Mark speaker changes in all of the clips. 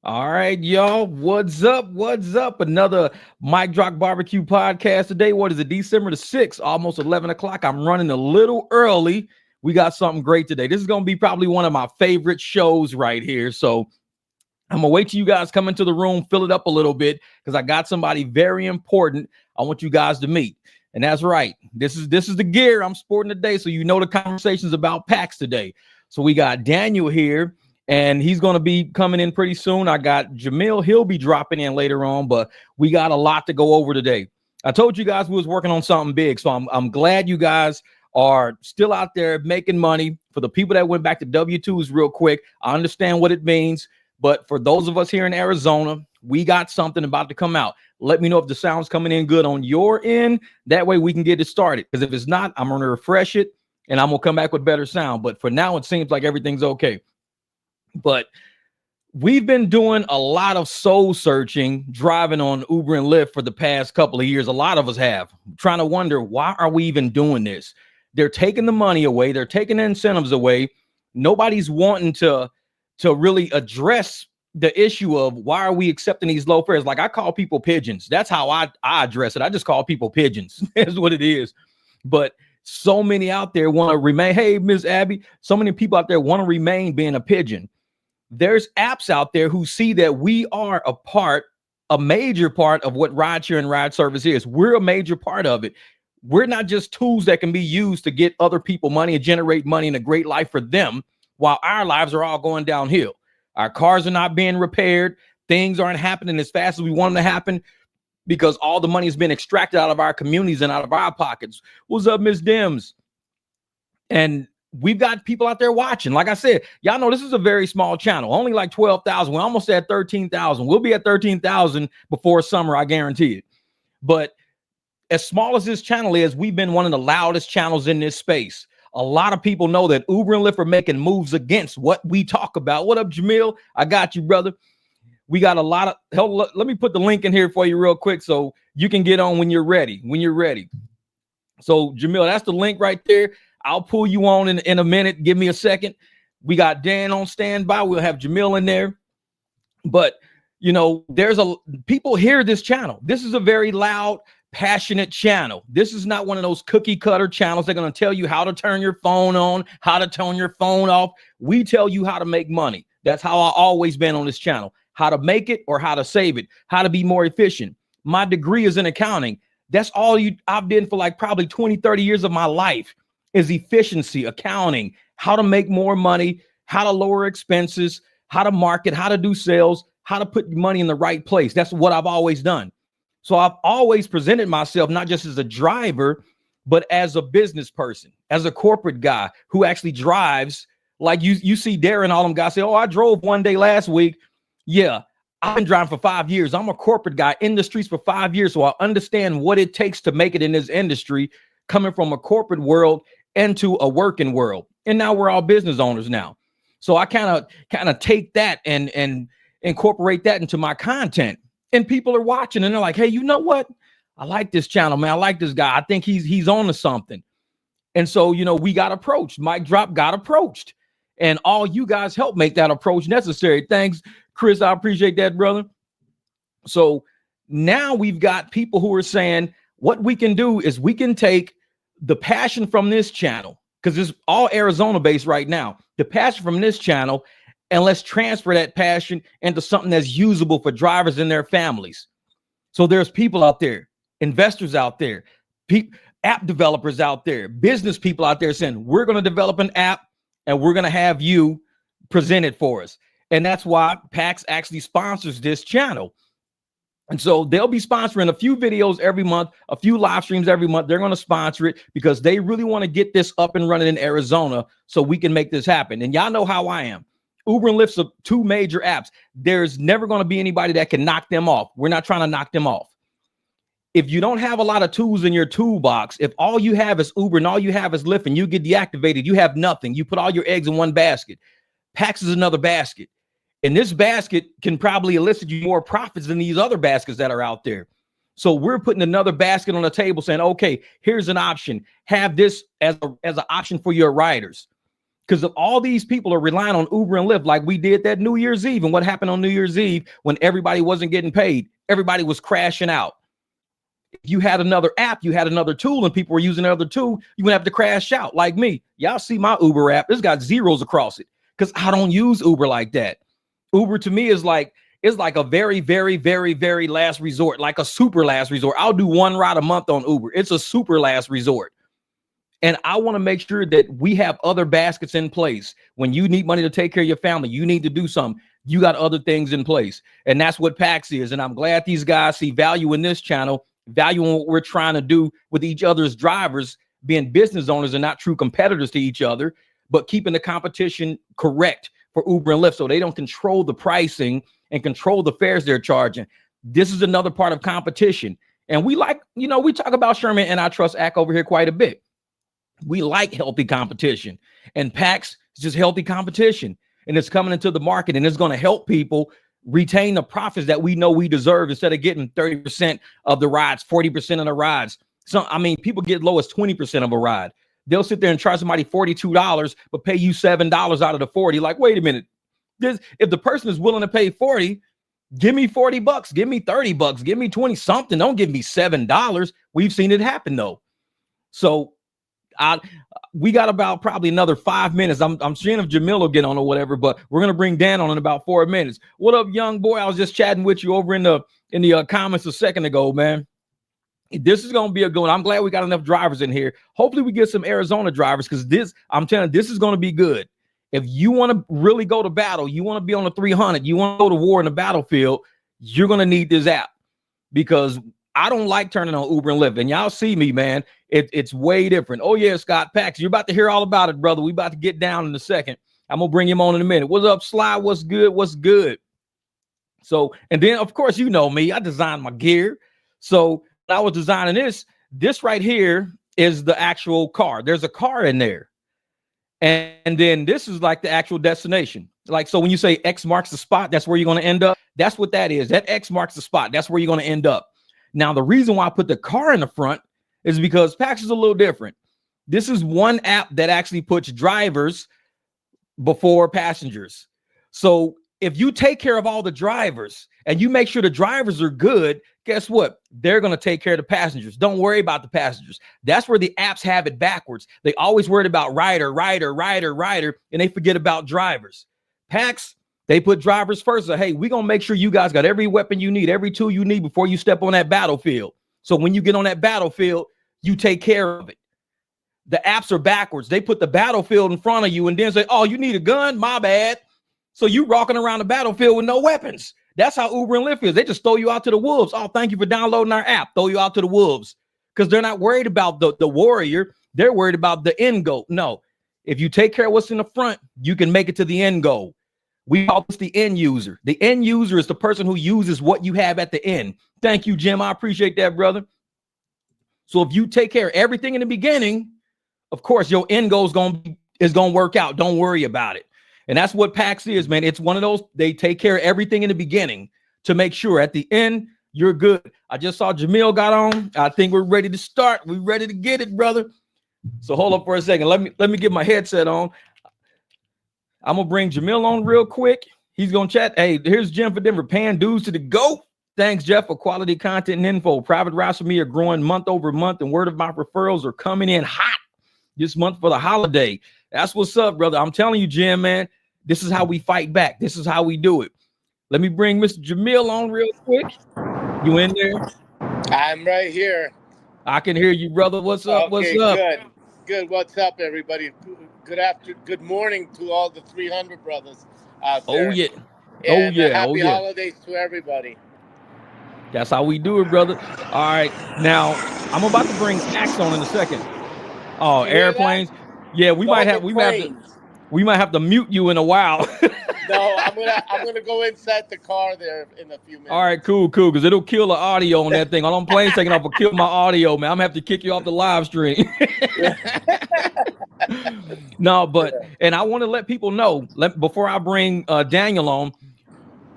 Speaker 1: All right, y'all. What's up? What's up? Another Mic Drop Barbecue podcast today. What is it? December the 6th, almost 11 o'clock. I'm running a little early. We got something great today. This is going to be probably one of my favorite shows right here. So I'm going to wait till you guys come into the room, fill it up a little bit, because I got somebody very important I want you guys to meet. And that's right. This is the gear I'm sporting today. So you know the conversation's about PAX today. So we got Daniel here. And he's going to be coming in pretty soon. I got Jamil. He'll be dropping in later on, but we got a lot to go over today. I told you guys we was working on something big, so I'm glad you guys are still out there making money. For the people that went back to W-2s real quick, I understand what it means, but for those of us here in Arizona, we got something about to come out. Let me know if the sound's coming in good on your end. That way we can get it started, because if it's not, I'm going to refresh it, and I'm going to come back with better sound. But for now, it seems like everything's okay. But we've been doing a lot of soul searching, driving on Uber and Lyft for the past couple of years. A lot of us have, trying to wonder, why are we even doing this? They're taking the money away. They're taking the incentives away. Nobody's wanting to really address the issue of why are we accepting these low fares? Like, I call people pigeons. That's how I address it. I just call people pigeons. That's what it is. But so many out there want to remain. Hey, Miss Abby, so many people out there want to remain being a pigeon. There's apps out there who see that we are a major part of what rideshare and ride service is. We're a major part of it. We're not just tools that can be used to get other people money and generate money and a great life for them, while our lives are all going downhill. Our cars are not being repaired. Things aren't happening as fast as we want them to happen because all the money has been extracted out of our communities and out of our pockets. What's up, Miss Dims? And we've got people out there watching. Like I said, y'all know this is a very small channel, only like 12,000. We're almost at 13,000. We'll be at 13,000 before summer, I guarantee it. But as small as this channel is, we've been one of the loudest channels in this space. A lot of people know that Uber and Lyft are making moves against what we talk about. What up, Jamil? I got you, brother. We got a lot of hell. Let me put the link in here for you real quick so you can get on when you're ready. So, Jamil, that's the link right there. I'll pull you on in a minute. Give me a second. We got Dan on standby. We'll have Jamil in there. But, you know, people hear this channel. This is a very loud, passionate channel. This is not one of those cookie cutter channels. They're going to tell you how to turn your phone on, how to turn your phone off. We tell you how to make money. That's how I've always been on this channel. How to make it or how to save it, how to be more efficient. My degree is in accounting. That's all I've done for like probably 20, 30 years of my life. Is efficiency, accounting, how to make more money, how to lower expenses, how to market, how to do sales, how to put money in the right place. That's what I've always done. So I've always presented myself not just as a driver, but as a business person, as a corporate guy who actually drives. Like you see Darren, all them guys say, oh, I drove one day last week. Yeah, I've been driving for 5 years. I'm a corporate guy in the streets for 5 years. So I understand what it takes to make it in this industry, coming from a corporate world into a working world. And now we're all business owners now. So I kind of take that and incorporate that into my content. And people are watching and they're like, hey, you know what? I like this channel, man. I like this guy. I think he's on to something. And so, you know, we got approached. Mic Drop got approached. And all you guys helped make that approach necessary. Thanks, Chris. I appreciate that, brother. So now we've got people who are saying what we can do is we can take the passion from this channel, because it's all Arizona based right now, the passion from this channel, and let's transfer that passion into something that's usable for drivers and their families. So there's people out there, investors out there, app developers out there, business people out there saying, we're going to develop an app and we're going to have you present it for us. And that's why PAX actually sponsors this channel. And so they'll be sponsoring a few videos every month, a few live streams every month. They're going to sponsor it because they really want to get this up and running in Arizona so we can make this happen. And y'all know how I am. Uber and Lyft's are two major apps. There's never going to be anybody that can knock them off. We're not trying to knock them off. If you don't have a lot of tools in your toolbox, if all you have is Uber and all you have is Lyft and you get deactivated, you have nothing. You put all your eggs in one basket. PAX is another basket. And this basket can probably elicit you more profits than these other baskets that are out there. So we're putting another basket on the table saying, okay, here's an option. Have this as an option for your riders. because of all these people are relying on Uber and Lyft like we did that New Year's Eve. And what happened on New Year's Eve when everybody wasn't getting paid? Everybody was crashing out. If you had another app, you had another tool, and people were using another tool, you would have to crash out like me. Y'all see my Uber app. It's got zeros across it because I don't use Uber like that. Uber to me is like a very, very, very, very last resort, like a super last resort. I'll do one ride a month on Uber. It's a super last resort. And I want to make sure that we have other baskets in place. When you need money to take care of your family, you need to do something. You got other things in place. And that's what PAX is. And I'm glad these guys see value in this channel, value in what we're trying to do with each other's drivers, being business owners and not true competitors to each other, but keeping the competition correct for Uber and Lyft so they don't control the pricing and control the fares they're charging. This is another part of competition. And we like, we talk about Sherman Antitrust Act over here quite a bit. We like healthy competition, and PAX is just healthy competition, and it's coming into the market, and it's going to help people retain the profits that we know we deserve instead of getting 30% of the rides, 40% of the rides. So, I mean, people get low as 20% of a ride. They'll sit there and charge somebody $42, but pay you $7 out of the 40. Like, wait a minute. If the person is willing to pay 40, give me $40, give me $30, give me 20 something. Don't give me $7. We've seen it happen though. So we got about probably another 5 minutes. I'm seeing if Jamil will get on or whatever, but we're gonna bring Dan on in about 4 minutes. What up, young boy? I was just chatting with you over in the comments a second ago, man. This is gonna be a good one. I'm glad we got enough drivers in here. Hopefully we get some Arizona drivers, because I'm telling you, this is gonna be good. If you want to really go to battle, you want to be on the 300, you want to go to war in the battlefield, you're gonna need this app, because I don't like turning on Uber and Lyft. And y'all see me, man. It's way different. Oh, yeah, Scott PAX. You're about to hear all about it, brother. We about to get down in a second. I'm going to bring him on in a minute. What's up, Sly? What's good? What's good? So, and then, of course, you know me. I designed my gear. So I was designing this right here is the actual car. There's a car in there. And then this is like the actual destination. Like, so when you say X marks the spot, that's where you're going to end up. That's what that is. That X marks the spot. That's where you're going to end up. Now, the reason why I put the car in the front is because PAX is a little different. This is one app that actually puts drivers before passengers. So if you take care of all the drivers and you make sure the drivers are good, guess what? They're going to take care of the passengers. Don't worry about the passengers. That's where the apps have it backwards. They always worried about rider, and they forget about drivers. PAX, they put drivers first. So, hey, we're going to make sure you guys got every weapon you need, every tool you need before you step on that battlefield. So when you get on that battlefield, you take care of it. The apps are backwards. They put the battlefield in front of you and then say, oh, you need a gun? My bad. So you walking around the battlefield with no weapons. That's how Uber and Lyft is. They just throw you out to the wolves. Oh, thank you for downloading our app. Throw you out to the wolves, because they're not worried about the warrior. They're worried about the end goal. No, if you take care of what's in the front, you can make it to the end goal. We call this the end user. The end user is the person who uses what you have at the end. Thank you, Jim. I appreciate that, brother. So if you take care of everything in the beginning, of course, your end goal is going to work out. Don't worry about it. And that's what PAX is, man. It's one of those, they take care of everything in the beginning to make sure at the end, you're good. I just saw Jamil got on. I think we're ready to start. We're ready to get it, brother. So hold up for a second. Let me get my headset on. I'm going to bring Jamil on real quick. He's going to chat. Hey, here's Jim for Denver. Paying dues to the GOAT. Thanks, Jeff, for quality content and info. Private routes for me are growing month over month, and word of mouth referrals are coming in hot this month for the holiday. That's what's up, brother. I'm telling you, Jim, man, this is how we fight back. This is how we do it. Let me bring Mr. Jamil on real quick. You in there?
Speaker 2: I'm right here.
Speaker 1: I can hear you, brother. What's up?
Speaker 2: Okay,
Speaker 1: what's up?
Speaker 2: Good. What's up, everybody? Good morning to all the 300 brothers out there.
Speaker 1: Oh, yeah.
Speaker 2: And happy holidays to everybody.
Speaker 1: That's how we do it, brother. All right. Now, I'm about to bring PAX on in a second. Oh, airplanes. Yeah, we might have to mute you in a while.
Speaker 2: No, I'm gonna go inside the car there in a few minutes.
Speaker 1: All right, cool, because it'll kill the audio on that thing. All them planes taking off will kill my audio, man. I'm gonna have to kick you off the live stream. No, and I want to let people know, before I bring Daniel on,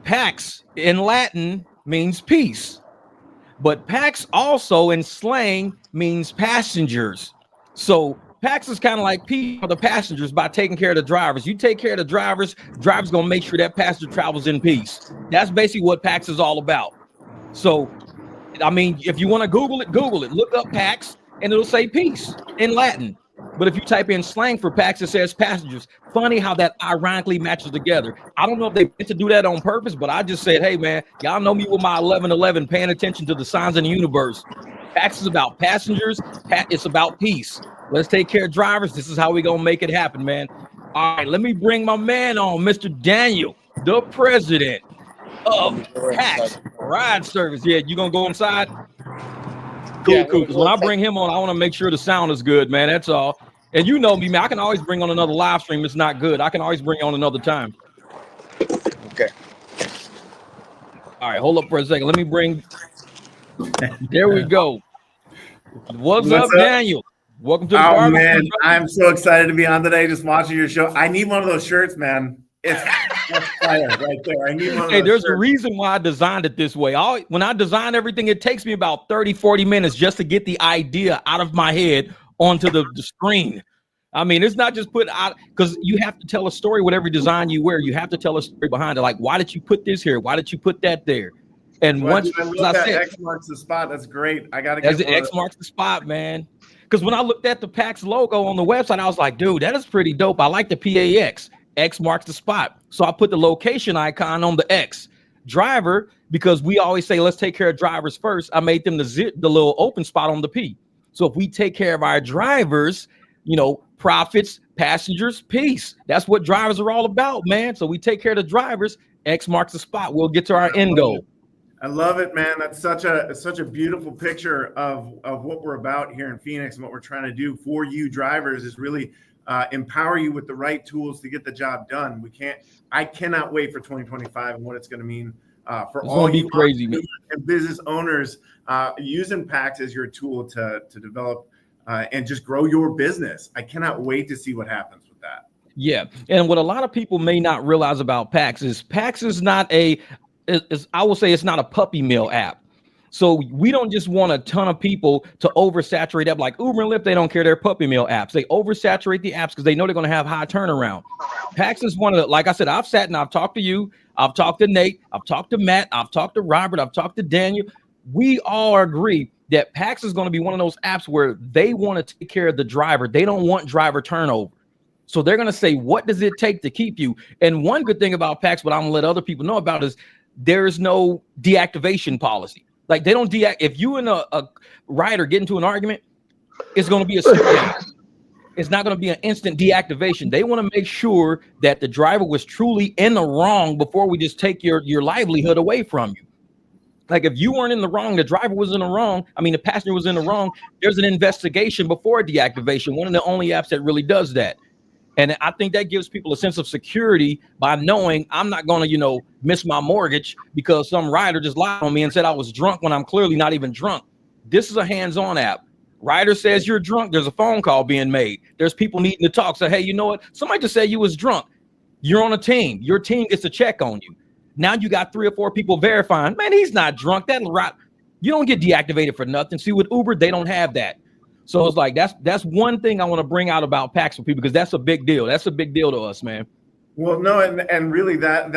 Speaker 1: PAX in Latin means peace, but PAX also in slang means passengers. So PAX is kind of like P for the passengers by taking care of the drivers. You take care of the drivers gonna make sure that passenger travels in peace. That's basically what PAX is all about. So, I mean, if you want to Google it, look up PAX and it'll say peace in Latin. But if you type in slang for PAX, it says passengers. Funny how that ironically matches together. I don't know if they meant to do that on purpose, but I just said, hey, man, y'all know me with my 1111, paying attention to the signs in the universe. PAX is about passengers. It's about peace. Let's take care of drivers. This is how we're going to make it happen, man. All right, let me bring my man on, Mr. Daniel, the president of PAX Ride Service. Yeah, you going to go inside? Cool. Because when I bring him on, I want to make sure the sound is good, man. That's all. And you know me, man. I can always bring on another live stream. It's not good. I can always bring on another time.
Speaker 2: Okay.
Speaker 1: All right, hold up for a second. Let me bring. There we go. What's up, Daniel? Welcome to the
Speaker 3: barbecue. Man, I'm so excited to be on today. Just watching your show. I need one of those shirts, man. It's fire right there. I need one of those
Speaker 1: there's
Speaker 3: shirts.
Speaker 1: a reason why I designed it this way. When I design everything, it takes me about 30-40 minutes just to get the idea out of my head onto the screen. I mean, it's not just put out, because you have to tell a story with every design you wear. You have to tell a story behind it. Like, why did you put this here? Why did you put that there? And once I said
Speaker 3: X marks the spot, that's great. I gotta
Speaker 1: get X marks the spot, man. Because when I looked at the PAX logo on the website, I was like, dude, that is pretty dope. I like the PAX. X marks the spot. So I put the location icon on the X. Driver, because we always say, let's take care of drivers first. I made them the little open spot on the P. So if we take care of our drivers, you know, profits, passengers, peace. That's what drivers are all about, man. So we take care of the drivers. X marks the spot. We'll get to our end goal.
Speaker 3: I love it, man. That's such a beautiful picture of what we're about here in Phoenix, and what we're trying to do for you drivers is really empower you with the right tools to get the job done. I cannot wait for 2025 and what it's going to mean for all you
Speaker 1: crazy
Speaker 3: and business owners using PAX as your tool to develop and just grow your business. I cannot wait to see what happens with that.
Speaker 1: Yeah, and what a lot of people may not realize about PAX is not I will say it's not a puppy mill app. So we don't just want a ton of people to oversaturate up like Uber and Lyft. They don't care. They're puppy mill apps. They oversaturate the apps because they know they're going to have high turnaround. PAX is one of the, like I said, I've sat and I've talked to you. I've talked to Nate. I've talked to Matt. I've talked to Robert. I've talked to Daniel. We all agree that PAX is going to be one of those apps where they want to take care of the driver. They don't want driver turnover. So they're going to say, what does it take to keep you? And one good thing about PAX, what I'm going to let other people know about is there's no deactivation policy. Like they don't if you and a rider get into an argument, it's going to be a sit down. It's not going to be an instant deactivation. They want to make sure that the driver was truly in the wrong before we just take your livelihood away from you. Like if you weren't in the wrong, the driver was in the wrong. I mean, the passenger was in the wrong. There's an investigation before deactivation. One of the only apps that really does that. And I think that gives people a sense of security by knowing I'm not going to, miss my mortgage because some rider just lied on me and said I was drunk when I'm clearly not even drunk. This is a hands-on app. Rider says you're drunk. There's a phone call being made. There's people needing to talk. So, hey, you know what? Somebody just said you was drunk. You're on a team. Your team gets to check on you. Now you got 3 or 4 people verifying, man, he's not drunk. That'll right. You don't get deactivated for nothing. See, with Uber, they don't have that. So it's like that's one thing I want to bring out about PAX for people because that's a big deal. That's a big deal to us, man.
Speaker 3: Well, no, and really that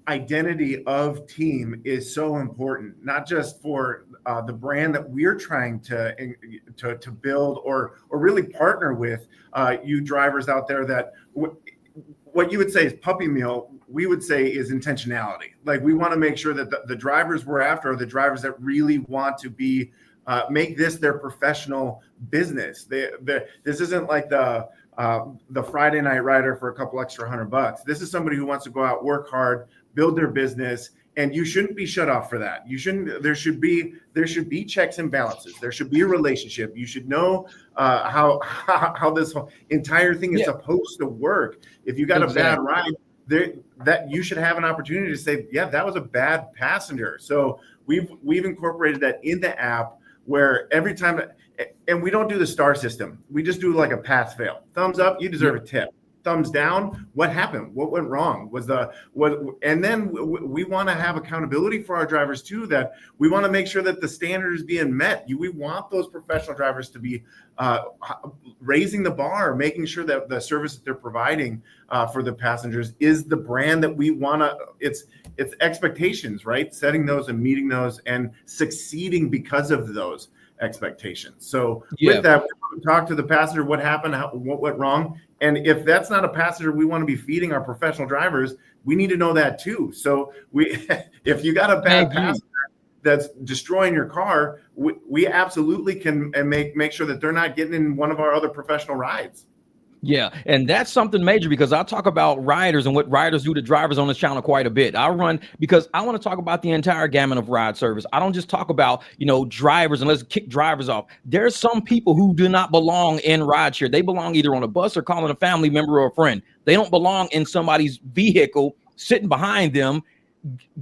Speaker 3: identity of team is so important, not just for the brand that we're trying to build or really partner with you drivers out there. That what you would say is puppy mill, we would say is intentionality. Like we want to make sure that the drivers we're after are the drivers that really want to be. Make this their professional business. This isn't like the Friday night rider for a couple extra $100. This is somebody who wants to go out, work hard, build their business, and you shouldn't be shut off for that. You shouldn't. There should be checks and balances. There should be a relationship. You should know how this whole entire thing is supposed to work. If you got a bad ride, that you should have an opportunity to say, yeah, that was a bad passenger. So we've incorporated that in the app. Where every time, and we don't do the star system. We just do like a pass fail. Thumbs up, you deserve a tip. thumbs down. What happened? What went wrong? And then we want to have accountability for our drivers too, that we want to make sure that the standard is being met. We want those professional drivers to be raising the bar, making sure that the service that they're providing for the passengers is the brand that we want to, it's expectations, right? Setting those and meeting those and succeeding because of those expectations. So with that, we talk to the passenger, what happened, what went wrong. And if that's not a passenger we want to be feeding our professional drivers, we need to know that too. So if you got a bad passenger that's destroying your car, we absolutely can make sure that they're not getting in one of our other professional rides.
Speaker 1: Yeah, and that's something major, because I talk about riders and what riders do to drivers on this channel quite a bit. I run because I want to talk about the entire gamut of ride service. I don't just talk about, drivers, and let's kick drivers off. There's some people who do not belong in rideshare. They belong either on a bus or calling a family member or a friend. They don't belong in somebody's vehicle sitting behind them,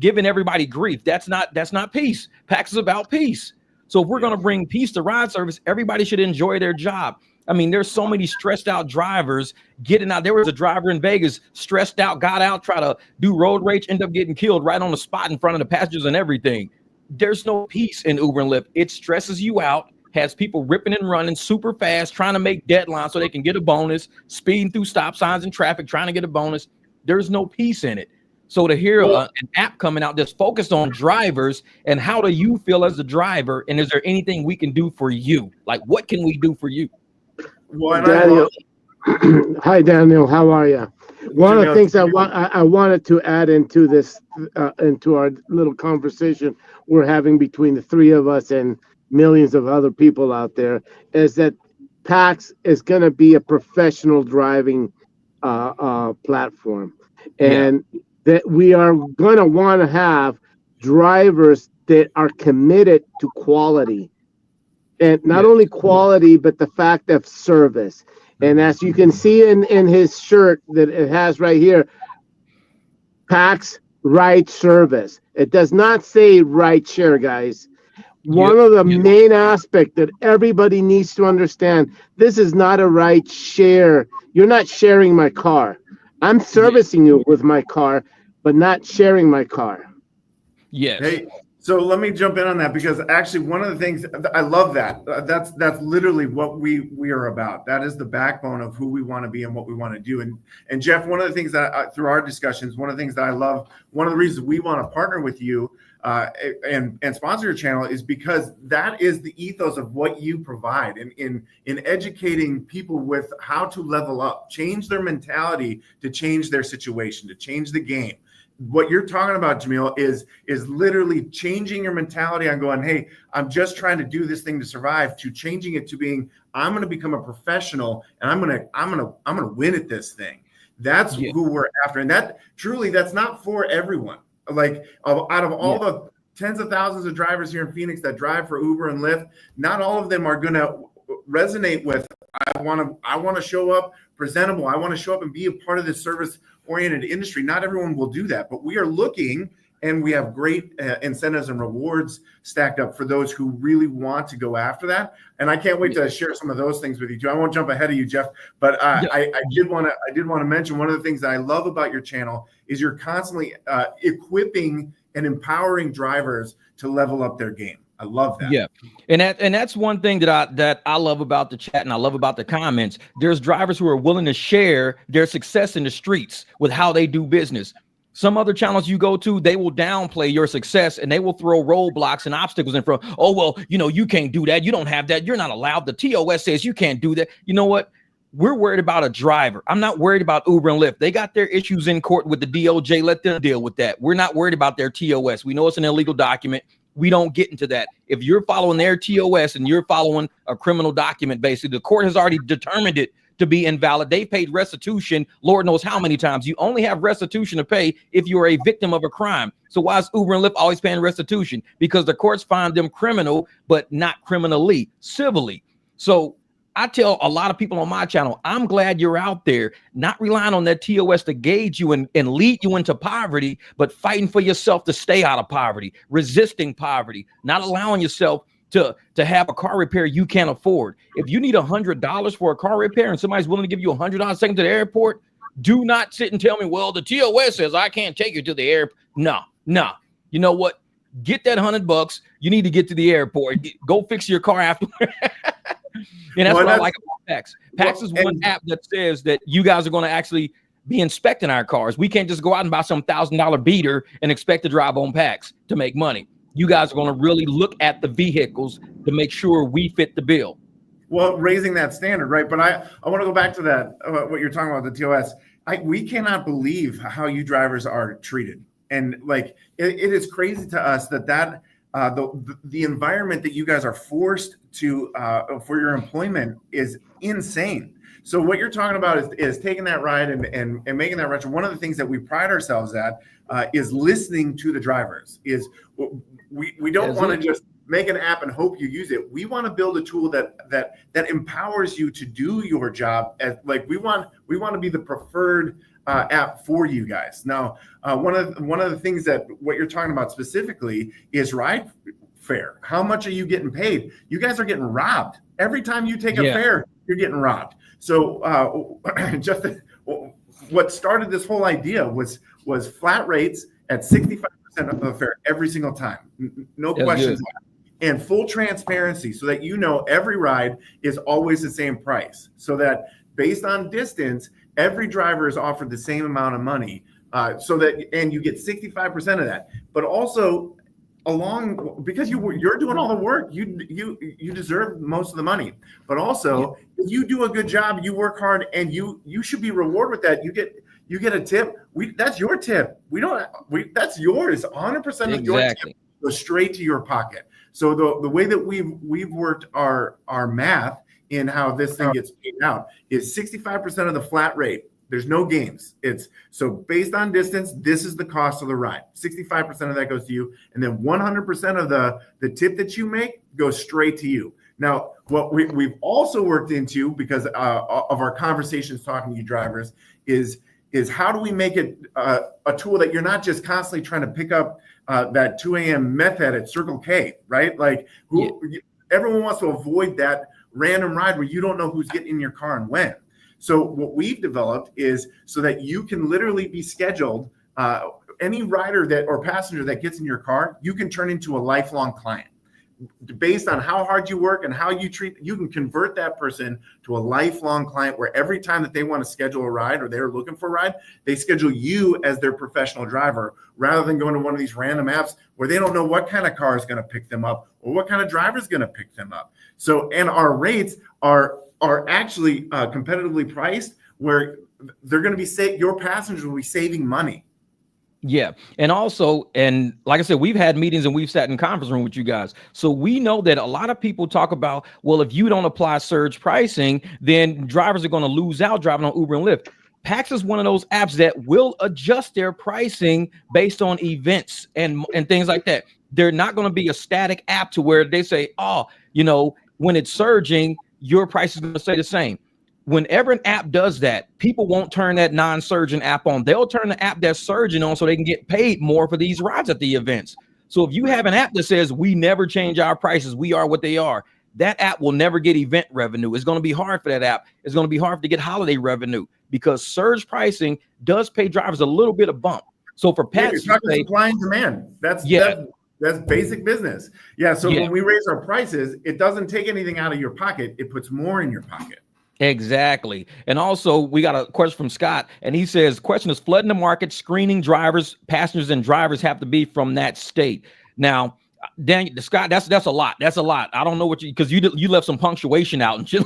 Speaker 1: giving everybody grief. That's not peace. PAX is about peace. So if we're going to bring peace to ride service, everybody should enjoy their job. I mean, there's so many stressed out drivers getting out. There was a driver in Vegas, stressed out, got out, try to do road rage, end up getting killed right on the spot in front of the passengers and everything. There's no peace in Uber and Lyft. It stresses you out, has people ripping and running super fast, trying to make deadlines so they can get a bonus, speeding through stop signs and traffic, trying to get a bonus. There's no peace in it. So to hear an app coming out that's focused on drivers, and how do you feel as a driver? And is there anything we can do for you? Like, what can we do for you?
Speaker 3: Well,
Speaker 4: Daniel, hi Daniel, how are you? One of the things I wanted to add into this, into our little conversation we're having between the three of us and millions of other people out there, is that PAX is going to be a professional driving platform, and that we are going to want to have drivers that are committed to quality. And not only quality, but the fact of service. And as you can see in his shirt that it has right here, PAX Ride Service. It does not say ride share, guys. One of the main aspects that everybody needs to understand, this is not a ride share. You're not sharing my car. I'm servicing you with my car, but not sharing my car.
Speaker 1: Yes.
Speaker 3: Hey, so let me jump in on that, because actually one of the things I love that's literally what we are about. That is the backbone of who we want to be and what we want to do. And Jeff, one of the things that through our discussions, one of the things that I love, one of the reasons we want to partner with you and sponsor your channel is because that is the ethos of what you provide in educating people with how to level up, change their mentality, to change their situation, to change the game. What you're talking about, Jamil, is literally changing your mentality on going, hey, I'm just trying to do this thing to survive, to changing it to being, I'm going to become a professional and I'm going to win at this thing. That's who we're after. And that truly, that's not for everyone. Like out of all the tens of thousands of drivers here in Phoenix that drive for Uber and Lyft, not all of them are going to resonate with, I want to show up presentable. I want to show up and be a part of this service-oriented industry. Not everyone will do that, but we are looking, and we have great incentives and rewards stacked up for those who really want to go after that. And I can't wait to share some of those things with you too. I won't jump ahead of you, Jeff, but I did want to mention one of the things that I love about your channel is you're constantly equipping and empowering drivers to level up their game. I love that.
Speaker 1: Yeah. And that's one thing that I love about the chat, and I love about the comments. There's drivers who are willing to share their success in the streets with how they do business. Some other channels you go to, they will downplay your success and they will throw roadblocks and obstacles in front. Oh, well, you can't do that. You don't have that. You're not allowed. The TOS says you can't do that. You know what? We're worried about a driver. I'm not worried about Uber and Lyft. They got their issues in court with the DOJ. Let them deal with that. We're not worried about their TOS. We know it's an illegal document. We don't get into that. If you're following their TOS and you're following a criminal document, basically, the court has already determined it to be invalid. They paid restitution, Lord knows how many times. You only have restitution to pay if you're a victim of a crime. So why is Uber and Lyft always paying restitution? Because the courts find them criminal, but not criminally, civilly. So I tell a lot of people on my channel, I'm glad you're out there, not relying on that TOS to gauge you and lead you into poverty, but fighting for yourself to stay out of poverty, resisting poverty, not allowing yourself to have a car repair you can't afford. If you need $100 for a car repair and somebody's willing to give you $100 to take them to the airport, Do not sit and tell me, well, the TOS says I can't take you to the airport. No. You know what? Get that $100. You need to get to the airport. Go fix your car afterward. And that's what I like about PAX. PAX is one app that says that you guys are going to actually be inspecting our cars. We can't just go out and buy some $1,000 beater and expect to drive on PAX to make money. You guys are going to really look at the vehicles to make sure we fit the bill.
Speaker 3: Well, raising that standard, right? But I want to go back to that, what you're talking about, the TOS. We cannot believe how you drivers are treated. And like, it is crazy to us that the environment that you guys are forced to for your employment is insane. So what you're talking about is taking that ride and making that retro. One of the things that we pride ourselves at is listening to the drivers. Is we don't want to just make an app and hope you use it. We want to build a tool that empowers you to do your job. As like we want to be the preferred app for you guys. Now, one of the things that what you're talking about specifically is ride fare. How much are you getting paid? You guys are getting robbed every time you take a fare. You're getting robbed. So just what started this whole idea was flat rates at 65% of the fare every single time. No questions asked. And full transparency so that you know every ride is always the same price. So that based on distance, every driver is offered the same amount of money. So that and you get 65% of that. But also because you're doing all the work, you deserve most of the money. But also, if you do a good job, you work hard, and you should be rewarded with that. You get a tip. That's your tip. That's yours. 100% of your tip goes straight to your pocket. So the way that we've worked our math in how this thing gets paid out is 65% of the flat rate. There's no games. It's so based on distance, this is the cost of the ride. 65% of that goes to you. And then 100% of the tip that you make goes straight to you. Now, what we've also worked into, because of our conversations talking to you drivers, is how do we make it a tool that you're not just constantly trying to pick up that 2 a.m. method at Circle K, right? Like everyone wants to avoid that random ride where you don't know who's getting in your car and when. So what we've developed is so that you can literally be scheduled. Any rider or passenger that gets in your car, you can turn into a lifelong client. Based on how hard you work and how you treat, you can convert that person to a lifelong client where every time that they want to schedule a ride or they're looking for a ride, they schedule you as their professional driver rather than going to one of these random apps where they don't know what kind of car is going to pick them up or what kind of driver is going to pick them up. So, and our rates are actually competitively priced where they're going to be your passengers will be saving money.
Speaker 1: Yeah. And also, and like I said, we've had meetings and we've sat in conference room with you guys. So we know that a lot of people talk about, well, if you don't apply surge pricing, then drivers are going to lose out driving on Uber and Lyft. PAX is one of those apps that will adjust their pricing based on events and things like that. They're not going to be a static app to where they say, oh, when it's surging, your price is going to stay the same. Whenever an app does that, people won't turn that non-surging app on. They'll turn the app that's surging on so they can get paid more for these rides at the events. So if you have an app that says we never change our prices, we are what they are, that app will never get event revenue. It's going to be hard for that app. It's going to be hard to get holiday revenue because surge pricing does pay drivers a little bit of bump. So for PAX,
Speaker 3: you're talking supply and demand. That's basic business. Yeah. So when we raise our prices, it doesn't take anything out of your pocket. It puts more in your pocket.
Speaker 1: Exactly. And also we got a question from Scott and he says, question is flooding the market, screening drivers, passengers and drivers have to be from that state. Now, Daniel, Scott, that's a lot. That's a lot. I don't know what because you left some punctuation out and shit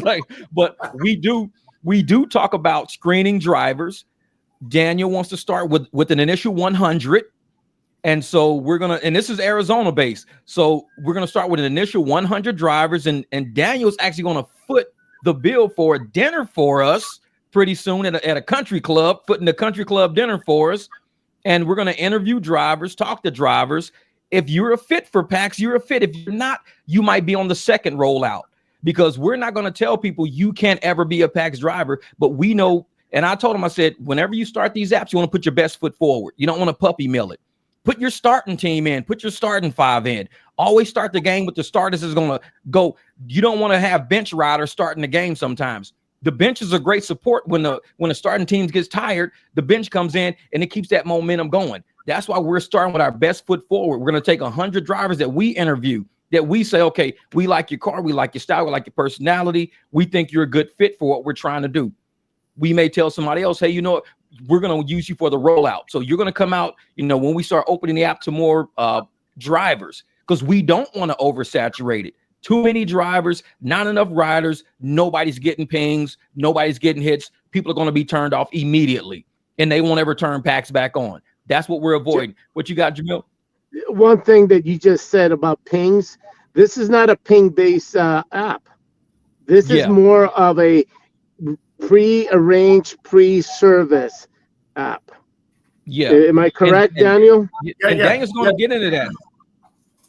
Speaker 1: like this. But we do talk about screening drivers. Daniel wants to start with an initial 100. And so and this is Arizona based. So we're going to start with an initial 100 drivers and Daniel's actually going to foot the bill for a dinner for us pretty soon at a country club, footing the country club dinner for us. And we're going to interview drivers, talk to drivers. If you're a fit for PAX, you're a fit. If you're not, you might be on the second rollout because we're not going to tell people you can't ever be a PAX driver, but we know. And I told him, I said, whenever you start these apps, you want to put your best foot forward. You don't want to puppy mill it. Put your starting team in, put your starting 5 in. Always start the game with the starters is going to go. You don't want to have bench riders starting the game sometimes. The bench is a great support when the starting team gets tired. The bench comes in and it keeps that momentum going. That's why we're starting with our best foot forward. We're going to take 100 drivers that we interview, that we say, okay, we like your car, we like your style, we like your personality. We think you're a good fit for what we're trying to do. We may tell somebody else, hey, you know what? We're going to use you for the rollout. So you're going to come out, when we start opening the app to more drivers, because we don't want to oversaturate it. Too many drivers, not enough riders, nobody's getting pings, nobody's getting hits. People are going to be turned off immediately, and they won't ever turn PAX back on. That's what we're avoiding. What you got, Jamil?
Speaker 4: One thing that you just said about pings, this is not a ping-based app. This is more of a pre-arranged, pre-service app.
Speaker 1: Yeah.
Speaker 4: Am I correct, Daniel?
Speaker 1: Daniel's going to get into that.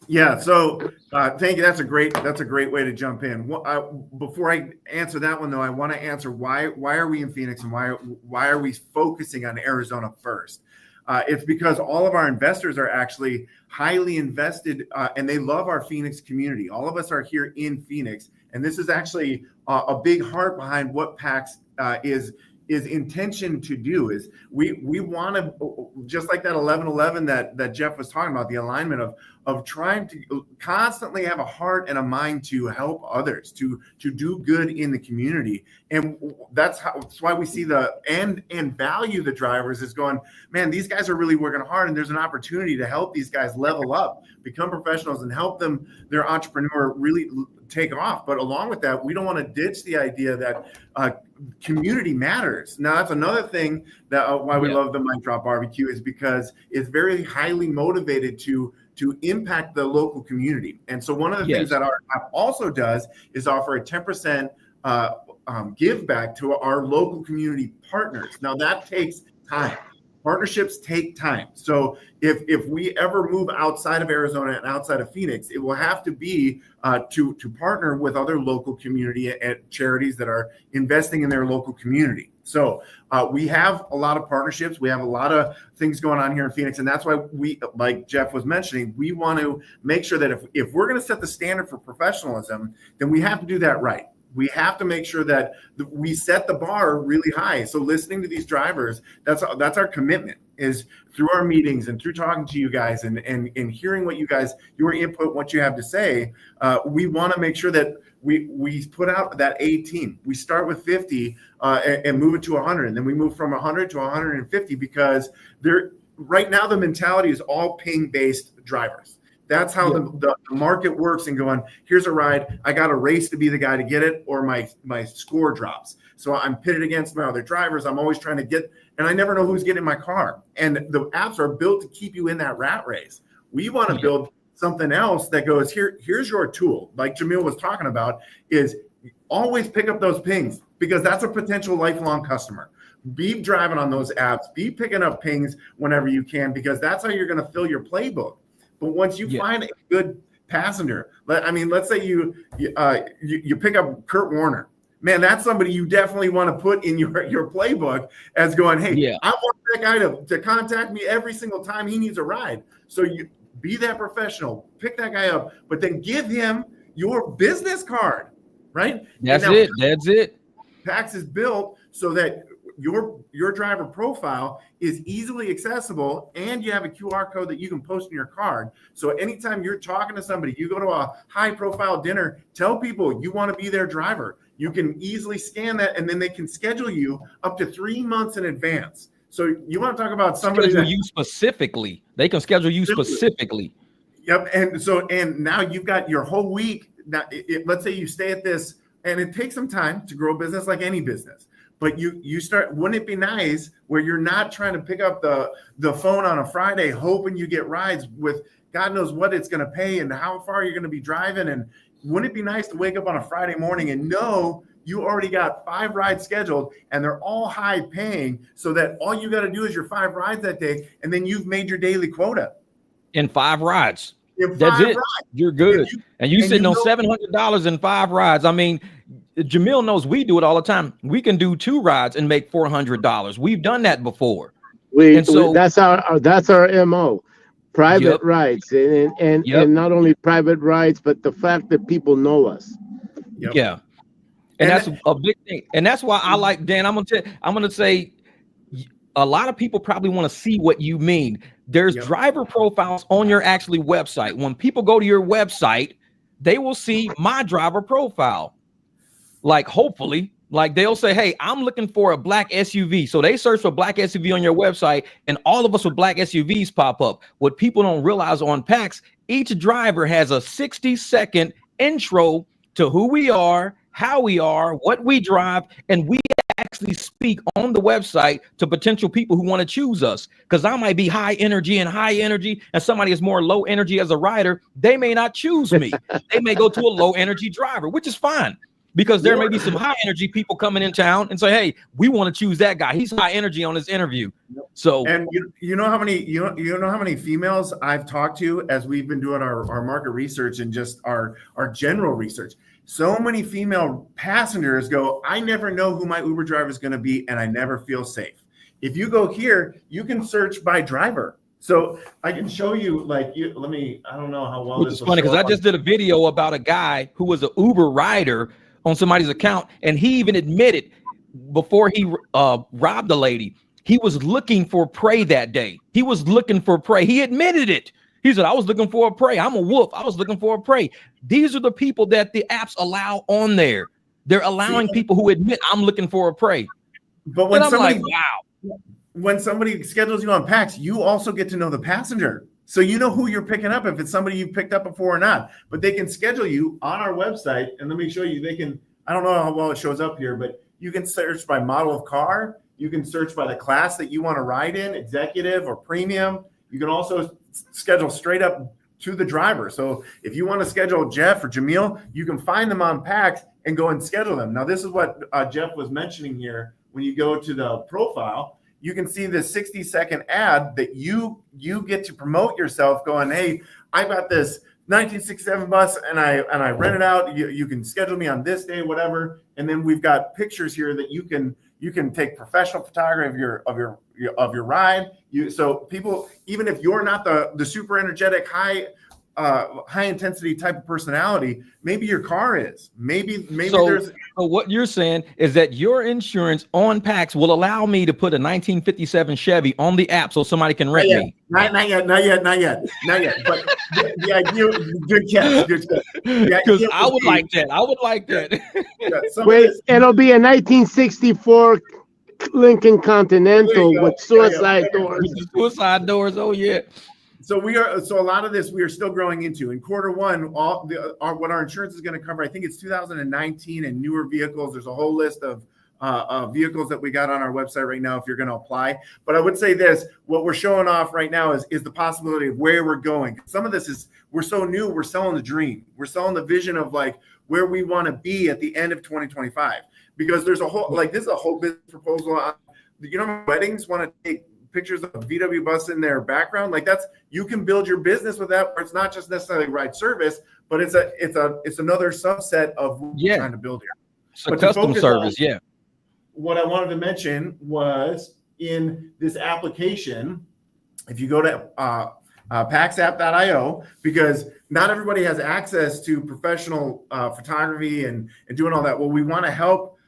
Speaker 3: Yeah. So thank you. That's a great way to jump in. Before I answer that one, though, I want to answer why are we in Phoenix and why are we focusing on Arizona first? It's because all of our investors are actually highly invested and they love our Phoenix community. All of us are here in Phoenix, and this is actually a big heart behind what PAX is intention to do. Is we want to, just like that 11-11 that Jeff was talking about, the alignment of trying to constantly have a heart and a mind to help others, to do good in the community. And that's why we see and value the drivers is going, man, these guys are really working hard, and there's an opportunity to help these guys level up, become professionals, and help them, their entrepreneur, really take off. But along with that, we don't want to ditch the idea that community matters. Now, that's another thing that why we love the Mic Drop Barbecue, is because it's very highly motivated to impact the local community. And so one of the things that our app also does is offer a 10% give back to our local community partners. Now, that takes time. Partnerships take time. So if we ever move outside of Arizona and outside of Phoenix, it will have to be to partner with other local community and charities that are investing in their local community. So we have a lot of partnerships. We have a lot of things going on here in Phoenix. And that's why we, like Jeff was mentioning, we want to make sure that if we're going to set the standard for professionalism, then we have to do that right. We have to make sure that we set the bar really high. So listening to these drivers, that's our commitment, is through our meetings and through talking to you guys and hearing what your input, what you have to say. We want to make sure that we put out that A team. We start with 50 and move it to 100, and then we move from 100 to 150, because right now the mentality is all ping-based drivers. That's how the market works, and going, here's a ride, I got a race to be the guy to get it, or my score drops. So I'm pitted against my other drivers. I'm always trying to get, and I never know who's getting my car. And the apps are built to keep you in that rat race. We want to build something else that goes, here's your tool. Like Jamil was talking about, is always pick up those pings, because that's a potential lifelong customer. Be driving on those apps, be picking up pings whenever you can, because that's how you're going to fill your playbook. But once you find a good passenger, let's say you pick up Kurt Warner, man, that's somebody you definitely want to put in your playbook as going, hey, I want that guy to contact me every single time he needs a ride. So you be that professional, pick that guy up, but then give him your business card, right? That's
Speaker 1: it.
Speaker 3: PAX is built so that your driver profile is easily accessible, and you have a QR code that you can post in your card. So anytime you're talking to somebody, you go to a high profile dinner, tell people you want to be their driver. You can easily scan that, and then they can schedule you up to 3 months in advance. So you want to talk about somebody
Speaker 1: schedule you specifically. They can schedule you specifically.
Speaker 3: Yep. And now you've got your whole week. Now, let's say you stay at this, and it takes some time to grow a business like any business. But you start, wouldn't it be nice where you're not trying to pick up the phone on a Friday hoping you get rides with God knows what it's going to pay and how far you're going to be driving? And wouldn't it be nice to wake up on a Friday morning and know you already got 5 rides scheduled, and they're all high paying, so that all you got to do is your 5 rides that day, and then you've made your daily quota.
Speaker 1: In 5 rides. That's it. Rides. You're good. And you sitting on $700 in 5 rides. I mean, Jamil knows we do it all the time. We can do 2 rides and make $400. We've done that before.
Speaker 4: That's our MO. Private rides, and not only private rides, but the fact that people know us.
Speaker 1: Yeah. And that's a big thing. And that's why I like, Dan, I'm gonna say a lot of people probably want to see what you mean. There's driver profiles on your actually website. When people go to your website, they will see my driver profile. Like, hopefully, like they'll say, hey, I'm looking for a black SUV. So they search for black SUV on your website, and all of us with black SUVs pop up. What people don't realize on PAX, each driver has a 60-second intro to who we are, how we are, what we drive, and we actually speak on the website to potential people who want to choose us. Because I might be high energy, and somebody is more low energy as a rider. They may not choose me. They may go to a low energy driver, which is fine. Because there may be some high energy people coming in town and say, hey, we want to choose that guy. He's high energy on this interview. So,
Speaker 3: and you know how many females I've talked to as we've been doing our market research and just our general research. So many female passengers go, I never know who my Uber driver is going to be, and I never feel safe. If you go here, you can search by driver. So I can show you, like, I don't know how well
Speaker 1: which
Speaker 3: this
Speaker 1: is funny because I just did a video about a guy who was an Uber rider on somebody's account, and he even admitted before he robbed a lady, he was looking for prey that day. He was looking for prey. He admitted it. He said, I was looking for a prey. I'm a wolf. I was looking for a prey. These are the people that the apps allow on there. They're allowing people who admit I'm looking for a prey.
Speaker 3: But when somebody,
Speaker 1: wow.
Speaker 3: When somebody schedules you on PAX, you also get to know the passenger. So you know who you're picking up, if it's somebody you've picked up before or not. But they can schedule you on our website, and let me show you. They can, I don't know how well it shows up here, but you can search by model of car. You can search by the class that you want to ride in, executive or premium. You can also schedule straight up to the driver. So if you want to schedule Jeff or Jamil, you can find them on PAX and go and schedule them. Now, this is what Jeff was mentioning here. When you go to the profile, you can see the 60-second ad that you get to promote yourself going, hey, I got this 1967 bus and I rent it out. You can schedule me on this day, whatever. And then we've got pictures here that you can take professional photography of your ride. So people, even if you're not the super energetic, high intensity type of personality, maybe your car is. Maybe there's.
Speaker 1: So what you're saying is that your insurance on PAX will allow me to put a 1957 Chevy on the app so somebody can rent me.
Speaker 3: Not yet. But the idea, good catch.
Speaker 1: Because I would like that.
Speaker 4: Wait, it'll be a 1964 Lincoln Continental with suicide doors.
Speaker 1: With the suicide doors. Oh yeah.
Speaker 3: So a lot of this we are still growing into. In quarter one, what our insurance is going to cover, I think it's 2019 and newer vehicles. There's a whole list of vehicles that we got on our website right now if you're going to apply. But I would say this, what we're showing off right now is the possibility of where we're going. Some of this is, we're so new, we're selling the dream. We're selling the vision of like where we want to be at the end of 2025. Because there's a whole, like this is a whole business proposal. Weddings want to take pictures of a VW bus in their background. Like you can build your business with that, where it's not just necessarily ride service, but it's another subset of what we're trying to build here.
Speaker 1: It's a custom service,
Speaker 3: What I wanted to mention was in this application, if you go to paxapp.io, because not everybody has access to professional photography and doing all that. Well, we want to help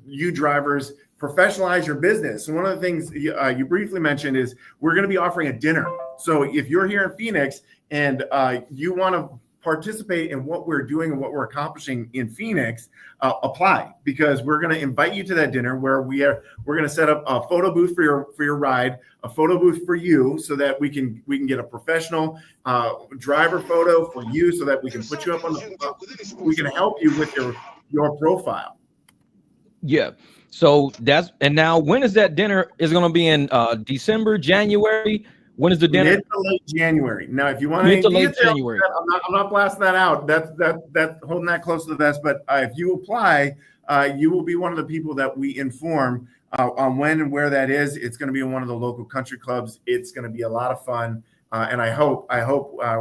Speaker 3: you drivers professionalize your business. And one of the things you briefly mentioned is we're going to be offering a dinner. So if you're here in Phoenix and you want to participate in what we're doing and what we're accomplishing in Phoenix, apply, because we're going to invite you to that dinner where we're going to set up a photo booth for your ride, a photo booth for you, so that we can get a professional driver photo for you, so that we can put you up on we can help you with your profile.
Speaker 1: Yeah. So now when is that dinner? Is going to be in December, January? When is the dinner?
Speaker 3: Mid to late January. Now, if you want
Speaker 1: mid to late January,
Speaker 3: I'm not blasting that out. That's holding that close to the vest. But if you apply, you will be one of the people that we inform on when and where that is. It's going to be in one of the local country clubs. It's going to be a lot of fun. And I hope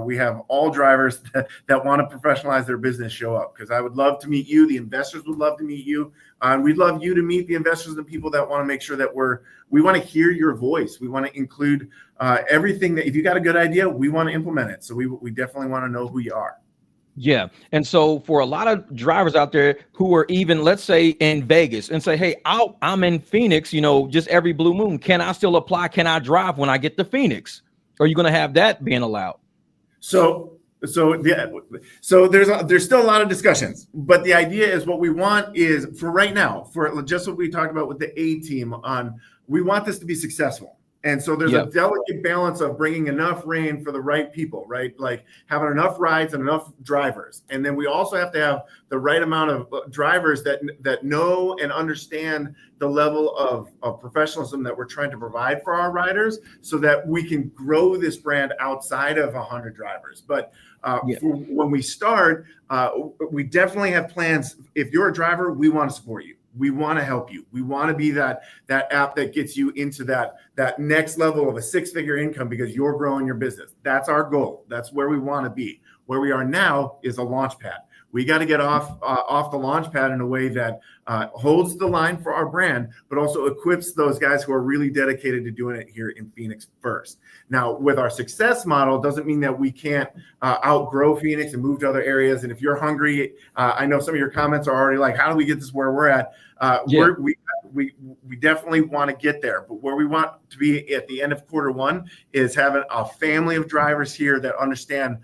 Speaker 3: we have all drivers that want to professionalize their business show up, because I would love to meet you. The investors would love to meet you. And we'd love you to meet the investors and the people that want to make sure that we want to hear your voice. We want to include everything that, if you got a good idea, we want to implement it. So we definitely want to know who you are.
Speaker 1: Yeah. And so for a lot of drivers out there who are even, let's say, in Vegas and say, hey, I'm in Phoenix, just every blue moon. Can I still apply? Can I drive when I get to Phoenix? Are you going to have that being allowed?
Speaker 3: So there's still a lot of discussions, but the idea is what we want is for right now, for just what we talked about with the A team we want this to be successful. And so there's a delicate balance of bringing enough rain for the right people, right? Like having enough rides and enough drivers. And then we also have to have the right amount of drivers that know and understand the level of professionalism that we're trying to provide for our riders so that we can grow this brand outside of 100 drivers. But when we start, we definitely have plans. If you're a driver, we want to support you. We want to help you. We want to be that app that gets you into that next level of a 6-figure income because you're growing your business. That's our goal. That's where we want to be. Where we are now is a launch pad. We got to get off the launch pad in a way that holds the line for our brand, but also equips those guys who are really dedicated to doing it here in Phoenix first. Now, with our success model, doesn't mean that we can't outgrow Phoenix and move to other areas. And if you're hungry, I know some of your comments are already like, how do we get this where we're at? We definitely want to get there, but where we want to be at the end of quarter 1 is having a family of drivers here that understand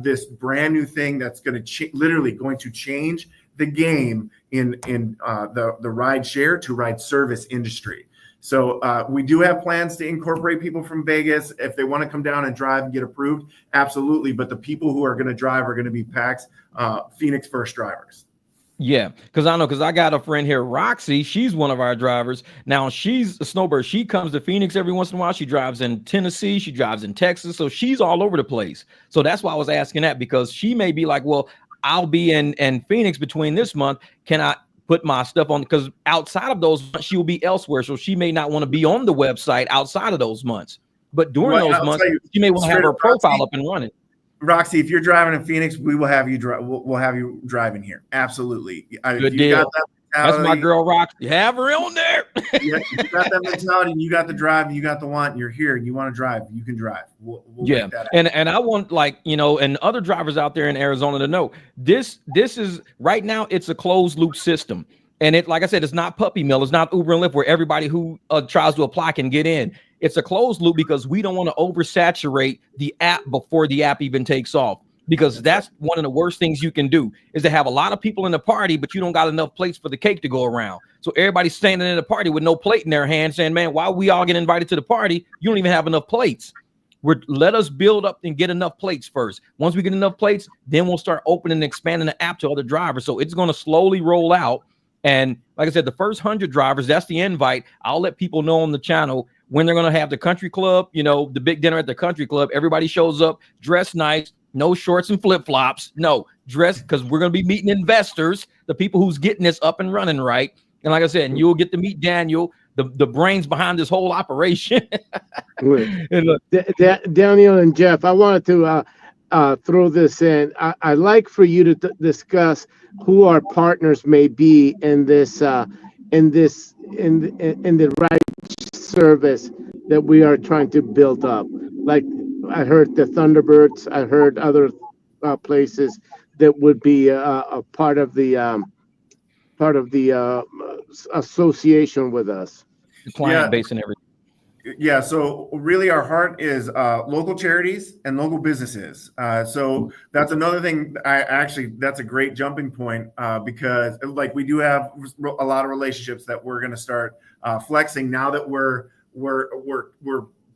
Speaker 3: this brand new thing that's going to literally going to change the game in the ride share to ride service industry. So we do have plans to incorporate people from Vegas if they want to come down and drive and get approved. Absolutely, but the people who are going to drive are going to be PAX Phoenix first drivers.
Speaker 1: Yeah, because I got a friend here, Roxy. She's one of our drivers. Now, she's a snowbird. She comes to Phoenix every once in a while. She drives in Tennessee. She drives in Texas. So she's all over the place. So that's why I was asking that, because she may be like, well, I'll be in Phoenix between this month. Can I put my stuff on? Because outside of those months, she will be elsewhere. So she may not want to be on the website outside of those months. But during those months, she may want to have her profile up and running.
Speaker 3: Roxy, if you're driving in Phoenix, we will have you drive. We'll have you driving here. Absolutely.
Speaker 1: Good deal. That's my girl, Roxy. Have her on there.
Speaker 3: You got that mentality, and you got the drive, and you got the want, and you're here, and you want to drive. You can drive. We'll make that happen.
Speaker 1: And I want, and other drivers out there in Arizona to know this is right now. It's a closed loop system. And it, like I said, it's not puppy mill. It's not Uber and Lyft where everybody who tries to apply can get in. It's a closed loop because we don't want to oversaturate the app before the app even takes off, because that's one of the worst things you can do is to have a lot of people in the party, but you don't got enough plates for the cake to go around. So everybody's standing in the party with no plate in their hand saying, man, why we all get invited to the party? You don't even have enough plates. Let us build up and get enough plates first. Once we get enough plates, then we'll start opening and expanding the app to other drivers. So it's going to slowly roll out. And like I said, the first 100 drivers, that's the invite. I'll let people know on the channel when they're going to have the country club, the big dinner at the country club. Everybody shows up, dressed nice, no shorts and flip-flops. No, dress, because we're going to be meeting investors, the people who's getting this up and running right. And like I said, and you'll get to meet Daniel, the brains behind this whole operation. And
Speaker 4: Daniel and Jeff, I wanted to throw this in. I'd like for you to discuss who our partners may be in this in the ride service that we are trying to build up. Like I heard the Thunderbirds, I heard other places that would be a part of the association with us.
Speaker 1: the client base and everything.
Speaker 3: Yeah, so really our heart is local charities and local businesses. So that's another thing. That's a great jumping point because like we do have a lot of relationships that we're going to start flexing now that we're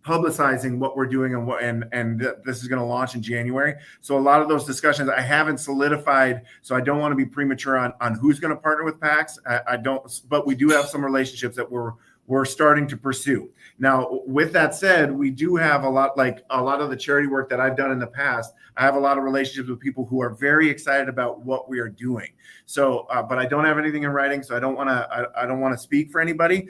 Speaker 3: publicizing what we're doing and this is going to launch in January. So a lot of those discussions I haven't solidified, so I don't want to be premature on who's going to partner with PAX. I don't, but we do have some relationships that we're starting to pursue. Now, with that said, we do have a lot of the charity work that I've done in the past. I have a lot of relationships with people who are very excited about what we are doing. So, but I don't have anything in writing, so I don't want to speak for anybody.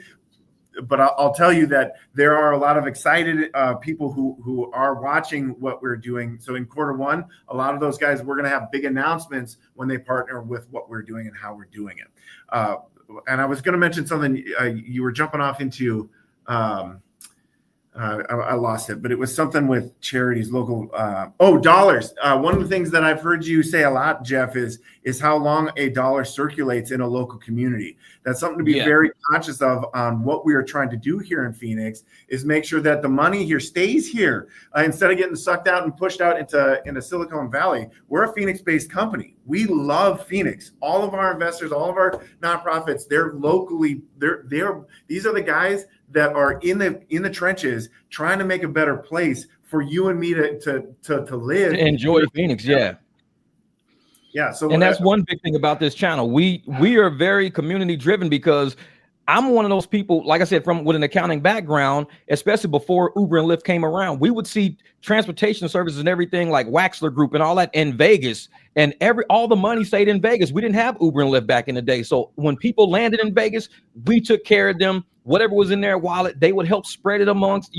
Speaker 3: But I'll tell you that there are a lot of excited people who are watching what we're doing. So in Q1, a lot of those guys, we're going to have big announcements when they partner with what we're doing and how we're doing it. And I was going to mention something you were jumping off into. I lost it, but it was something with charities, local. Dollars. One of the things that I've heard you say a lot, Jeff, is how long a dollar circulates in a local community. That's something to be very conscious of on what we are trying to do here in Phoenix, is make sure that the money here stays here instead of getting sucked out and pushed out into Silicon Valley. We're a Phoenix-based company. We love Phoenix. All of our investors, all of our nonprofits, they're locally. These are the guys that are in the trenches trying to make a better place for you and me to live.
Speaker 1: To enjoy Phoenix, yeah. So and that's one big thing about this channel. We are very community driven, because I'm one of those people, like I said, with an accounting background, especially before Uber and Lyft came around. We would see transportation services and everything like Waxler Group and all that in Vegas, and all the money stayed in Vegas. We didn't have Uber and Lyft back in the day. So when people landed in Vegas, we took care of them. Whatever was in their wallet, they would help spread it amongst,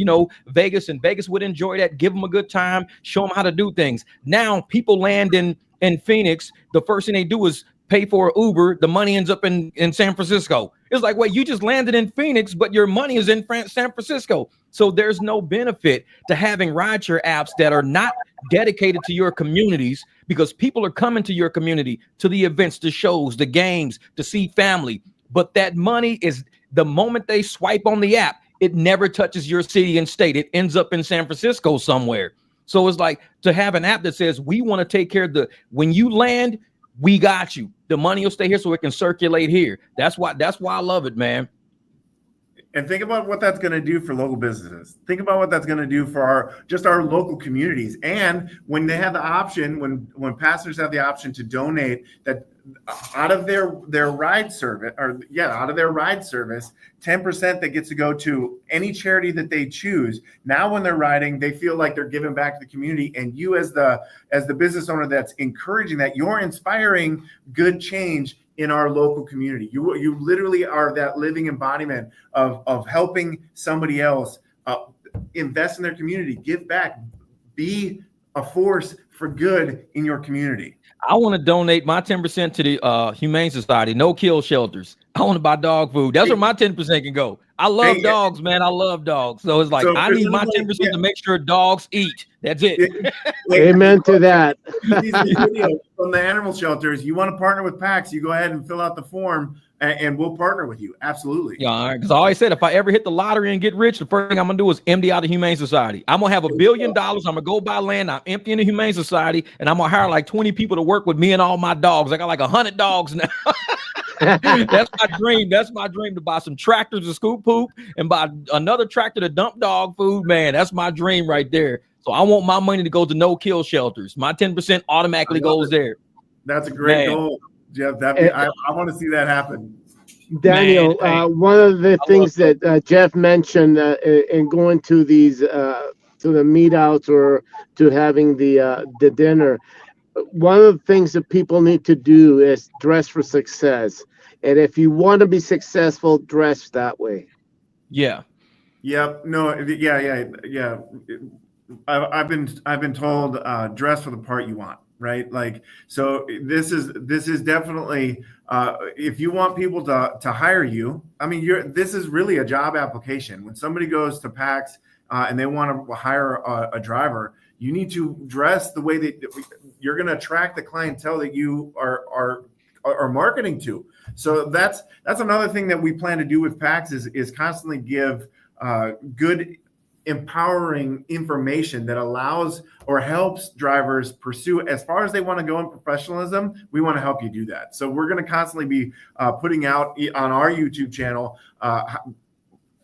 Speaker 1: Vegas, and Vegas would enjoy that, give them a good time, show them how to do things. Now people land in Phoenix, the first thing they do is pay for Uber. The money ends up in San Francisco. It's like, wait, you just landed in Phoenix, but your money is in San Francisco. So there's no benefit to having rideshare apps that are not dedicated to your communities, because people are coming to your community, to the events, the shows, the games, to see family. But that money is, the moment they swipe on the app, it never touches your city and state. It ends up in San Francisco somewhere. So it's like, to have an app that says, we want to take care of when you land, we got you. The money will stay here so it can circulate here. That's why I love it, man.
Speaker 3: And think about what that's going to do for local businesses. Think about what that's going to do for our local communities. And when they have the option, when passengers have the option to donate that out of their ride service, out of their ride service, 10% that gets to go to any charity that they choose. Now, when they're riding, they feel like they're giving back to the community. And you, as the business owner that's encouraging that, you're inspiring good change in our local community. You literally are that living embodiment of helping somebody else invest in their community, give back, be a force for good in your community.
Speaker 1: I want to donate my 10% to the Humane Society, no kill shelters. I want to buy dog food. That's where my 10% can go. I love dogs, man. I love dogs. So it's like, I need my 10% to make sure dogs eat. That's it.
Speaker 4: Amen to that.
Speaker 3: From the animal shelters, you want to partner with PAX, you go ahead and fill out the form, and we'll partner with you. Absolutely.
Speaker 1: Yeah, because I always said, if I ever hit the lottery and get rich, the first thing I'm going to do is empty out the Humane Society. I'm going to have $1 billion. I'm going to go buy land. I'm emptying the Humane Society, and I'm going to hire like 20 people to work with me and all my dogs. I got like 100 dogs now. That's my dream. That's my dream, to buy some tractors to scoop poop and buy another tractor to dump dog food. Man, that's my dream right there. So I want my money to go to no kill shelters. My 10% automatically goes there.
Speaker 3: That's a great goal, Jeff. I want to see that happen.
Speaker 4: Daniel, one of the things that Jeff mentioned in going to these to the meetouts or to having the dinner, one of the things that people need to do is dress for success. And if you want to be successful, dress that way.
Speaker 1: Yeah.
Speaker 3: Yep. No. Yeah. I've been told dress for the part you want. Right. Like, so this is definitely if you want people to hire you. I mean, this is really a job application. When somebody goes to PAX and they want to hire a driver, you need to dress the way that you're going to attract the clientele that you are marketing to. So that's another thing that we plan to do with PAX is constantly give good, empowering information that allows or helps drivers pursue as far as they want to go in professionalism. We want to help you do that. So we're going to constantly be putting out on our YouTube channel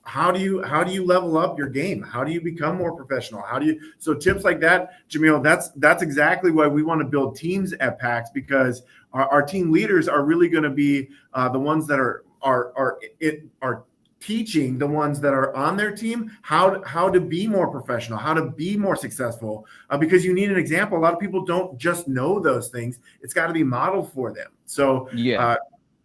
Speaker 3: how do you level up your game? How do you become more professional? So tips like that, Jamil, that's exactly why we want to build teams at PAX, because our team leaders are really going to be the ones that are teaching the ones that are on their team how to be more professional, how to be more successful, because you need an example. A lot of people don't just know those things. It's got to be modeled for them. So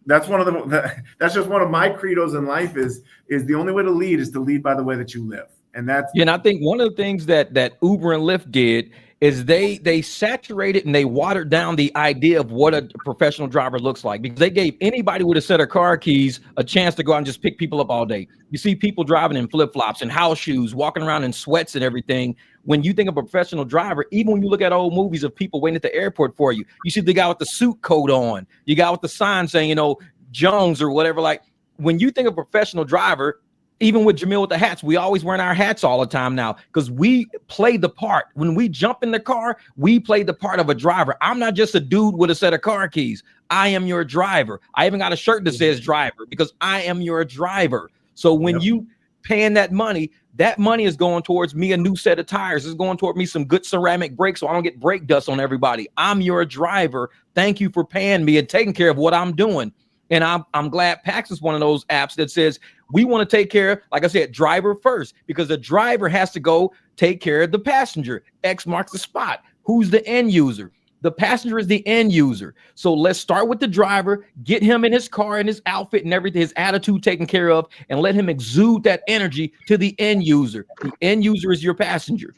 Speaker 3: that's just one of my credos in life is the only way to lead is to lead by the way that you live. And that's
Speaker 1: and I think one of the things that Uber and Lyft did is they saturated and they watered down the idea of what a professional driver looks like, because they gave anybody with a set of car keys a chance to go out and just pick people up all day. You see people driving in flip-flops and house shoes, walking around in sweats and everything. When you think of a professional driver, even when you look at old movies of people waiting at the airport for you, you see the guy with the suit coat on, you got with the sign saying, you know, Jones or whatever. Like, when you think of a professional driver, even with Jamil with the hats, we always wearing our hats all the time now, because we play the part. When we jump in the car, we play the part of a driver. I'm not just a dude with a set of car keys. I am your driver. I even got a shirt that says driver, because I am your driver. So when you paying that money is going towards me a new set of tires. It's going toward me some good ceramic brakes so I don't get brake dust on everybody. I'm your driver. Thank you for paying me and taking care of what I'm doing. And I'm glad PAX is one of those apps that says we want to take care, like I said, driver first, because the driver has to go take care of the passenger. X marks the spot. Who's the end user? The passenger is the end user. So let's start with the driver, get him in his car and his outfit and everything, his attitude taken care of, and let him exude that energy to the end user. The end user is your passenger.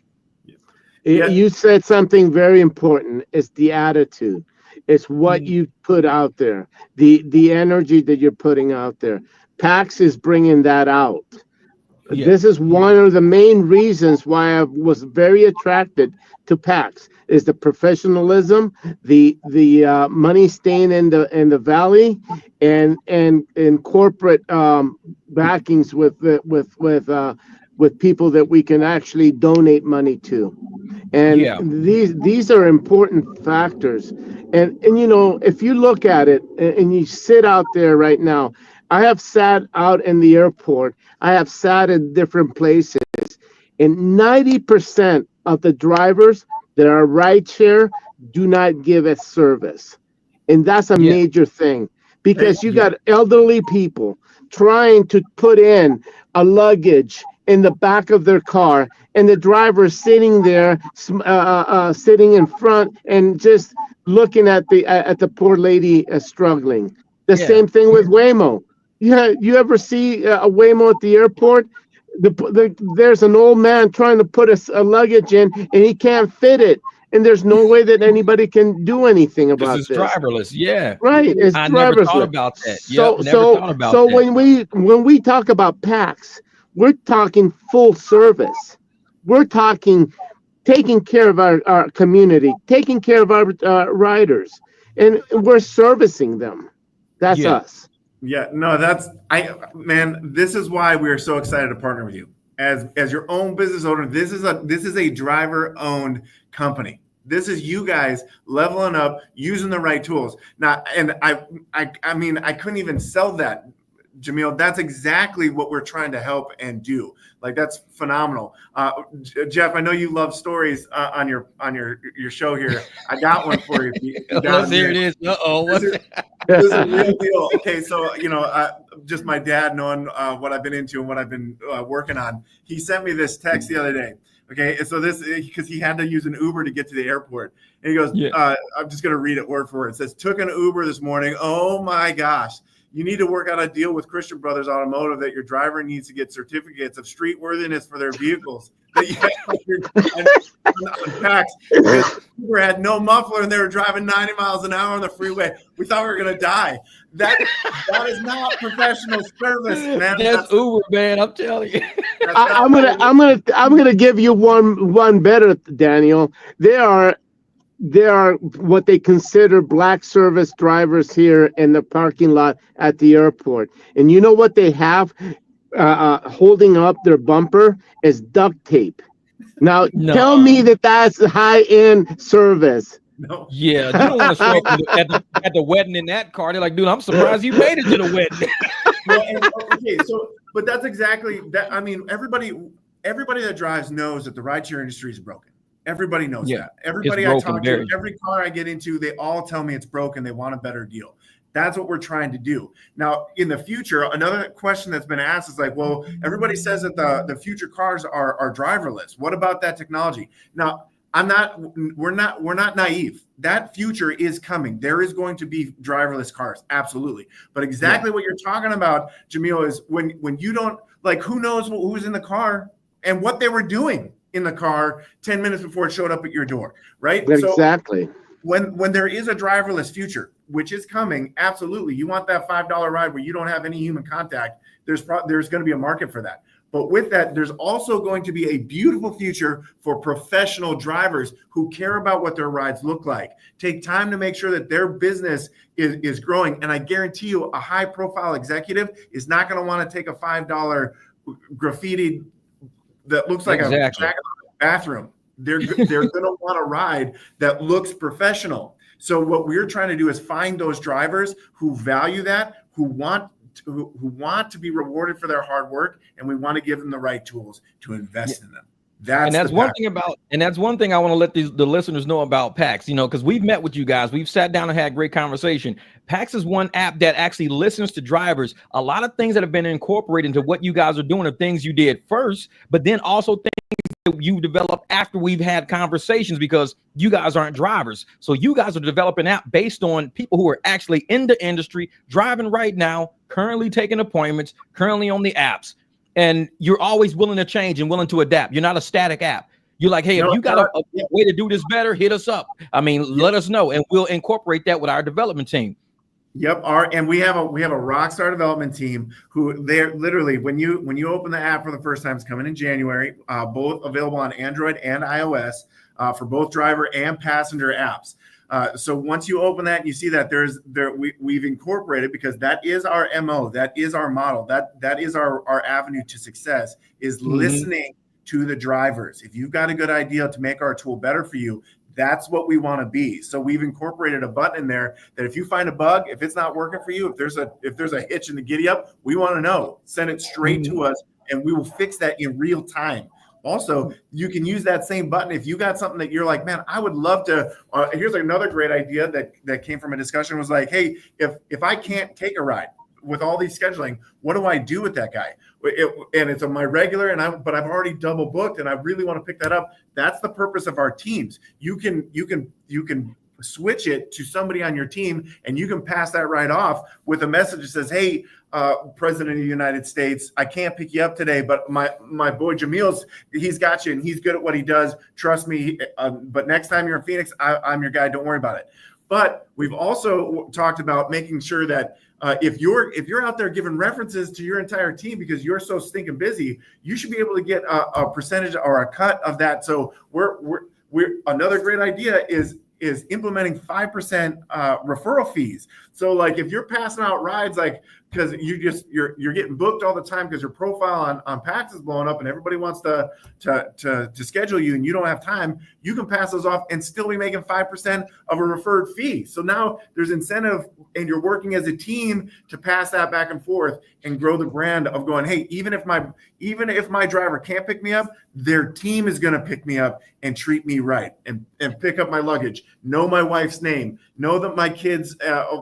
Speaker 4: You said something very important. It's the attitude. It's what you put out there, the energy that you're putting out there. PAX is bringing that out. Yeah. This is one of the main reasons why I was very attracted to PAX, is the professionalism, the money staying in the valley, and corporate backings with people that we can actually donate money to. And these are important factors. And you know, if you look at it and you sit out there right now, I have sat out in the airport, I have sat in different places, and 90% of the drivers that are rideshare do not give a service. And that's a major thing, because you got elderly people trying to put in a luggage in the back of their car, and the driver sitting there, sitting in front and just looking at the poor lady struggling. The same thing with Waymo. Yeah, you ever see a Waymo at the airport? There's an old man trying to put a luggage in, and he can't fit it. And there's no way that anybody can do anything about this.
Speaker 1: It's driverless,
Speaker 4: right. It's
Speaker 1: I
Speaker 4: driverless.
Speaker 1: Never thought about that. So
Speaker 4: when we talk about PAX, we're talking full service. We're talking taking care of our community, taking care of our riders, and we're servicing them. That's us.
Speaker 3: Yeah, no, man, this is why we are so excited to partner with you. As your own business owner, this is a driver-owned company. This is you guys leveling up, using the right tools. Now, and I mean, I couldn't even sell that, Jamil. That's exactly what we're trying to help and do. Like, that's phenomenal. Jeff, I know you love stories on your show here. I got one for you.
Speaker 1: Let's hear it is.
Speaker 3: This is a real deal. Okay, so just my dad knowing what I've been into and what I've been working on. He sent me this text the other day. Okay, and so this, because he had to use an Uber to get to the airport, and he goes, I'm just gonna read it word for word. It says, "Took an Uber this morning. Oh my gosh. You need to work out a deal with Christian Brothers Automotive that your driver needs to get certificates of street worthiness for their vehicles." On PAX, Uber had no muffler and they were driving 90 miles an hour on the freeway. We thought we were gonna die. That is not professional service, man.
Speaker 1: That's Uber, man. I'm telling you.
Speaker 4: I'm gonna give you one better, Daniel. There are what they consider black service drivers here in the parking lot at the airport. And you know what they have holding up their bumper is duct tape. Now, tell me that's high-end service.
Speaker 3: No.
Speaker 1: Yeah, you don't want to show up at the wedding in that car. They're like, dude, I'm surprised you made it to the wedding.
Speaker 3: But that's exactly that. I mean, everybody that drives knows that the rideshare industry is broken. Everybody knows that. Everybody I talk to, every car I get into, they all tell me it's broken. They want a better deal. That's what we're trying to do. Now, in the future, another question that's been asked is like, well, everybody says that the future cars are driverless. What about that technology? Now, we're not naive. That future is coming. There is going to be driverless cars. Absolutely. But exactly what you're talking about, Jamil, is when you don't, like, who knows who's in the car and what they were doing. in the car 10 minutes before it showed up at your door, right?
Speaker 4: Exactly.
Speaker 3: So when there is a driverless future, which is coming, absolutely, you want that $5 ride where you don't have any human contact. There's going to be a market for that. But with that, there's also going to be a beautiful future for professional drivers who care about what their rides look like, take time to make sure that their business is growing. And I guarantee you, a high-profile executive is not going to want to take a $5 graffiti that looks like a bathroom. They're going to want a ride that looks professional. So what we're trying to do is find those drivers who value that, who want to be rewarded for their hard work, and we want to give them the right tools to invest in them. That's one
Speaker 1: thing I want to let the listeners know about PAX, because we've met with you guys. We've sat down and had great conversation. PAX is one app that actually listens to drivers. A lot of things that have been incorporated into what you guys are doing are things you did first, but then also things that you developed after we've had conversations, because you guys aren't drivers. So you guys are developing an app based on people who are actually in the industry, driving right now, currently taking appointments, currently on the apps. And you're always willing to change and willing to adapt. You're not a static app. You're like, hey, if you got a way to do this better, hit us up. Let us know, and we'll incorporate that with our development team.
Speaker 3: Yep. And we have a rock star development team who they're literally, when you open the app for the first time, it's coming in January, both available on Android and iOS for both driver and passenger apps. So once you open that, you see that we've incorporated, because that is our MO, that is our model, that is our avenue to success, is listening to the drivers. If you've got a good idea to make our tool better for you, that's what we want to be. So we've incorporated a button in there that if you find a bug, if it's not working for you, if there's a hitch in the giddy up, we want to know. Send it straight to us, and we will fix that in real time. Also, you can use that same button if you got something that you're like, man, I would love to. Here's another great idea that came from a discussion, was like, hey, if I can't take a ride with all these scheduling, what do I do with that guy? And it's on my regular, but I've already double booked, and I really want to pick that up. That's the purpose of our teams. You can switch it to somebody on your team, and you can pass that right off with a message that says, hey, President of the United States, I can't pick you up today, but my boy Jamil's, he's got you, and he's good at what he does. Trust me. But next time you're in Phoenix, I'm your guy. Don't worry about it. But we've also talked about making sure that if you're out there giving references to your entire team because you're so stinking busy, you should be able to get a percentage or a cut of that. So we're another great idea is implementing 5% referral fees. So like if you're passing out rides, like because you're getting booked all the time because your profile on PAX is blowing up and everybody wants to schedule you and you don't have time, you can pass those off and still be making 5% of a referred fee. So now there's incentive, and you're working as a team to pass that back and forth and grow the brand of going, hey, even if my driver can't pick me up, their team is going to pick me up and treat me right and pick up my luggage, know my wife's name, know that my kids'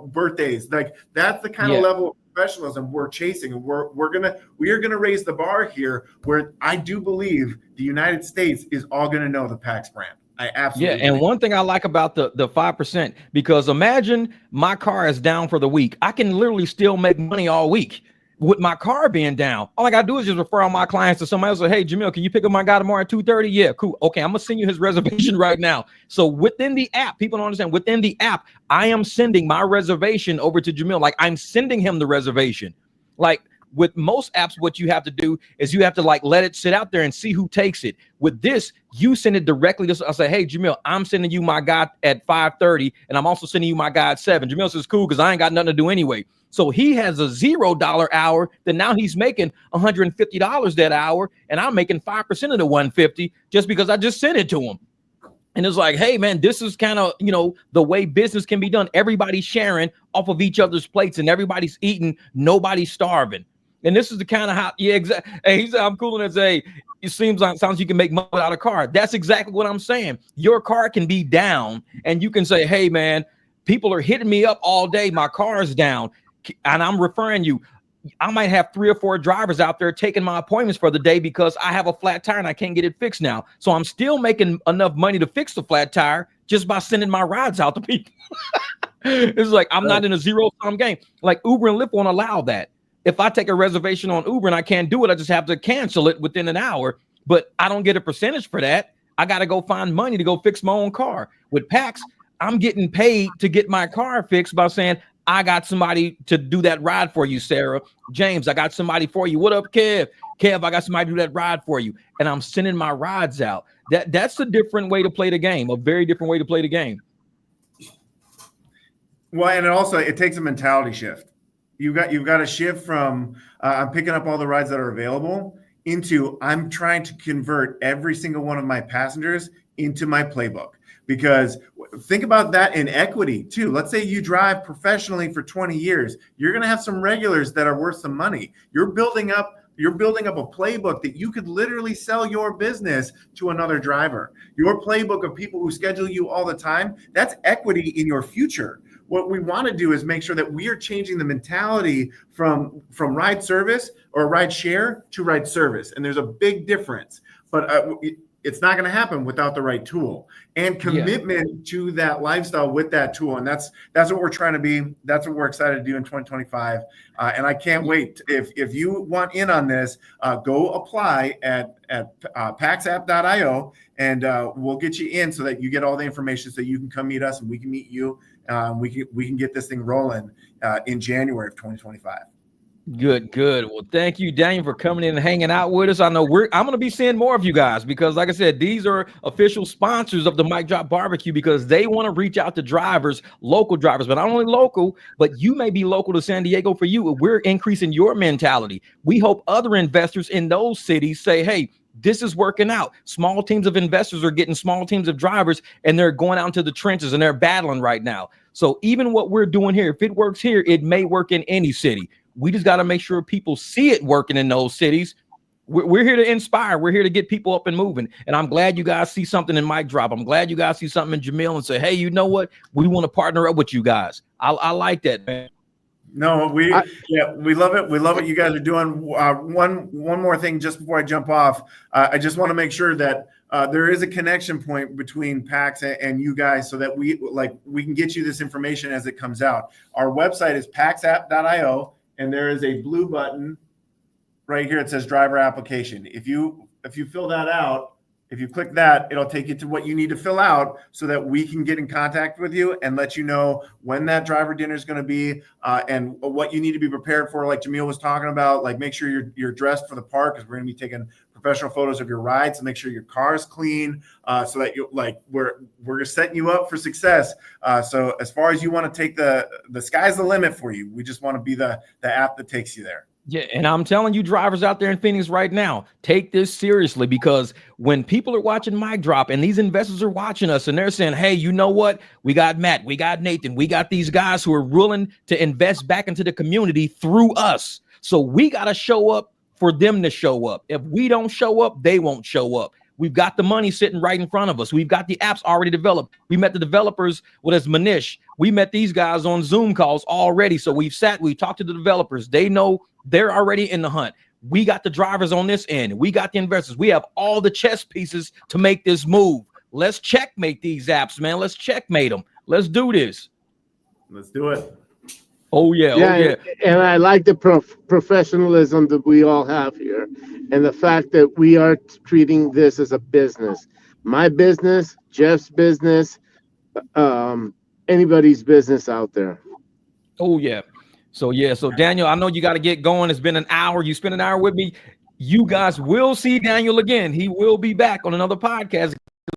Speaker 3: birthdays. Like that's the kind of level of professionalism we're chasing, and we are gonna raise the bar here, where I do believe the United States is all gonna know the PAX brand. I absolutely
Speaker 1: and one thing I like about the 5%, because imagine my car is down for the week, I can literally still make money all week with my car being down. All I gotta do is just refer all my clients to somebody else. Say, hey, Jamil, can you pick up my guy tomorrow at 2:30? Yeah, cool. Okay, I'm gonna send you his reservation right now. So within the app, people don't understand, within the app, I am sending my reservation over to Jamil. Like I'm sending him the reservation. Like with most apps, what you have to do is you have to like let it sit out there and see who takes it. With this, you send it directly to, I'll say, hey, Jamil, I'm sending you my guy at 5:30, and I'm also sending you my guy at 7. Jamil says, cool, because I ain't got nothing to do anyway. So he has a $0 hour, then now he's making $150 that hour, and I'm making 5% of the 150 just because I just sent it to him. And it's like, hey, man, this is kind of, the way business can be done. Everybody's sharing off of each other's plates, and everybody's eating. Nobody's starving. And this is the kind of how, exactly. Hey, he said, I'm cool and say, it sounds you can make money without a car. That's exactly what I'm saying. Your car can be down, and you can say, hey, man, people are hitting me up all day. My car is down. And I'm referring you. I might have 3 or 4 drivers out there taking my appointments for the day because I have a flat tire and I can't get it fixed now. So I'm still making enough money to fix the flat tire just by sending my rides out to people. It's like I'm not in a zero-sum game. Like Uber and Lyft won't allow that. If I take a reservation on Uber and I can't do it, I just have to cancel it within an hour. but I don't get a percentage for that. I got to go find money to go fix my own car. With PAX, I'm getting paid to get my car fixed by saying, I got somebody to do that ride for you, Sarah. James, I got somebody for you. What up, Kev? Kev, I got somebody to do that ride for you. And I'm sending my rides out. That's a different way to play the game, a very different way to play the game.
Speaker 3: Well, and it takes a mentality shift. You've got to shift from I'm picking up all the rides that are available into I'm trying to convert every single one of my passengers into my playbook. Because think about that in equity too. Let's say you drive professionally for 20 years. You're going to have some regulars that are worth some money. You're building up a playbook that you could literally sell your business to another driver. Your playbook of people who schedule you all the time, that's equity in your future. What we want to do is make sure that we are changing the mentality from ride service or ride share to ride service. And there's a big difference, but it's not going to happen without the right tool and commitment to that lifestyle with that tool. And that's what we're trying to be. That's what we're excited to do in 2025. And I can't wait. If you want in on this, go apply at paxapp.io and we'll get you in so that you get all the information so you can come meet us and we can meet you. We can get this thing rolling in January of 2025.
Speaker 1: Good. Well, thank you, Daniel, for coming in and hanging out with us. I know I'm going to be seeing more of you guys because, like I said, these are official sponsors of the Mic Drop Barbecue because they want to reach out to drivers, local drivers, but not only local, but you may be local to San Diego. For you, we're increasing your mentality. We hope other investors in those cities say, hey, this is working out. Small teams of investors are getting small teams of drivers and they're going out into the trenches and they're battling right now. So even what we're doing here, if it works here, it may work in any city. We just got to make sure people see it working in those cities. We're here to inspire. We're here to get people up and moving. And I'm glad you guys see something in Mic Drop. I'm glad you guys see something in Jamil and say, hey, you know what? We want to partner up with you guys. I like that, man.
Speaker 3: No, we love it. We love what you guys are doing. One more thing just before I jump off. I just want to make sure that there is a connection point between PAX and you guys so that we can get you this information as it comes out. Our website is paxapp.io and there is a blue button right here. It says driver application. If you fill that out, if you click that, it'll take you to what you need to fill out so that we can get in contact with you and let you know when that driver dinner is going to be and what you need to be prepared for. Like Jamil was talking about, like make sure you're dressed for the park because we're going to be taking professional photos of your rides to make sure your car is clean so that we're setting you up for success. So as far as you want to take the sky's the limit for you. We just want to be the app that takes you there.
Speaker 1: Yeah, and I'm telling you drivers out there in Phoenix right now, take this seriously because when people are watching Mic Drop and these investors are watching us and they're saying, hey, you know what? We got Matt, we got Nathan, we got these guys who are willing to invest back into the community through us. So we got to show up for them to show up. If we don't show up, they won't show up. We've got the money sitting right in front of us. We've got the apps already developed. We met the developers, as Manish. We met these guys on Zoom calls already. So we talked to the developers. They know they're already in the hunt. We got the drivers on this end. We got the investors. We have all the chess pieces to make this move. Let's checkmate these apps, man. Let's checkmate them. Let's do this.
Speaker 3: Let's do it.
Speaker 1: Oh, yeah.
Speaker 4: And I like the professionalism that we all have here and the fact that we are treating this as a business. My business, Jeff's business, anybody's business out there.
Speaker 1: Oh, yeah. So Daniel, I know you got to get going. It's been an hour. You spent an hour with me. You guys will see Daniel again. He will be back on another podcast.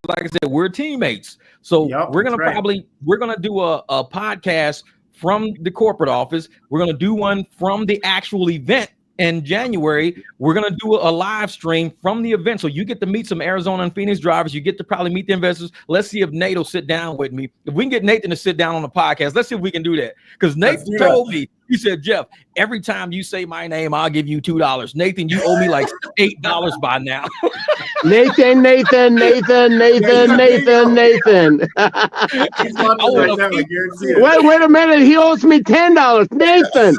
Speaker 1: Like I said, we're teammates. So we're going to do a podcast from the corporate office. We're going to do one from the actual event in January. We're going to do a live stream from the event. So you get to meet some Arizona and Phoenix drivers. You get to probably meet the investors. Let's see if Nate will sit down with me. If we can get Nathan to sit down on the podcast, let's see if we can do that. Because Nathan told me, he said, Jeff, every time you say my name, I'll give you $2. Nathan, you owe me like $8 by now.
Speaker 4: Nathan. Wait a minute. He owes me $10. Nathan.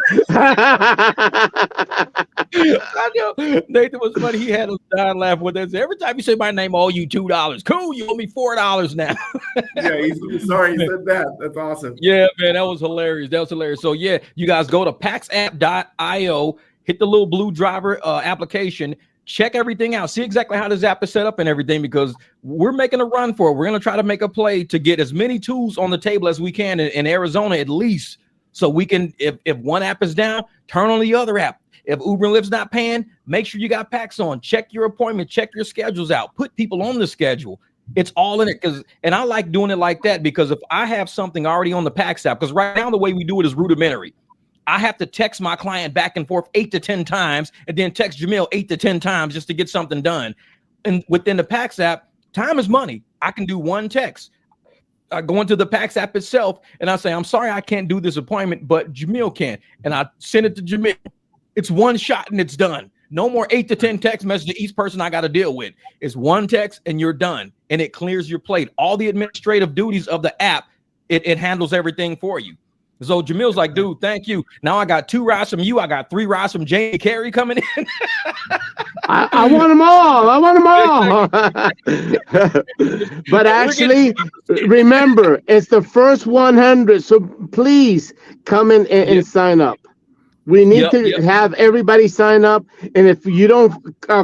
Speaker 1: I know. Nathan was funny. He had us dying laughing with us. Every time you say my name, I owe you $2. Cool. You owe me $4 now.
Speaker 3: Yeah, he's sorry he said that. That's awesome.
Speaker 1: Yeah, man. That was hilarious. So, yeah, you guys go to paxapp.io, hit the little blue driver application. check everything out. See exactly how this app is set up and everything, because we're making a run for it. We're going to try to make a play to get as many tools on the table as we can in Arizona, at least, so we can, if one app is down, turn on the other app. If Uber and Lyft's not paying, make sure you got PAX on. Check your appointment. Check your schedules out. Put people on the schedule. It's all in it. And I like doing it like that, because if I have something already on the PAX app, because right now the way we do it is rudimentary. I have to text my client back and forth 8 to 10 times, and then text Jamil 8 to 10 times just to get something done. And within the PAX app, time is money. I can do one text. I go into the PAX app itself and I say, I'm sorry, I can't do this appointment, but Jamil can. And I send it to Jamil. It's one shot and it's done. No more 8 to 10 text messages to each person I got to deal with. It's one text and you're done. And it clears your plate. All the administrative duties of the app, it handles everything for you. So Jamil's like, dude, thank you. Now I got 2 rides from you. I got 3 rides from Jamie Carey coming in.
Speaker 4: I want them all. I want them all. But actually, remember, it's the first 100. So please come in and sign up. We need to have everybody sign up. And if you don't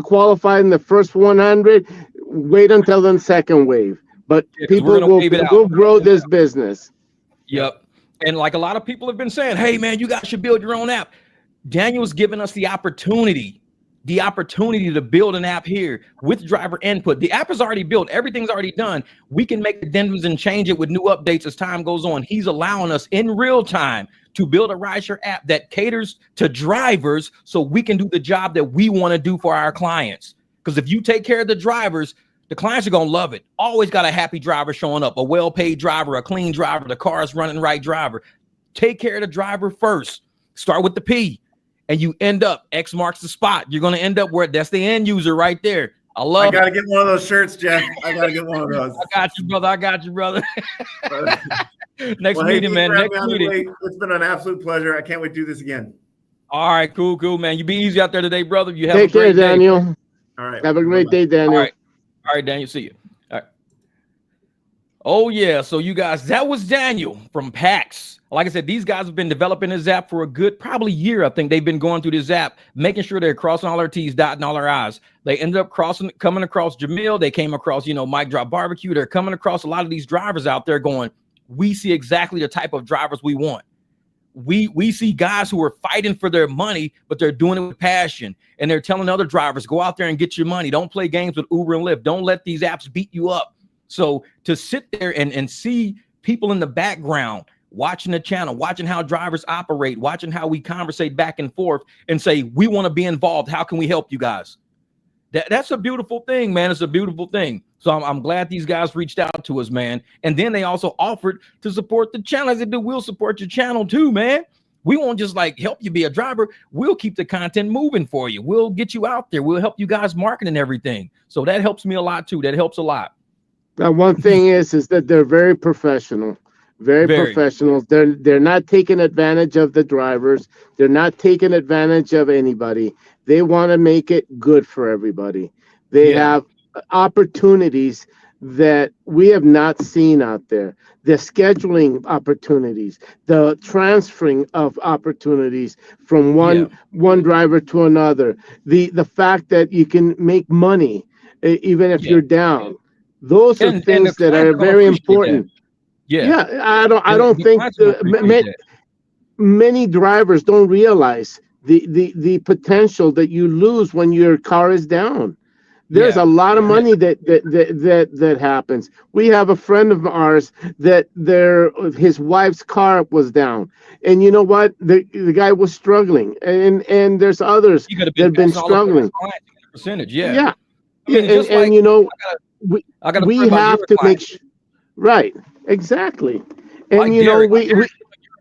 Speaker 4: qualify in the first 100, wait until the second wave. But people will grow this business.
Speaker 1: Yep. And like a lot of people have been saying, hey, man, you guys should build your own app. Daniel's given us the opportunity to build an app here with driver input. The app is already built. Everything's already done. We can make addendums and change it with new updates as time goes on. He's allowing us in real time to build a rideshare app that caters to drivers so we can do the job that we want to do for our clients. Because if you take care of the drivers, the clients are going to love it. Always got a happy driver showing up, a well-paid driver, a clean driver, the car's running right driver. Take care of the driver first. Start with the P, and you end up, X marks the spot. You're going to end up where that's the end user right there. I
Speaker 3: got to get one of those shirts, Jeff. I got to get one of those.
Speaker 1: I got you, brother. Next meeting, man. Next meeting.
Speaker 3: It's been an absolute pleasure. I can't wait to do this again.
Speaker 1: All right, cool, man. You be easy out there today, brother. You have
Speaker 4: Take
Speaker 1: a great
Speaker 4: care, Daniel.
Speaker 1: day.
Speaker 3: All right.
Speaker 4: Have a great day, Daniel.
Speaker 1: All right, Daniel. See you. All right. Oh, yeah. So you guys, that was Daniel from PAX. Like I said, these guys have been developing this app for a good probably year. I think they've been going through this app, making sure they're crossing all their T's, dotting all their I's. They ended up coming across Jamil. They came across, Mike Drop Barbecue. They're coming across a lot of these drivers out there going, we see exactly the type of drivers we want. We see guys who are fighting for their money, but they're doing it with passion. And they're telling other drivers, go out there and get your money. Don't play games with Uber and Lyft. Don't let these apps beat you up. So to sit there and see people in the background watching the channel, watching how drivers operate, watching how we conversate back and forth and say, we want to be involved. How can we help you guys? That's a beautiful thing, man. It's a beautiful thing. So I'm glad these guys reached out to us, man. And then they also offered to support the channel. I said, dude, we'll support your channel too, man. We won't just like help you be a driver. We'll keep the content moving for you. We'll get you out there. We'll help you guys market and everything. So that helps me a lot too. That helps a lot.
Speaker 4: Now, one thing is that they're very professional. Very professional. They're not taking advantage of the drivers. They're not taking advantage of anybody. They want to make it good for everybody. They have opportunities that we have not seen out there. The scheduling opportunities, the transferring of opportunities from one driver to another. The fact that you can make money even if you're down. Those are things that are very important. I don't think many drivers don't realize the potential that you lose when your car is down. There's a lot of money that happens. We have a friend of ours that his wife's car was down, and you know what? The guy was struggling, and there's others that have been struggling.
Speaker 1: Percentage,
Speaker 4: I mean, we have to make sure. Right, exactly. And like Derek, we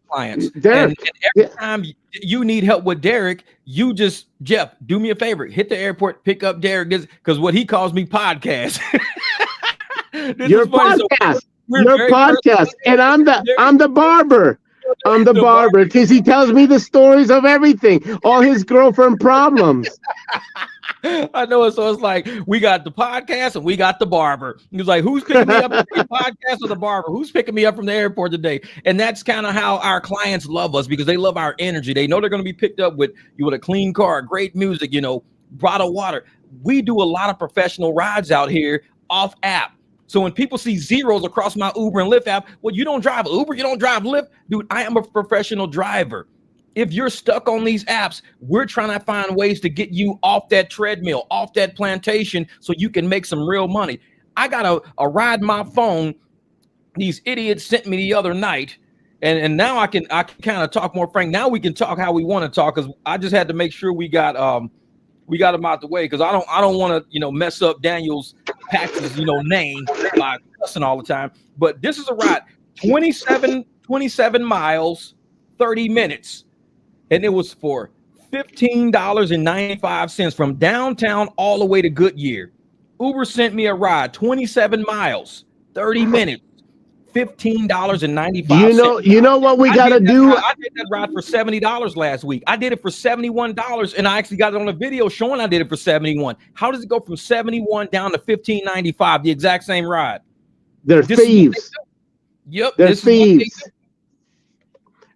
Speaker 1: clients. Derek, and every time you need help with Derek, you just, Jeff, do me a favor, hit the airport, pick up Derek, because what he calls me podcast.
Speaker 4: Your podcast. So your podcast. And I'm the barber. I'm the barber because he tells me the stories of everything, all his girlfriend problems.
Speaker 1: I know it. So it's like we got the podcast and we got the barber. He was like, who's picking me up from the podcast or the barber? Who's picking me up from the airport today? And that's kind of how our clients love us, because they love our energy. They know they're going to be picked up with a clean car, great music, bottled water. we do a lot of professional rides out here off app. So when people see zeros across my Uber and Lyft app, well, you don't drive Uber, you don't drive Lyft. Dude, I am a professional driver. If you're stuck on these apps, we're trying to find ways to get you off that treadmill, off that plantation, so you can make some real money. I got a ride my phone. These idiots sent me the other night, and now I can kind of talk more frank. Now we can talk how we want to talk, because I just had to make sure we got them out the way, because I don't want to mess up Daniel's PAX's name by cussing all the time. But this is a ride, 27 miles, 30 minutes, and it was for $15.95 from downtown all the way to Goodyear. Uber sent me a ride, 27 miles, 30 minutes, $15.95.
Speaker 4: You know what we gotta do?
Speaker 1: I did that ride for $70 last week. I did it for $71, and I actually got it on a video showing I did it for $71. How does it go from $71 down to $15.95? The exact same ride.
Speaker 4: They're thieves.
Speaker 1: Yep,
Speaker 4: they're thieves.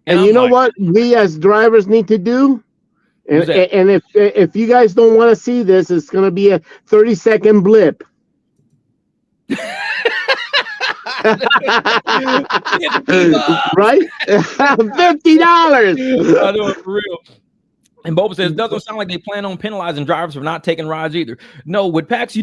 Speaker 4: And you know what we as drivers need to do? And if you guys don't want to see this, it's going to be a 30-second blip. Right? $50.
Speaker 1: I know it for real. And Boba says, it doesn't sound like they plan on penalizing drivers for not taking rides either. No, with PAX,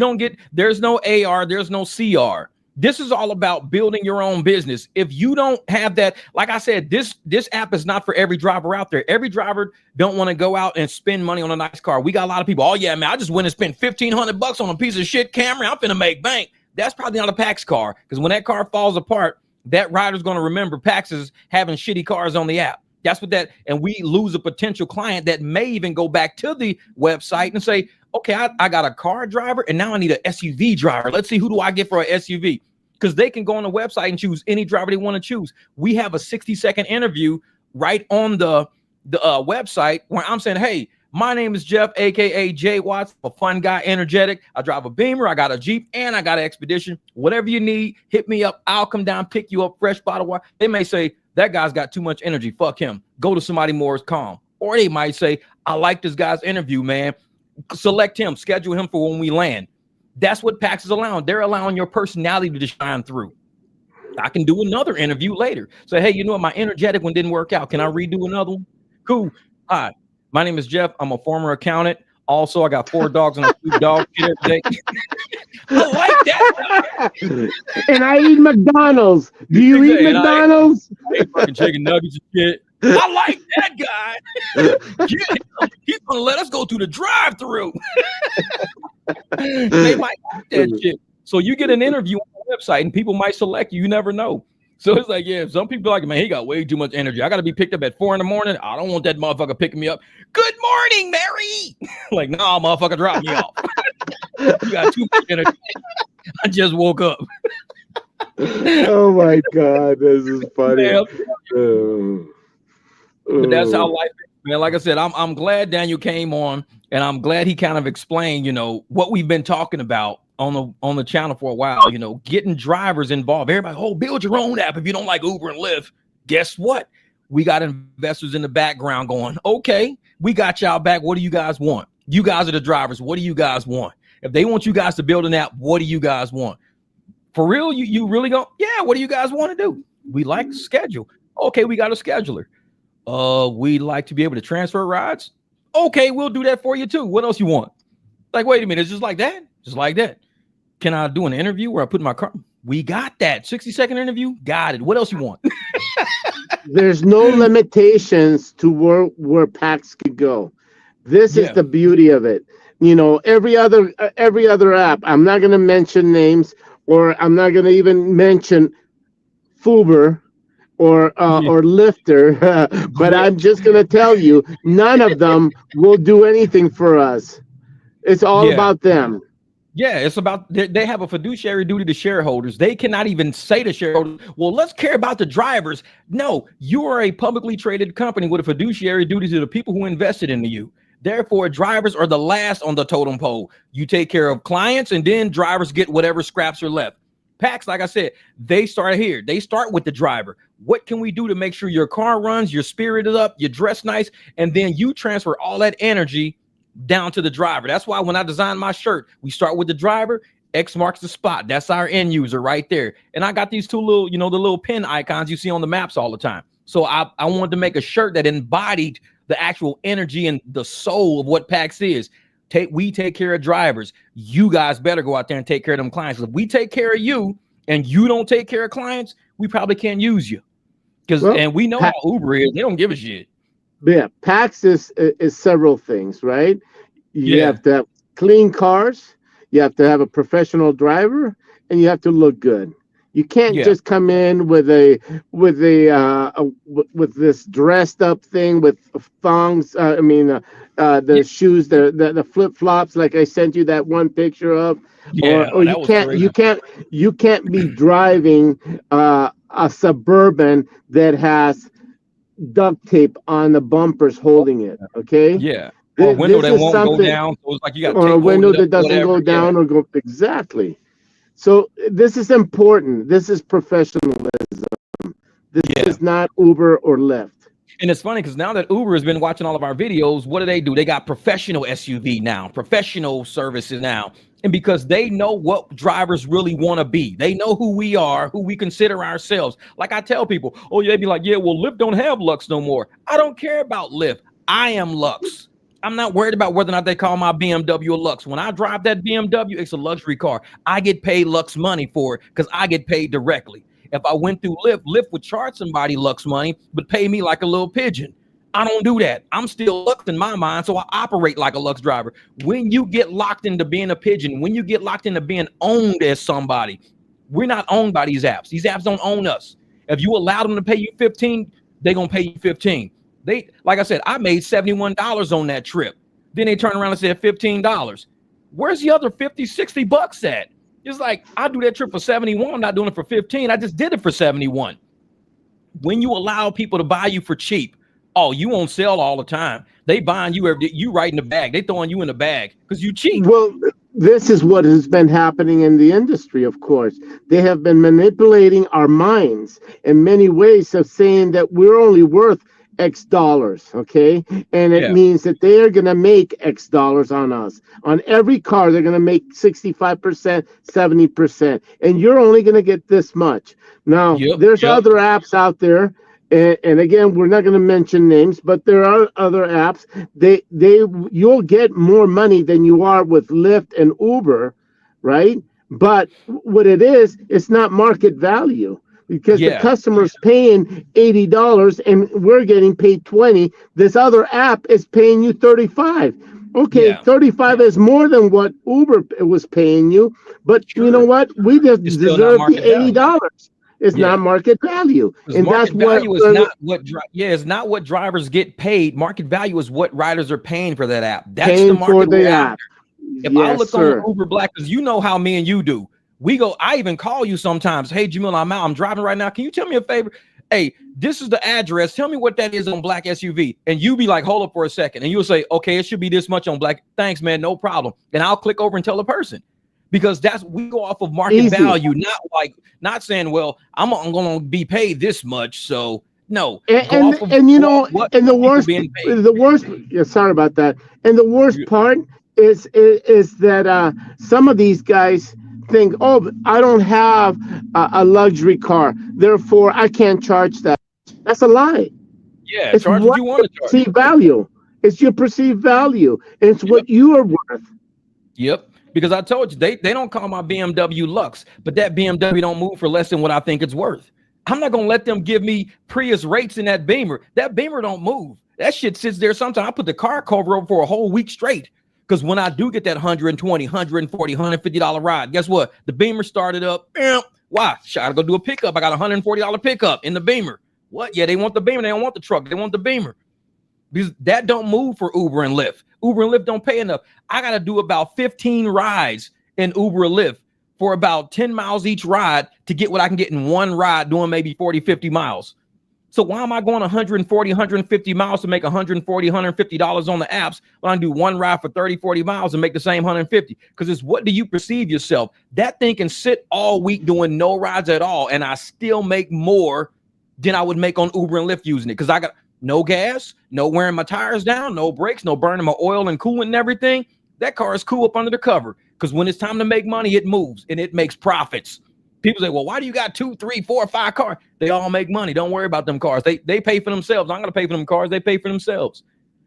Speaker 1: there's no AR, there's no CR. This is all about building your own business. If you don't have that, like I said, this app is not for every driver out there. Every driver don't want to go out and spend money on a nice car. We got a lot of people, oh yeah, man, I just went and spent $1,500 on a piece of shit Camry. I'm finna make bank. That's probably not a PAX car, because when that car falls apart, that rider's going to remember PAX is having shitty cars on the app. That's what and we lose a potential client that may even go back to the website and say, okay, I got a car driver and now I need an SUV driver. Let's see, who do I get for an SUV? Because they can go on the website and choose any driver they want to choose. We have a 60-second interview right on the website where I'm saying, hey, my name is Jeff, aka Jay Watts, a fun guy, energetic. I drive a Beamer, I got a Jeep, and I got an Expedition. Whatever you need, hit me up. I'll come down, pick you up, fresh bottle of water. They may say, that guy's got too much energy. Fuck him. Go to somebody more calm. Or they might say, I like this guy's interview, man. Select him, schedule him for when we land. That's what PAX is allowing. They're allowing your personality to shine through. I can do another interview later. Say, hey, you know what? My energetic one didn't work out. Can I redo another one? Cool. Hi, my name is Jeff. I'm a former accountant. Also, I got 4 dogs and I feed dog shit every day. I like that.
Speaker 4: And I eat McDonald's. Do you eat McDonald's?
Speaker 1: I eat fucking chicken nuggets and shit. I like that guy. He's gonna let us go through the drive-through. They might like that shit. So you get an interview on the website and people might select you. You never know. So it's like, yeah, some people are like, man, he got way too much energy. I got to be picked up at 4 a.m. I don't want that motherfucker picking me up. Good morning, Mary. Like, nah, motherfucker, drop me off. You got too much energy. I just woke up.
Speaker 4: Oh my God, this is funny.
Speaker 1: But that's how life is, man. Like I said, I'm glad Daniel came on, and I'm glad he kind of explained, what we've been talking about on the channel for a while, getting drivers involved. Everybody, build your own app if you don't like Uber and Lyft. Guess what? We got investors in the background going, okay, we got y'all back. What do you guys want? You guys are the drivers. What do you guys want? If they want you guys to build an app, what do you guys want? For real, you really go, yeah, what do you guys want to do? We like to schedule. Okay, we got a scheduler. We'd like to be able to transfer rides. Okay, we'll do that for you too. What else you want? Like, wait a minute, it's just like that? Just like that. Can I do an interview where I put my car? We got that. 60-second interview. Got it. What else you want?
Speaker 4: There's no limitations to where PAX could go. This is the beauty of it. Every other app, I'm not going to mention names, or I'm not going to even mention Fuber or Lifter, but I'm just going to tell you, none of them will do anything for us. It's all about them.
Speaker 1: Yeah, it's about they have a fiduciary duty to shareholders. They cannot even say to shareholders, well, let's care about the drivers. No, you are a publicly traded company with a fiduciary duty to the people who invested into you. Therefore, drivers are the last on the totem pole. You take care of clients, and then drivers get whatever scraps are left. PAX, like I said, they start here. They start with the driver. What can we do to make sure your car runs, your spirit is up, you dress nice, and then you transfer all that energy down to the driver. That's why when I designed my shirt, we start with the driver. X marks the spot. That's our end user right there. And I got these two little, the little pin icons you see on the maps all the time. So I wanted to make a shirt that embodied the actual energy and the soul of what PAX is. We take care of drivers. You guys better go out there and take care of them clients. If we take care of you and you don't take care of clients, we probably can't use you. And we know how Uber is. They don't give a shit.
Speaker 4: Yeah, PAX is several things, right? You have to have clean cars. You have to have a professional driver, and you have to look good. You can't just come in with this dressed up thing with thongs. The shoes, the flip flops, like I sent you that one picture of. Or you can't be driving a Suburban that has duct tape on the bumpers holding it. Okay.
Speaker 1: Yeah. Or a window that won't go down. So it's like you got
Speaker 4: or a window that doesn't go down or go exactly. So this is important. This is professionalism. This is not Uber or Lyft.
Speaker 1: And it's funny because now that Uber has been watching all of our videos, what do? They got professional SUV now, professional services now. And because they know what drivers really want to be, they know who we are, who we consider ourselves. Like I tell people, they be like, well, Lyft don't have Lux no more. I don't care about Lyft. I am Lux. I'm not worried about whether or not they call my BMW a Lux. When I drive that BMW, it's a luxury car. I get paid Lux money for it because I get paid directly. If I went through Lyft would charge somebody Lux money, but pay me like a little pigeon. I don't do that. I'm still Lux in my mind, so I operate like a Lux driver. When you get locked into being a pigeon, when you get locked into being owned as somebody, we're not owned by these apps. These apps don't own us. If you allow them to pay you 15, they're going to pay you 15. Like I said, I made $71 on that trip. Then they turn around and said $15. Where's the other 50, 60 bucks at? It's like, I do that trip for 71. I'm not doing it for 15. I just did it for 71. When you allow people to buy you for cheap, you won't sell all the time. They buying you right in the bag. They throwing you in the bag because you cheap.
Speaker 4: Well, this is what has been happening in the industry, of course. They have been manipulating our minds in many ways of saying that we're only worth X dollars, okay? And it means that they are going to make X dollars on us. On every car, they're going to make 65%, 70%. And you're only going to get this much. Now, there's other apps out there. And again, we're not going to mention names, but there are other apps. You'll get more money than you are with Lyft and Uber, right? But what it is, it's not market value. Because the customer's paying $80 and we're getting paid $20. This other app is paying you $35. Okay, $35 is more than what Uber was paying you, but you know what? We just deserve the $80. It's not market value, and that's
Speaker 1: it's not what drivers get paid. Market value is what riders are paying for that app. That's the market value.
Speaker 4: App.
Speaker 1: If I look on Uber Black, because you know how me and you do. I even call you sometimes. Hey, Jamil, I'm out. I'm driving right now. Can you tell me a favor? Hey, this is the address. Tell me what that is on Black SUV. And you be like, hold up for a second. And you'll say, okay, it should be this much on Black. Thanks, man. No problem. And I'll click over and tell the person. Because we go off of market value, not saying, well, I'm going to be paid this much. So no.
Speaker 4: The worst, sorry about that. And the worst part is that some of these guys think, I don't have a luxury car, therefore I can't charge that. That's a lie.
Speaker 1: Yeah, it's charge what you want to charge.
Speaker 4: Perceived value. It's your perceived value. It's what you are worth.
Speaker 1: Yep. Because I told you, they don't call my BMW Lux, but that BMW don't move for less than what I think it's worth. I'm not going to let them give me Prius rates in that Beamer. That Beamer don't move. That shit sits there sometimes. I put the car cover over for a whole week straight. Because when I do get that $120, $140, $150 ride, guess what? The Beamer started up. Why? I gotta go do a pickup. I got a $140 pickup in the Beamer. What? Yeah, they want the Beamer. They don't want the truck. They want the Beamer. Because that don't move for Uber and Lyft. Uber and Lyft don't pay enough. I got to do about 15 rides in Uber or Lyft for about 10 miles each ride to get what I can get in one ride doing maybe 40, 50 miles. So why am I going 140, 150 miles to make $140, $150 on the apps when I do one ride for 30, 40 miles and make the same 150? Because it's what do you perceive yourself? That thing can sit all week doing no rides at all, and I still make more than I would make on Uber and Lyft using it. Because no gas, no wearing my tires down, no brakes, no burning my oil and coolant and everything. That car is cool up under the cover, because when it's time to make money, it moves and it makes profits. People say, well, why do you got 2, 3, 4, 5 cars? They all make money. Don't worry about them cars. They pay for themselves. I'm going to pay for them cars. They pay for themselves.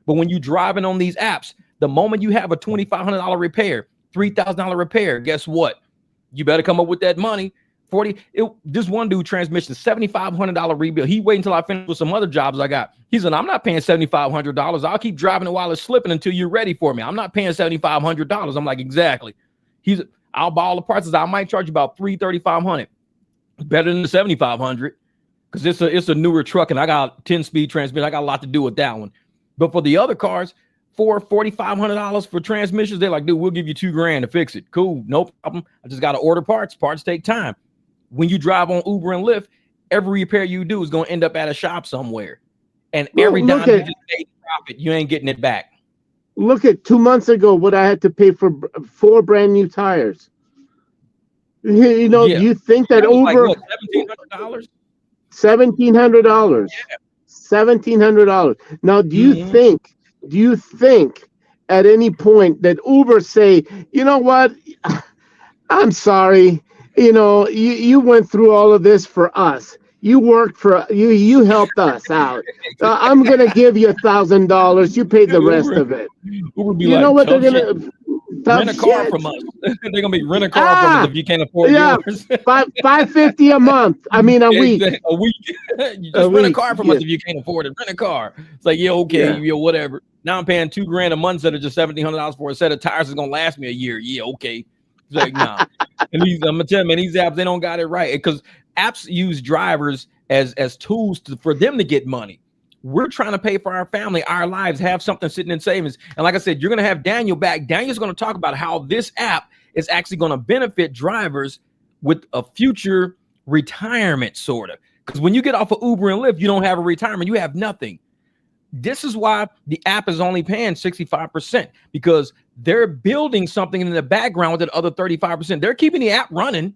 Speaker 1: But when you're driving on these apps, the moment you have a $2,500 repair, $3,000 repair, guess what? You better come up with that money. This one dude transmission, $7,500 rebuild. He waited until I finished with some other jobs I got. He said, I'm not paying $7,500. I'll keep driving it while it's slipping until you're ready for me. I'm not paying $7,500. I'm like, exactly. I'll buy all the parts. I might charge you about $3,500. Better than the $7,500, because it's a newer truck and I got 10-speed transmission. I got a lot to do with that one. But for the other cars, $4,500 for transmissions, they're like, dude, we'll give you $2,000 to fix it. Cool, no problem. I just got to order parts. Parts take time. When you drive on Uber and Lyft, every repair you do is going to end up at a shop somewhere. And every dime you just made profit, you ain't getting it back.
Speaker 4: Look at 2 months ago what I had to pay for 4 brand new tires. You know,
Speaker 1: Yeah.
Speaker 4: you think that over
Speaker 1: like, $1,700?
Speaker 4: $1,700.
Speaker 1: Yeah.
Speaker 4: $1,700. Now, do you think at any point that Uber say, you know what? I'm sorry. You know, you went through all of this for us. You worked for you helped us out. I'm gonna give you $1,000. You pay the rest of it.
Speaker 1: Uber be
Speaker 4: you
Speaker 1: like,
Speaker 4: know what they're gonna
Speaker 1: rent a car from us. They're gonna be rent a car from us if you can't afford yours.
Speaker 4: $550 a month. I mean a week.
Speaker 1: A week. You just rent a car from us if you can't afford it. Rent a car. It's like, yeah, okay, yeah, whatever. Now I'm paying $2,000 a month instead of just $1,700 for a set of tires that's gonna last me a year. Yeah, okay. It's like, nah. And I'm gonna tell you, man, these apps, they don't got it right, because apps use drivers as tools for them to get money. We're trying to pay for our family, our lives, have something sitting in savings. And like I said, you're going to have Daniel back. Daniel's going to talk about how this app is actually going to benefit drivers with a future retirement, sort of. Because when you get off of Uber and Lyft, you don't have a retirement. You have nothing. This is why the app is only paying 65%, because they're building something in the background with that other 35%. They're keeping the app running,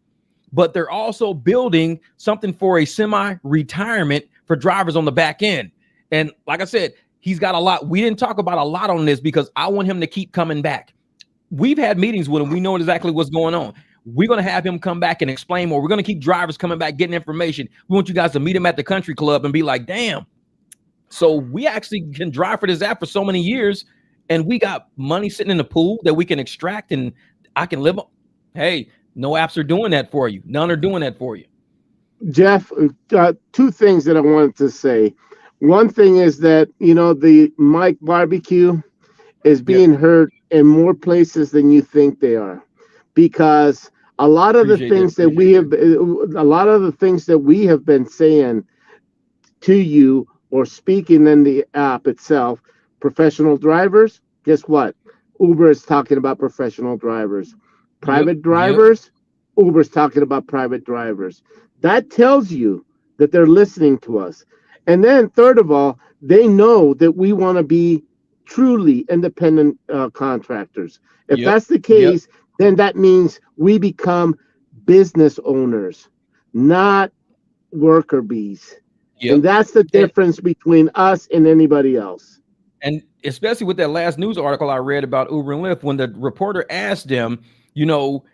Speaker 1: but they're also building something for a semi-retirement for drivers on the back end. And like I said, he's got a lot. We didn't talk about a lot on this because I want him to keep coming back. We've had meetings with him. We know exactly what's going on. We're going to have him come back and explain more. We're going to keep drivers coming back, getting information. We want you guys to meet him at the country club and be like, damn. So we actually can drive for this app for so many years, and we got money sitting in the pool that we can extract, and I can live on. Hey, no apps are doing that for you. None are doing that for you.
Speaker 4: Jeff, 2 things that I wanted to say. One thing is that, you know, the Mike Barbecue is being heard in more places than you think they are, because a lot of the things that we have been saying to you or speaking in the app itself, professional drivers, guess what? Uber is talking about professional drivers. Private drivers, Uber's talking about private drivers. That tells you that they're listening to us. And then third of all, they know that we want to be truly independent contractors. If that's the case, then that means we become business owners, not worker bees. And that's the difference between us and anybody else.
Speaker 1: And especially with that last news article I read about Uber and Lyft, when the reporter asked them, you know,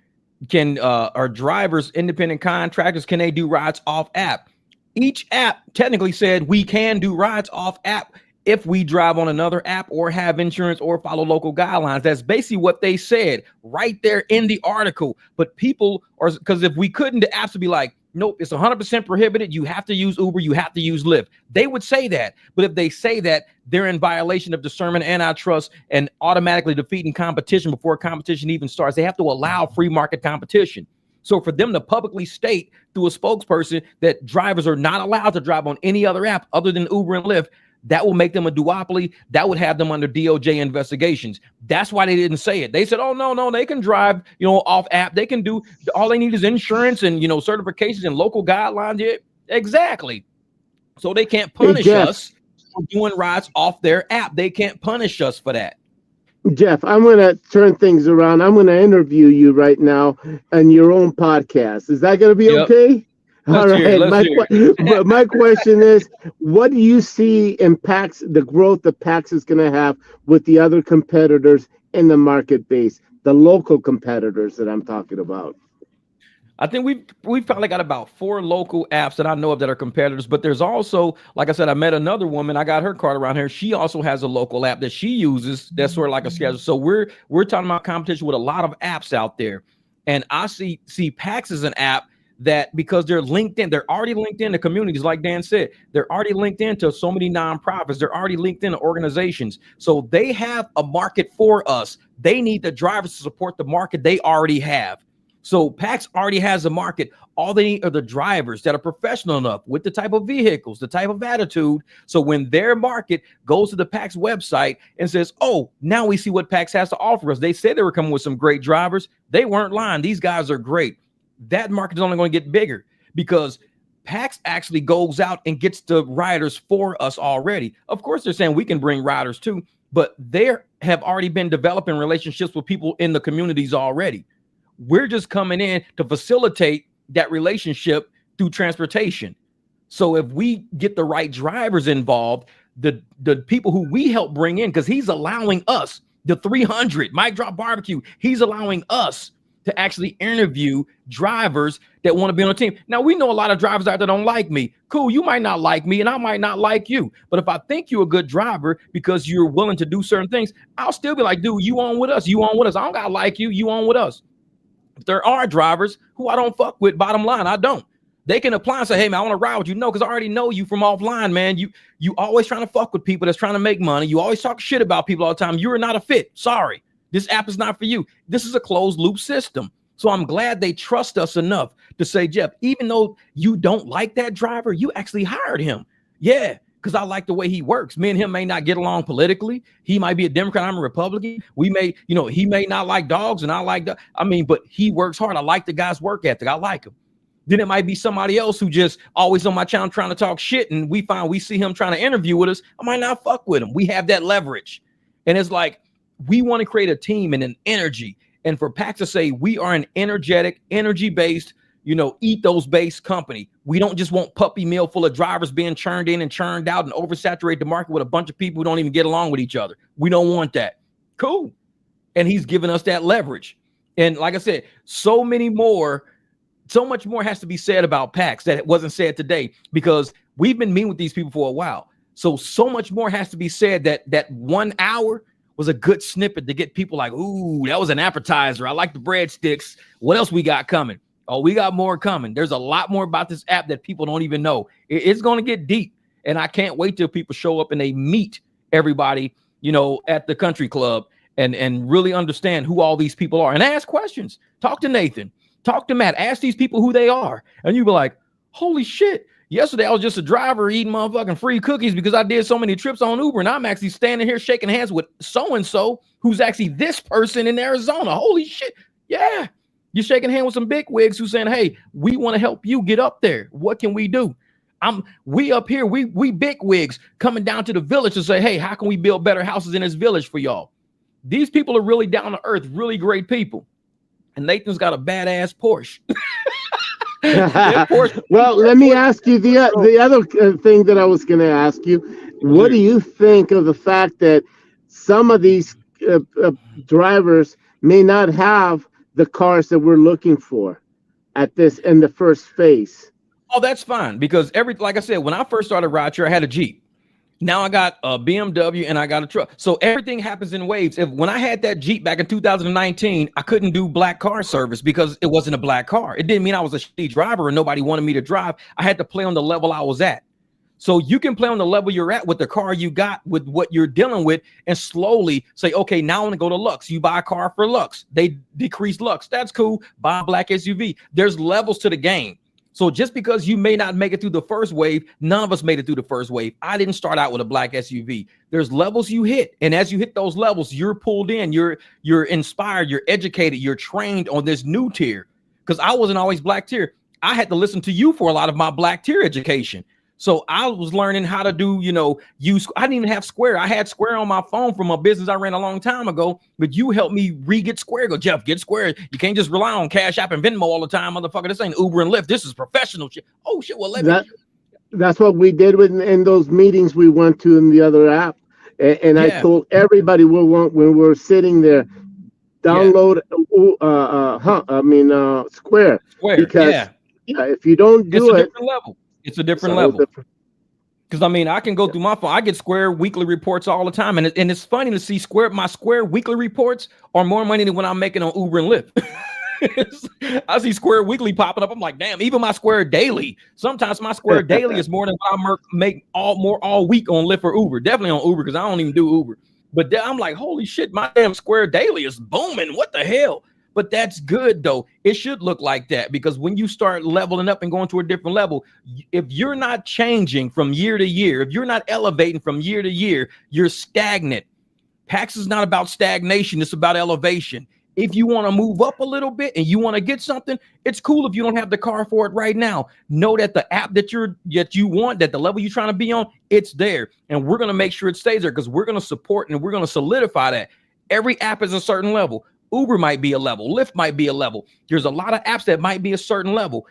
Speaker 1: are drivers independent contractors? Can they do rides off app? Each app technically said we can do rides off app if we drive on another app or have insurance or follow local guidelines. That's basically what they said right there in the article. But people are, because if we couldn't, the apps would be like, nope, it's 100% prohibited. You have to use Uber. You have to use Lyft. They would say that. But if they say that, they're in violation of discernment, antitrust, and automatically defeating competition before competition even starts. They have to allow free market competition. So for them to publicly state through a spokesperson that drivers are not allowed to drive on any other app other than Uber and Lyft, that will make them a duopoly. That would have them under DOJ investigations. That's why they didn't say it. They said, oh, no, they can drive, you know, off app. They can do, all they need is insurance and, you know, certifications and local guidelines. Yeah, exactly. So they can't punish us for doing rides off their app. They can't punish us for that.
Speaker 4: Jeff, I'm going to turn things around. I'm going to interview you right now on your own podcast. Is that going to be okay? All right. My question is, what do you see in PAX, the growth that PAX is going to have with the other competitors in the market base, the local competitors that I'm talking about?
Speaker 1: I think we've probably got about 4 local apps that I know of that are competitors, but there's also, like I said, I met another woman. I got her card around here. She also has a local app that she uses that's sort of like a schedule. So we're talking about competition with a lot of apps out there. And I see PAX as an app that, because they're linked in, they're already linked in to communities, like Dan said, they're already linked into so many nonprofits, they're already linked into organizations. So they have a market for us. They need the drivers to support the market they already have. So PAX already has a market. All they need are the drivers that are professional enough with the type of vehicles, the type of attitude. So when their market goes to the PAX website and says, oh, now we see what PAX has to offer us. They said they were coming with some great drivers. They weren't lying. These guys are great. That market is only going to get bigger because PAX actually goes out and gets the riders for us already. Of course, they're saying we can bring riders too, but they have already been developing relationships with people in the communities already. We're just coming in to facilitate that relationship through transportation. So if we get the right drivers involved, the people who we help bring in, because he's allowing us, the 300 Mic Drop Barbecue, he's allowing us to actually interview drivers that want to be on a team. Now, we know a lot of drivers out there don't like me. Cool, you might not like me and I might not like you. But if I think you're a good driver because you're willing to do certain things, I'll still be like, dude, you on with us. You on with us. I don't got to like you. You on with us. There are drivers who I don't fuck with, bottom line, I don't. They can apply and say, hey, man, I want to ride with you. No, because I already know you from offline, man. You always trying to fuck with people that's trying to make money. You always talk shit about people all the time. You're not a fit. Sorry. This app is not for you. This is a closed loop system. So I'm glad they trust us enough to say, Jeff, even though you don't like that driver, you actually hired him. Yeah, because I like the way he works. Me and him may not get along politically. He might be a Democrat, I'm a Republican. We may, he may not like dogs and I like dogs. But he works hard. I like the guy's work ethic. I like him. Then it might be somebody else who just always on my channel trying to talk shit, and we see him trying to interview with us. I might not fuck with him. We have that leverage. And it's like, we want to create a team and an energy. And for PAX to say we are an energetic, energy-based, ethos-based company. We don't just want puppy mill full of drivers being churned in and churned out and oversaturate the market with a bunch of people who don't even get along with each other. We don't want that. Cool. And he's given us that leverage. And like I said, so much more has to be said about PAX that wasn't said today, because we've been meeting with these people for a while. So much more has to be said. That 1 hour was a good snippet to get people like, ooh, that was an appetizer. I like the breadsticks. What else we got coming? Oh, we got more coming. There's a lot more about this app that people don't even know. It's going to get deep. And I can't wait till people show up and they meet everybody, at the country club and really understand who all these people are and ask questions. Talk to Nathan, talk to Matt, ask these people who they are. And you be like, holy shit. Yesterday, I was just a driver eating motherfucking free cookies because I did so many trips on Uber, and I'm actually standing here shaking hands with so-and-so who's actually this person in Arizona. Holy shit. Yeah. You're shaking hands with some big wigs who's saying, hey, we want to help you get up there. What can we do? We up here, we big wigs coming down to the village to say, hey, how can we build better houses in this village for y'all? These people are really down to earth, really great people. And Nathan's got a badass Porsche.
Speaker 4: Well, let me ask you the other thing that I was going to ask you. What do you think of the fact that some of these drivers may not have the cars that we're looking for in the first phase?
Speaker 1: Oh, that's fine, because like I said, when I first started rideshare, I had a Jeep. Now I got a BMW and I got a truck. So everything happens in waves. When I had that Jeep back in 2019, I couldn't do black car service because it wasn't a black car. It didn't mean I was a shitty driver and nobody wanted me to drive. I had to play on the level I was at. So you can play on the level you're at with the car you got, with what you're dealing with, and slowly say, okay, now I want to go to Lux. You buy a car for Lux. They decrease Lux. That's cool. Buy a black SUV. There's levels to the game. So just because you may not make it through the first wave, none of us made it through the first wave. I didn't start out with a black SUV. There's levels you hit. And as you hit those levels, you're pulled in, you're inspired, you're educated, you're trained on this new tier. Because I wasn't always black tier. I had to listen to you for a lot of my black tier education. So I was learning how to do, use. I didn't even have Square. I had Square on my phone from a business I ran a long time ago, but you helped me get Square. Go, Jeff, get Square. You can't just rely on Cash App and Venmo all the time, motherfucker. This ain't Uber and Lyft. This is professional shit. Oh shit. Well,
Speaker 4: that's what we did in those meetings we went to in the other app. And I told everybody when we were sitting there, download Square. Because if you don't do it,
Speaker 1: it's a different level. Because I can go through my phone. I get Square weekly reports all the time, and it's funny to see my Square weekly reports are more money than what I'm making on Uber and Lyft. I see Square weekly popping up. I'm like, damn. Even my Square daily. Sometimes my Square daily is more than what I make all week on Lyft or Uber. Definitely on Uber because I don't even do Uber. But I'm like, holy shit, my damn Square daily is booming. What the hell? But that's good, though. It should look like that, because when you start leveling up and going to a different level, if you're not changing from year to year, if you're not elevating from year to year, you're stagnant. PAX is not about stagnation. It's about elevation. If you want to move up a little bit and you want to get something, it's cool if you don't have the car for it right now. Know that the app that you want, that the level you're trying to be on, it's there. And we're going to make sure it stays there, because we're going to support and we're going to solidify that. Every app is a certain level. Uber might be a level. Lyft might be a level. There's a lot of apps that might be a certain level.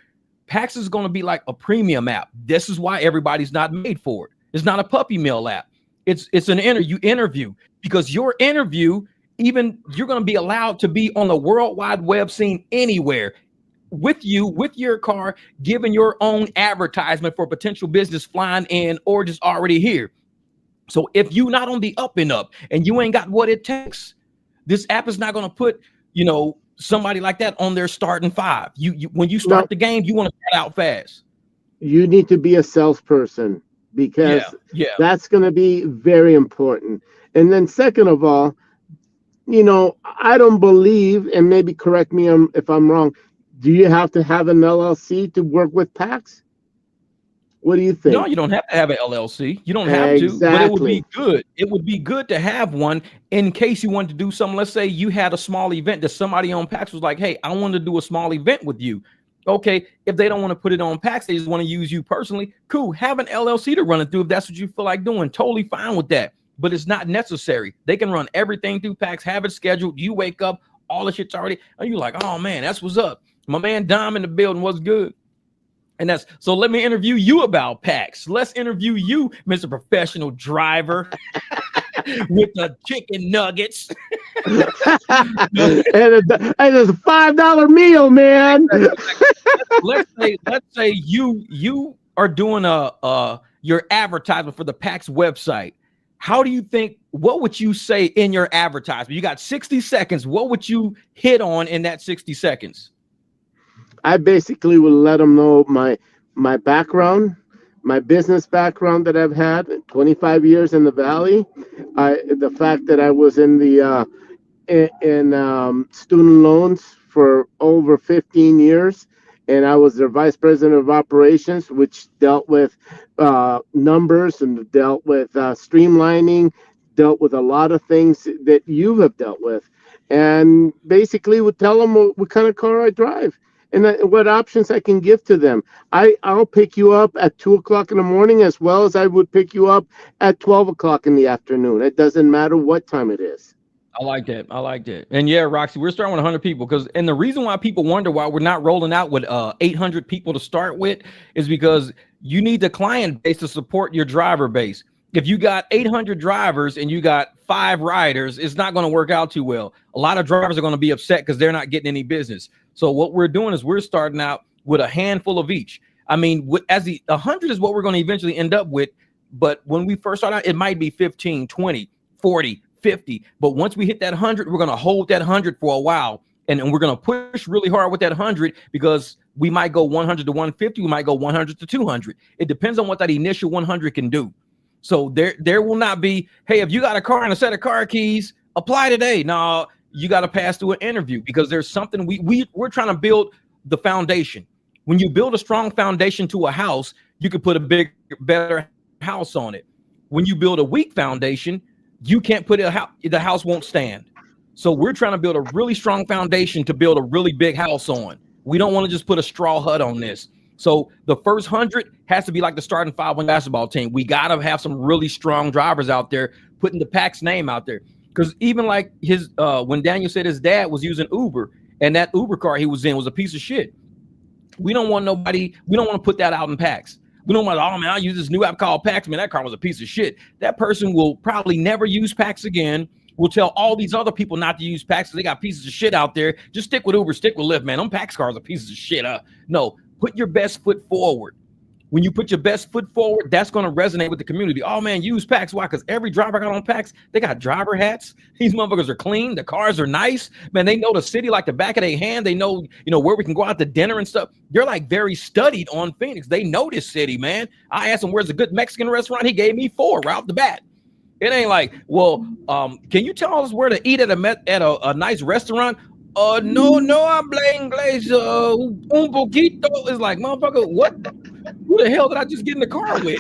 Speaker 1: PAX is going to be like a premium app. This is why everybody's not made for it. It's not a puppy mill app. It's an interview, because your interview, even you're going to be allowed to be on the World Wide Web scene anywhere with your car, giving your own advertisement for potential business flying in or just already here. So if you're not on the up and up and you ain't got what it takes, this app is not going to put, somebody like that on their starting five. When you start the game, you want to start out fast.
Speaker 4: You need to be a salesperson, because that's going to be very important. And then second of all, I don't believe, and maybe correct me if I'm wrong, do you have to have an LLC to work with PAX? What do you think?
Speaker 1: No, you don't have to have an LLC. You don't have to, but it would be good. It would be good to have one in case you wanted to do something. Let's say you had a small event that somebody on PAX was like, hey, I want to do a small event with you. Okay, if they don't want to put it on PAX, they just want to use you personally. Cool, have an LLC to run it through if that's what you feel like doing. Totally fine with that, but it's not necessary. They can run everything through PAX, have it scheduled. You wake up, all the shit's already, and you're like, oh man, that's what's up. My man Dom in the building, what's good? And so let me interview you about PAX. Let's interview you, Mr. Professional Driver, with the chicken nuggets.
Speaker 4: and it's a $5 meal, man.
Speaker 1: let's say you are doing your advertisement for the PAX website. How do you think, what would you say in your advertisement? You got 60 seconds. What would you hit on in that 60 seconds?
Speaker 4: I basically would let them know my background, my business background that I've had 25 years in the Valley. The fact that I was in the student loans for over 15 years, and I was their vice president of operations, which dealt with numbers and dealt with streamlining, dealt with a lot of things that you have dealt with, and basically would tell them what kind of car I drive and what options I can give to them. I'll pick you up at 2:00 in the morning, as well as I would pick you up at 12:00 in the afternoon. It doesn't matter what time it is.
Speaker 1: I like that. And yeah, Roxy, we're starting with 100 people and the reason why people wonder why we're not rolling out with 800 people to start with is because you need the client base to support your driver base. If you got 800 drivers and you got 5 riders, it's not going to work out too well. A lot of drivers are going to be upset because they're not getting any business. So what we're doing is we're starting out with a handful of each. I mean, as the 100 is what we're going to eventually end up with. But when we first start out, it might be 15, 20, 40, 50. But once we hit that 100, we're going to hold that 100 for a while. And we're going to push really hard with that 100 because we might go 100 to 150. We might go 100 to 200. It depends on what that initial 100 can do. So there will not be, hey, if you got a car and a set of car keys, apply today. No, you got to pass through an interview because there's something we're trying to build the foundation. When you build a strong foundation to a house, you can put a better house on it. When you build a weak foundation, you can't put the house won't stand. So we're trying to build a really strong foundation to build a really big house on. We don't want to just put a straw hut on this. So the first 100 has to be like the starting 5 on basketball team. We got to have some really strong drivers out there putting the PAX name out there. Because even like his when Daniel said his dad was using Uber and that Uber car he was in was a piece of shit. We don't want to put that out in PAX. We don't want to, oh man, I use this new app called PAX. Man, that car was a piece of shit. That person will probably never use PAX again. We'll tell all these other people not to use PAX because they got pieces of shit out there. Just stick with Uber, stick with Lyft, man. Them PAX cars are pieces of shit. No, put your best foot forward. When you put your best foot forward, that's going to resonate with the community. Oh man, use PAX. Why? Because every driver got on PAX. They got driver hats. These motherfuckers are clean. The cars are nice. Man, they know the city like the back of their hand. They know, where we can go out to dinner and stuff. They're like very studied on Phoenix. They know this city, man. I asked him, where's a good Mexican restaurant? He gave me 4 right off the bat. It ain't like, well, can you tell us where to eat at a nice restaurant? No, habla inglés, un poquito. It's like, motherfucker, what? Who the hell did I just get in the car with?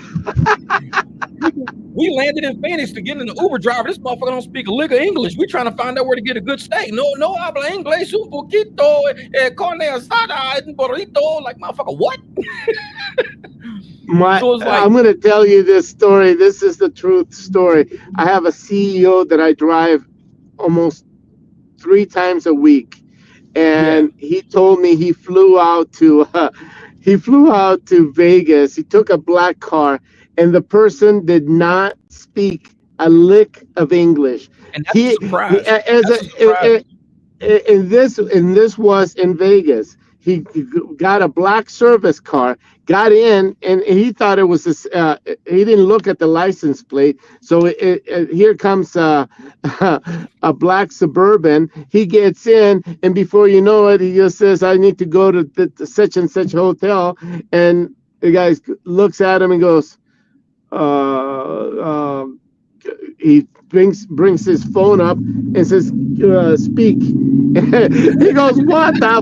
Speaker 1: We landed in Phoenix to get in the Uber driver. This motherfucker don't speak a lick of English. We trying to find out where to get a good steak. No habla inglés, un poquito, carne asada, un burrito. Like, motherfucker, what?
Speaker 4: So I'm going to tell you this story. This is the truth story. I have a CEO that I drive almost 3 times a week, and he told me he flew out to Vegas. He took a black car, and the person did not speak a lick of English.
Speaker 1: And that's a surprise.
Speaker 4: And this was in Vegas. He got a black service car, got in, and he thought it was this. He didn't look at the license plate. So here comes a black Suburban. He gets in, and before you know it, he just says, "I need to go to the such and such hotel." And the guy looks at him and goes, he brings his phone up and says, speak. He goes, what the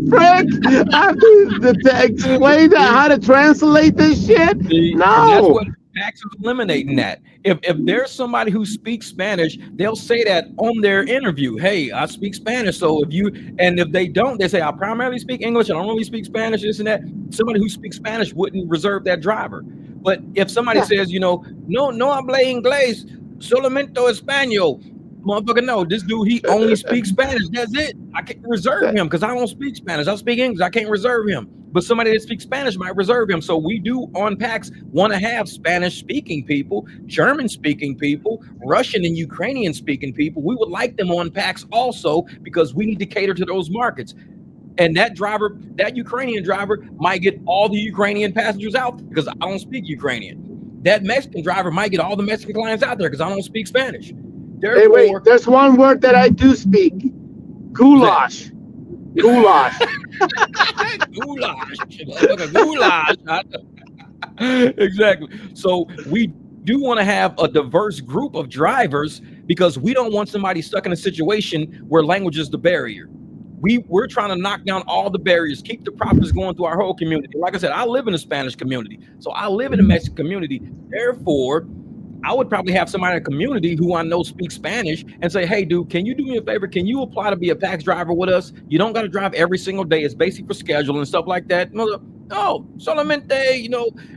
Speaker 4: frick? I have to explain how to translate this shit? No.
Speaker 1: That's what PAX is eliminating that. If there's somebody who speaks Spanish, they'll say that on their interview. Hey, I speak Spanish. So if they don't, they say, I primarily speak English. I don't really speak Spanish, this and that. Somebody who speaks Spanish wouldn't reserve that driver. But if somebody says, no habla inglés, solamente español, motherfucker, no, this dude, he only speaks Spanish. That's it. I can't reserve him because I don't speak Spanish. I speak English. I can't reserve him. But somebody that speaks Spanish might reserve him. So we do on PAX want to have Spanish-speaking people, German-speaking people, Russian and Ukrainian-speaking people. We would like them on PAX also because we need to cater to those markets. And that Ukrainian driver might get all the Ukrainian passengers out because I don't speak Ukrainian. That Mexican driver might get all the Mexican clients out there because I don't speak Spanish. Therefore,
Speaker 4: hey, wait, there's one word that I do speak. Goulash. Goulash.
Speaker 1: Goulash. Exactly. So we do want to have a diverse group of drivers because we don't want somebody stuck in a situation where language is the barrier. We're trying to knock down all the barriers, keep the profits going through our whole community. Like I said, I live in a Spanish community, so I live in a Mexican community. Therefore, I would probably have somebody in the community who I know speaks Spanish and say, hey, dude, can you do me a favor? Can you apply to be a PAX driver with us? You don't got to drive every single day. It's basic for schedule and stuff like that. No, solamente,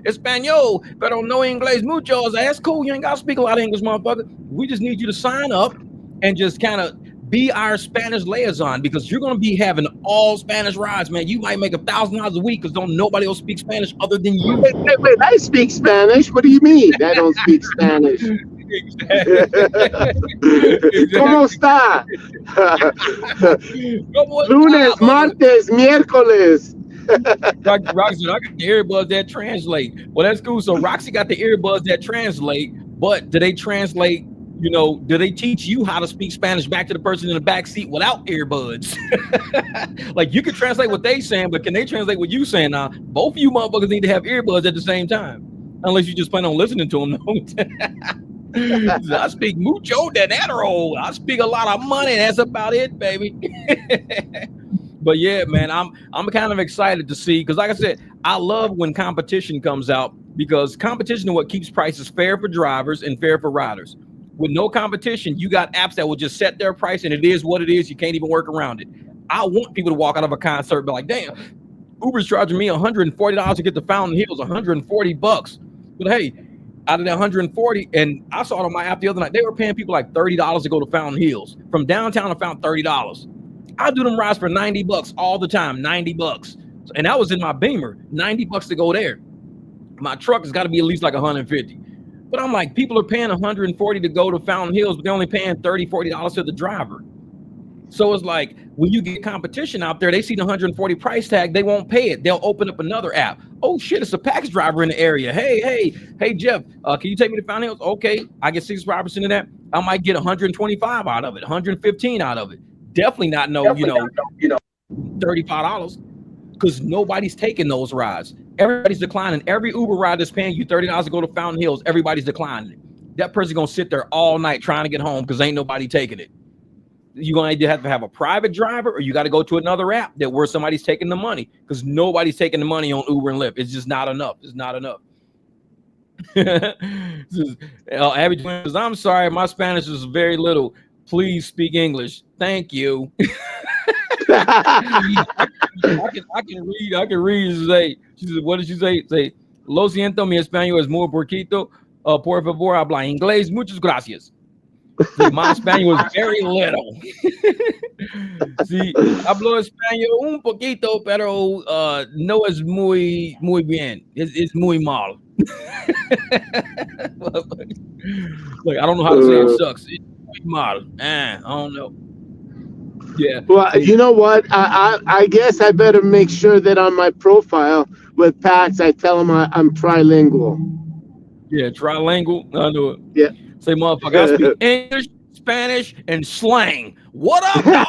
Speaker 1: español, pero no inglés mucho. That's cool. You ain't got to speak a lot of English, motherfucker. We just need you to sign up and just kind of be our Spanish liaison because you're going to be having all Spanish rides, man. You might make $1,000 a week because don't nobody else speak Spanish other than you.
Speaker 4: Wait, I speak Spanish. What do you mean? I don't speak Spanish. ¿Cómo está? Lunes, martes, miércoles.
Speaker 1: Roxy, I got the earbuds that translate. Well, that's cool. So Roxy got the earbuds that translate, but do they translate? Do they teach you how to speak Spanish back to the person in the back seat without earbuds? Like you can translate what they saying, but can they translate what you saying? Now, both of you motherfuckers need to have earbuds at the same time, unless you just plan on listening to them. I speak mucho dinero. I speak a lot of money. That's about it, baby. But yeah, man, I'm kind of excited to see because, like I said, I love when competition comes out because competition is what keeps prices fair for drivers and fair for riders. With no competition, you got apps that will just set their price and it is what it is. You can't even work around it. I want people to walk out of a concert and be like, damn, Uber's charging me $140 to get to Fountain Hills, $140. But hey, out of that 140, and I saw it on my app the other night, they were paying people like $30 to go to Fountain Hills. From downtown to Fountain, $30. I do them rides for $90 all the time, $90. And that was in my Beamer, $90 to go there. My truck has got to be at least like 150. But I'm like, people are paying 140 to go to Fountain Hills, but they're only paying $30, $40 to the driver. So it's like when you get competition out there, they see the 140 price tag, they won't pay it. They'll open up another app. Oh shit, it's a PAX driver in the area. Hey, Jeff, can you take me to Fountain Hills? Okay, I get 65% of that. I might get 125 out of it, 115 out of it. Definitely not $35 because nobody's taking those rides. Everybody's declining. Every Uber ride that's paying you $30 to go to Fountain Hills, everybody's declining it. That person's gonna sit there all night trying to get home because ain't nobody taking it. You're going to have a private driver, or you got to go to another app that where somebody's taking the money, because nobody's taking the money on Uber and Lyft. It's just not enough. It's not enough. Abby says, I'm sorry, my Spanish is very little. Please speak English. Thank you. I can read. She said, what did she say? Say, lo siento, mi español es muy poquito. Por favor, habla inglés. Muchas gracias. See, my Spanish was very little. Sí, hablo español un poquito, pero no es muy bien. It's muy mal. Like, I don't know how to say it sucks. It's muy mal. I don't know. Yeah.
Speaker 4: Well, you know what? I guess I better make sure that on my profile with PAX, I tell them I'm trilingual.
Speaker 1: Yeah, trilingual. I know it.
Speaker 4: Yeah.
Speaker 1: Say, motherfucker, I speak English, Spanish, and slang. What up, dog?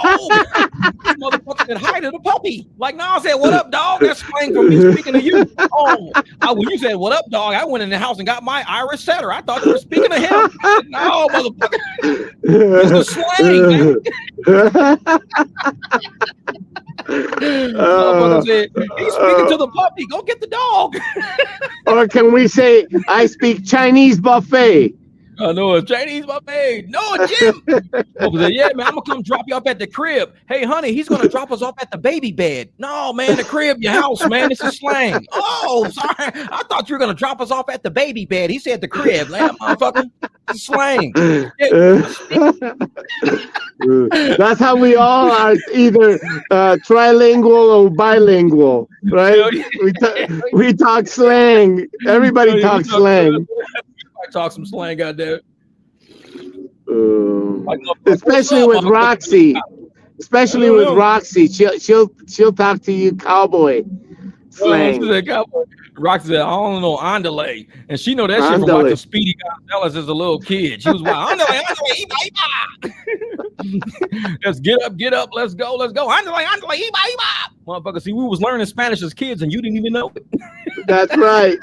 Speaker 1: This motherfucker said hi to the puppy. Like, no, I said, what up, dog? That's slang for me speaking to you. Oh, when you said, what up, dog, I went in the house and got my Irish setter. I thought you were speaking to him. I said, no, motherfucker. It's the slang, man. Motherfucker said, he's speaking to the puppy. Go get the dog.
Speaker 4: Or can we say, I speak Chinese buffet?
Speaker 1: No, it's Chinese buffet. No, Jim. Said, yeah, man, I'm gonna come drop you off at the crib. Hey, honey, he's gonna drop us off at the baby bed. No, man, the crib, your house, man. This is slang. Oh, sorry. I thought you were gonna drop us off at the baby bed. He said the crib, man, motherfucker. It's slang.
Speaker 4: That's how we all are, either trilingual or bilingual, right? We talk slang. Everybody talks slang.
Speaker 1: I talk some slang out there.
Speaker 4: Especially with Roxy. Especially with Roxy. She'll talk to you cowboy slang.
Speaker 1: Roxy said, I don't know andale. And she know that shit from watching Speedy Gonzalez as a little kid. She was like, andale, let's get up, let's go. Andale, iba. Motherfucker, see, we was learning Spanish as kids and you didn't even know it.
Speaker 4: That's right.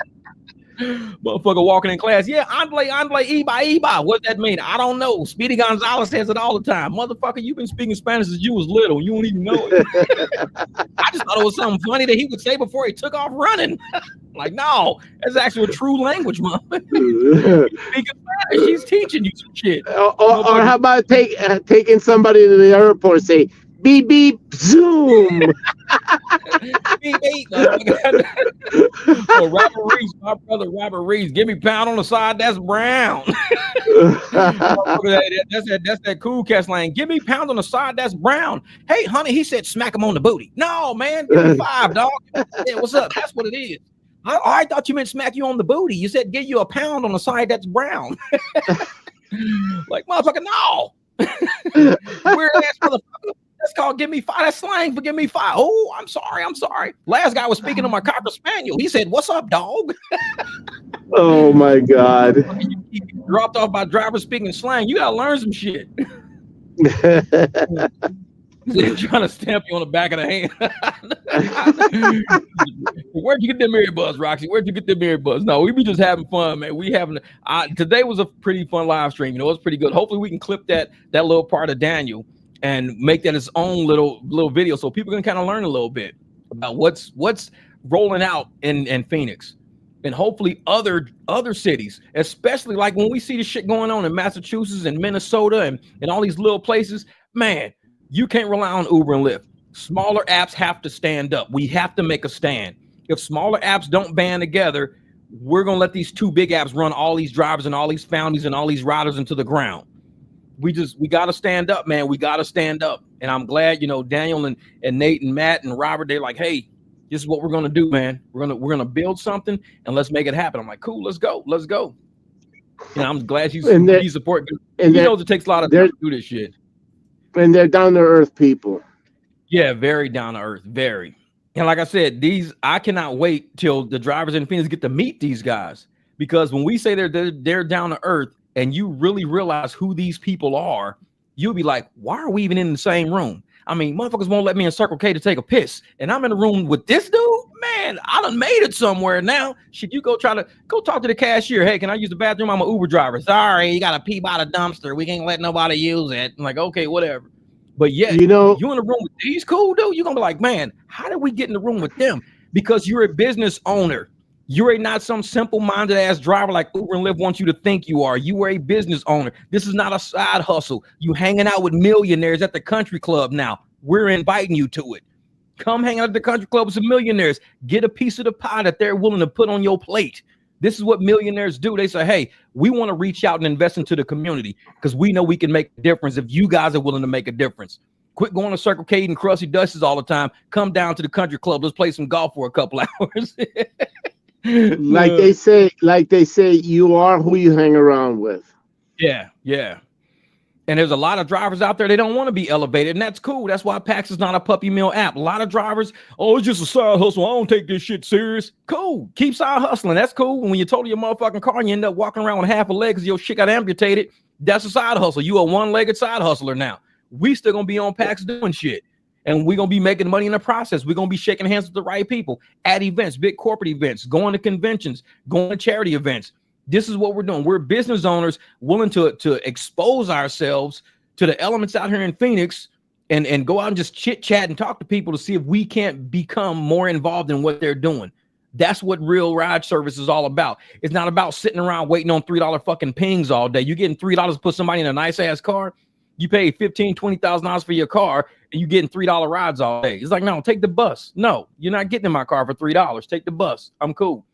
Speaker 1: Motherfucker walking in class. Yeah, andale, iba. What that mean? I don't know. Speedy Gonzalez says it all the time. Motherfucker, you've been speaking Spanish since you was little. You don't even know it. I just thought it was something funny that he would say before he took off running. Like, no, that's actually a true language, motherfucker. Speaking Spanish, he's teaching you some shit.
Speaker 4: Or how about taking somebody to the airport and say, beep, beep, zoom.
Speaker 1: Beep, beep. Robert Reese, my brother Robert Reese, give me pound on the side, that's brown. That's that cool cat slang. Give me pound on the side, that's brown. Hey, honey, he said smack him on the booty. No, man, give me 5, dog. Yeah, what's up? That's what it is. I thought you meant smack you on the booty. You said give you a pound on the side that's brown. Like, motherfucker, no. Weird ass motherfucker. That's called give me 5. That's slang for give me 5. Oh, I'm sorry. Last guy was speaking to my Cocker Spaniel. He said, what's up, dog?
Speaker 4: Oh, my God.
Speaker 1: You dropped off by driver speaking slang. You got to learn some shit. They're trying to stamp you on the back of the hand. Where'd you get them earbuds, Roxy? Where'd you get them earbuds? No, we be just having fun, man. Today was a pretty fun live stream. You know, it was pretty good. Hopefully we can clip that little part of Daniel and make that its own little video so people can kind of learn a little bit about what's rolling out in Phoenix. And hopefully other cities, especially like when we see the shit going on in Massachusetts and Minnesota and all these little places, man, you can't rely on Uber and Lyft. Smaller apps have to stand up. We have to make a stand. If smaller apps don't band together, we're going to let these two big apps run all these drivers and all these foundies and all these riders into the ground. We got to stand up, man. We got to stand up. And I'm glad, you know, Daniel and Nate and Matt and Robert, they're like, hey, this is what we're going to do, man. We're going to build something and let's make it happen. I'm like, cool, let's go. Let's go. And I'm glad you support. And he knows it takes a lot of time to do this shit.
Speaker 4: And they're down to earth people.
Speaker 1: Yeah, very down to earth, very. And like I said, I cannot wait till the drivers in Phoenix get to meet these guys, because when we say they're down to earth and you really realize who these people are, you'll be like, why are we even in the same room? I mean, motherfuckers won't let me in Circle K to take a piss, and I'm in a room with this dude. Man, I done made it somewhere now. Should you go talk to the cashier? Hey, can I use the bathroom? I'm an Uber driver. Sorry, you got to pee by the dumpster. We can't let nobody use it. I'm like, okay, whatever. But yeah, you know, you in the room with these cool dudes, you're gonna be like, man, how did we get in the room with them? Because you're a business owner. You're not some simple-minded ass driver like Uber and Lyft wants you to think you are. You are a business owner. This is not a side hustle. You hanging out with millionaires at the country club now. We're inviting you to it. Come hang out at the country club with some millionaires. Get a piece of the pie that they're willing to put on your plate. This is what millionaires do. They say, hey, we want to reach out and invest into the community because we know we can make a difference if you guys are willing to make a difference. Quit going to Circle K and Krusty Dusties all the time. Come down to the country club. Let's play some golf for a couple hours.
Speaker 4: Like they say, you are who you hang around with.
Speaker 1: Yeah, yeah. And there's a lot of drivers out there, they don't want to be elevated, and that's cool. That's why PAX is not a puppy mill app. A lot of drivers, oh, it's just a side hustle. I don't take this shit serious. Cool. Keep side hustling. That's cool. When you total your motherfucking car and you end up walking around with half a leg because your shit got amputated, that's a side hustle. You a one-legged side hustler now. We still going to be on PAX doing shit. And we're going to be making money in the process. We're going to be shaking hands with the right people at events, big corporate events, going to conventions, going to charity events. This is what we're doing. We're business owners willing to expose ourselves to the elements out here in Phoenix and go out and just chit chat and talk to people to see if we can't become more involved in what they're doing. That's what real ride service is all about. It's not about sitting around waiting on $3 fucking pings all day. You're getting $3 to put somebody in a nice ass car. You pay $15,000-$20,000 for your car and you're getting $3 rides all day. It's like, no, take the bus. No, you're not getting in my car for $3. Take the bus. I'm cool.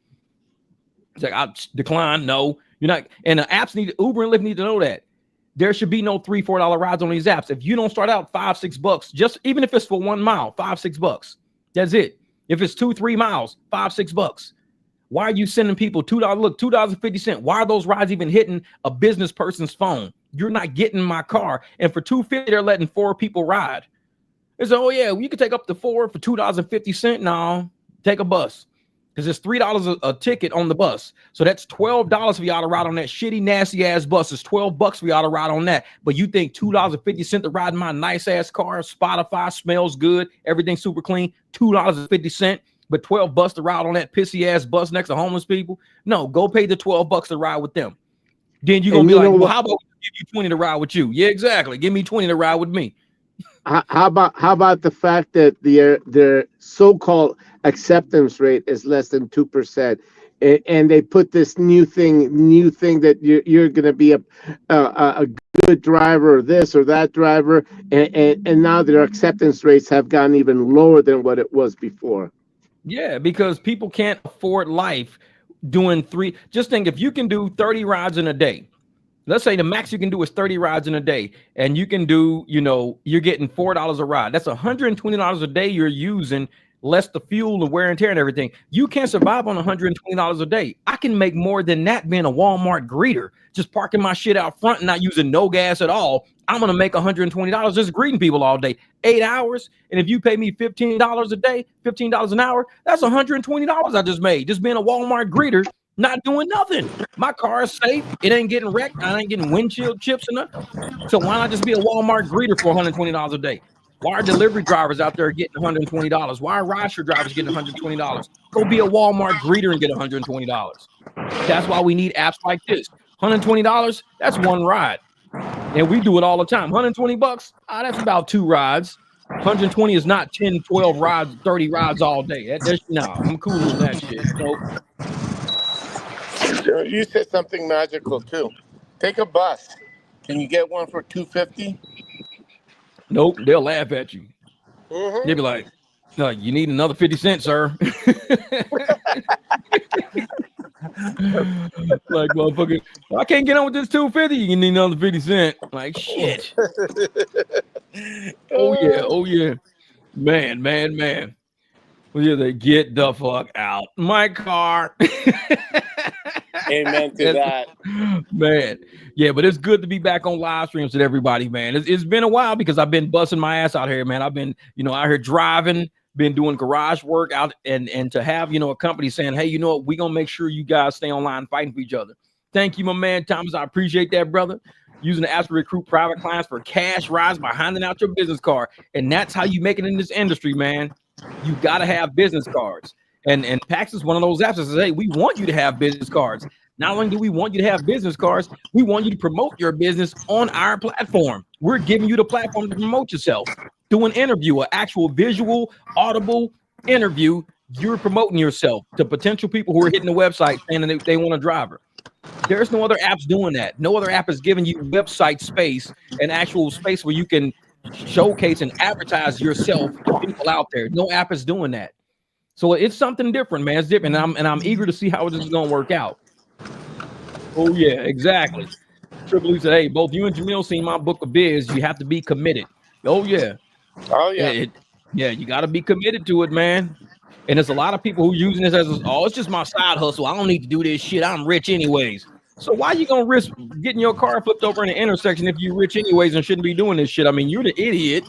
Speaker 1: It's like, I decline. No, you're not. And the apps Uber and Lyft need to know that there should be no $3-4 rides on these apps. If you don't start out $5-6, just even if it's for 1 mile, $5-6. That's it. If it's 2-3 miles, $5-6. Why are you sending people $2? Look, $2.50. Why are those rides even hitting a business person's phone? You're not getting my car. And for $2.50, they're letting 4 people ride. It's oh yeah, you can take up to 4 for $2.50. No, take a bus. Because it's $3 a ticket on the bus. So that's $12 for y'all to ride on that shitty, nasty ass bus. It's $12 for y'all to ride on that. But you think $2.50 to ride in my nice ass car, Spotify, smells good, everything's super clean, $2.50, but $12 to ride on that pissy ass bus next to homeless people? No, go pay the $12 to ride with them. Then you're gonna be like, well, how about we give you 20 to ride with you? Yeah, exactly. Give me 20 to ride with me.
Speaker 4: How about the fact that their so-called acceptance rate is less than 2%, and they put this new thing that you're going to be a good driver, or this or that driver, and now their acceptance rates have gone even lower than what it was before.
Speaker 1: Yeah, because people can't afford life doing 3. Just think, if you can do 30 rides in a day. Let's say the max you can do is 30 rides in a day, and you can do, you're getting $4 a ride. That's $120 a day you're using, less the fuel and wear and tear and everything. You can't survive on $120 a day. I can make more than that being a Walmart greeter, just parking my shit out front and not using no gas at all. I'm going to make $120 just greeting people all day, 8 hours. And if you pay me $15 a day, $15 an hour, that's $120 I just made, just being a Walmart greeter. Not doing nothing. My car is safe. It ain't getting wrecked. I ain't getting windshield chips or nothing. So why not just be a Walmart greeter for $120 a day? Why are delivery drivers out there getting $120? Why are rideshare drivers getting $120? Go be a Walmart greeter and get $120. That's why we need apps like this. $120, that's one ride. And we do it all the time. $120, that's about 2 rides. 120 is not 10, 12 rides, 30 rides all day. I'm cool with that shit. Nope.
Speaker 2: You said something magical too. Take a bus. Can you get one for $2.50?
Speaker 1: Nope, they'll laugh at you. They'd be like, "No, you need another 50 cents, sir." Like, motherfucker, I can't get on with this 250. You need another 50 cent. Like, shit. Oh yeah, man. Well, yeah, they get the fuck out my car.
Speaker 2: Amen to that,
Speaker 1: man. Yeah, but it's good to be back on live streams with everybody, man. It's been a while because I've been busting my ass out here, man. I've been, out here driving, been doing garage work out, and to have, a company saying, hey, you know what, we're gonna make sure you guys stay online fighting for each other. Thank you, my man Thomas. I appreciate that, brother. Using the app to recruit private clients for cash rides by handing out your business card. And that's how you make it in this industry, man. You got to have business cards. And PAX is one of those apps that says, hey, we want you to have business cards. Not only do we want you to have business cards, we want you to promote your business on our platform. We're giving you the platform to promote yourself. Do an interview, an actual visual, audible interview. You're promoting yourself to potential people who are hitting the website saying that they want a driver. There's no other apps doing that. No other app is giving you website space, an actual space where you can showcase and advertise yourself to people out there. No app is doing that. So it's something different, man. It's different. And I'm eager to see how this is going to work out. Oh, yeah, exactly. Triple E said, hey, both you and Jamil seen my book of biz. You have to be committed. Oh, yeah.
Speaker 2: Oh, yeah.
Speaker 1: You got to be committed to it, man. And there's a lot of people who using this as, it's just my side hustle. I don't need to do this shit. I'm rich anyways. So why you going to risk getting your car flipped over in the intersection if you're rich anyways and shouldn't be doing this shit? I mean, you're the idiot.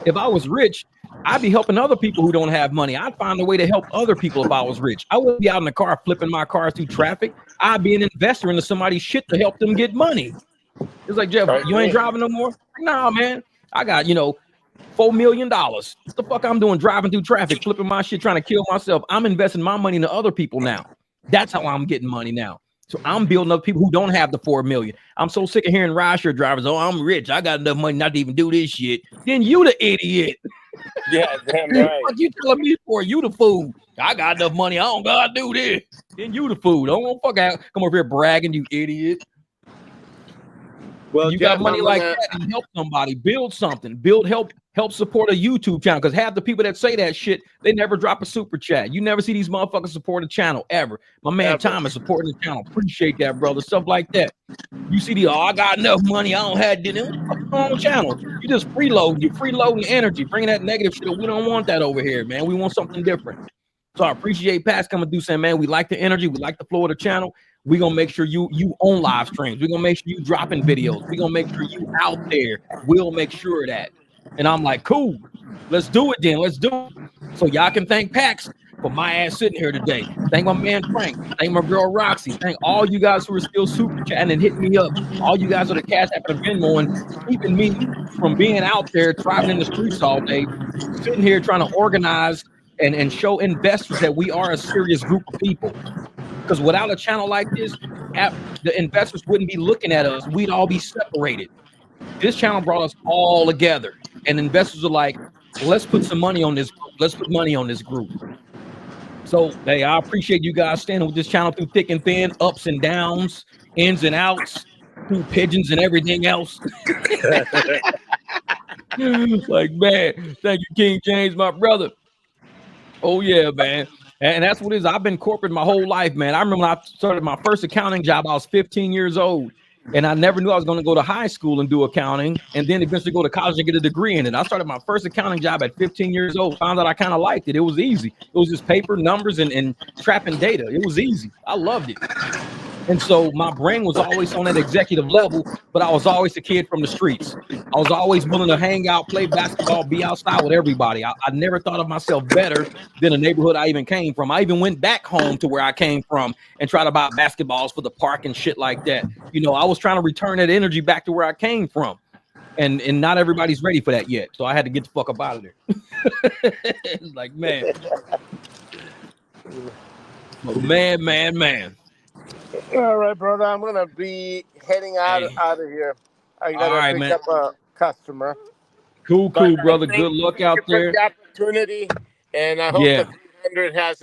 Speaker 1: If I was rich, I'd be helping other people who don't have money. I'd find a way to help other people if I was rich. I wouldn't be out in the car flipping my cars through traffic. I'd be an investor into somebody's shit to help them get money. It's like, Jeff, you ain't driving no more? Nah, man. I got, $4 million. What the fuck I'm doing driving through traffic, flipping my shit, trying to kill myself? I'm investing my money into other people now. That's how I'm getting money now. So I'm building up people who don't have the 4 million. I'm so sick of hearing rideshare drivers, oh, I'm rich. I got enough money not to even do this shit. Then you the idiot.
Speaker 2: Yeah, damn right.
Speaker 1: What you telling me for? You the fool. I got enough money. I don't gotta do this. Then you the fool. Don't fuck out. Come over here bragging, you idiot. Well, you got money like that and help somebody, build something, help support a YouTube channel. Because half the people that say that shit, they never drop a super chat. You never see these motherfuckers support a channel ever. My man Thomas supporting the channel. Appreciate that, brother. Stuff like that. You see I got enough money. I don't have to do on the channel. You just freeloading. You freeloading energy, bringing that negative shit. We don't want that over here, man. We want something different. So I appreciate PAX coming through saying, man, we like the energy. We like the flow of the channel. We're going to make sure you own live streams. We're going to make sure you dropping videos. We're going to make sure you out there. We'll make sure of that. And I'm like, cool. Let's do it then. Let's do it. So y'all can thank PAX for my ass sitting here today. Thank my man Frank. Thank my girl Roxy. Thank all you guys who are still super chatting and hitting me up. All you guys are the Cash App and Venmo and keeping me from being out there driving in the streets all day, sitting here trying to organize and show investors that we are a serious group of people. Because without a channel like this, the investors wouldn't be looking at us. We'd all be separated. This channel brought us all together. And investors are like, let's put some money on this group. Let's put money on this group. So, hey, I appreciate you guys standing with this channel through thick and thin, ups and downs, ins and outs, through pigeons and everything else. Like, man, thank you, King James, my brother. Oh, yeah, man. And that's what it is. I've been corporate my whole life, man. I remember when I started my first accounting job, I was 15 years old. And I never knew I was going to go to high school and do accounting and then eventually go to college and get a degree in it. I started my first accounting job at 15 years old. Found out I kind of liked it. It was easy. It was just paper, numbers, and trapping data. It was easy. I loved it. And so my brain was always on that executive level, but I was always a kid from the streets. I was always willing to hang out, play basketball, be outside with everybody. I never thought of myself better than the neighborhood I even came from. I even went back home to where I came from and tried to buy basketballs for the park and shit like that. I was trying to return that energy back to where I came from. And not everybody's ready for that yet. So I had to get the fuck up out of there. It's like, man. Man.
Speaker 2: All right, brother. I'm gonna be heading out of here. I gotta pick up a customer.
Speaker 1: Cool, brother. Good luck out there.
Speaker 2: The opportunity, and I hope the 300 has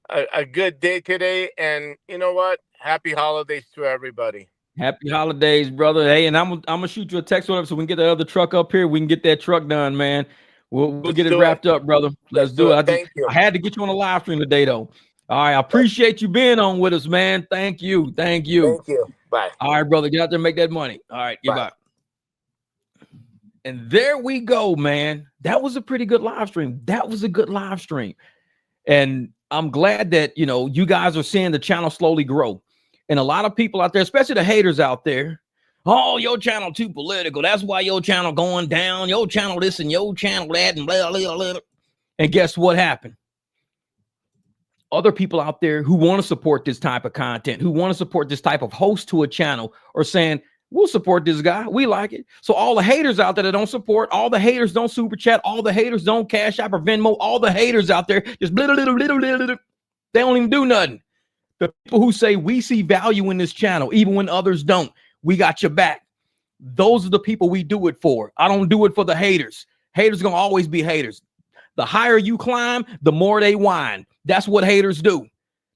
Speaker 2: a good day today. And you know what? Happy holidays to everybody.
Speaker 1: Happy holidays, brother. Hey, and I'm gonna shoot you a text or whatever so we can get the other truck up here. We can get that truck done, man. We'll get it wrapped up, brother. Let's do it.
Speaker 2: Thank you.
Speaker 1: I had to get you on a live stream today, though. All right, I appreciate you being on with us, man. Thank you.
Speaker 2: Thank you. Bye.
Speaker 1: All right, brother. Get out there and make that money. All right, goodbye. And there we go, man. That was a pretty good live stream. And I'm glad that, you guys are seeing the channel slowly grow. And a lot of people out there, especially the haters out there, oh, your channel too political. That's why your channel going down. Your channel this and your channel that and blah, blah, blah. And guess what happened? Other people out there who want to support this type of content, who want to support this type of host to a channel are saying, we'll support this guy. We like it. So all the haters out there that don't support, all the haters don't super chat, all the haters don't cash app or Venmo, all the haters out there just little, they don't even do nothing. The people who say we see value in this channel, even when others don't, we got your back. Those are the people we do it for. I don't do it for the haters. Haters are going to always be haters. The higher you climb, the more they whine. That's what haters do.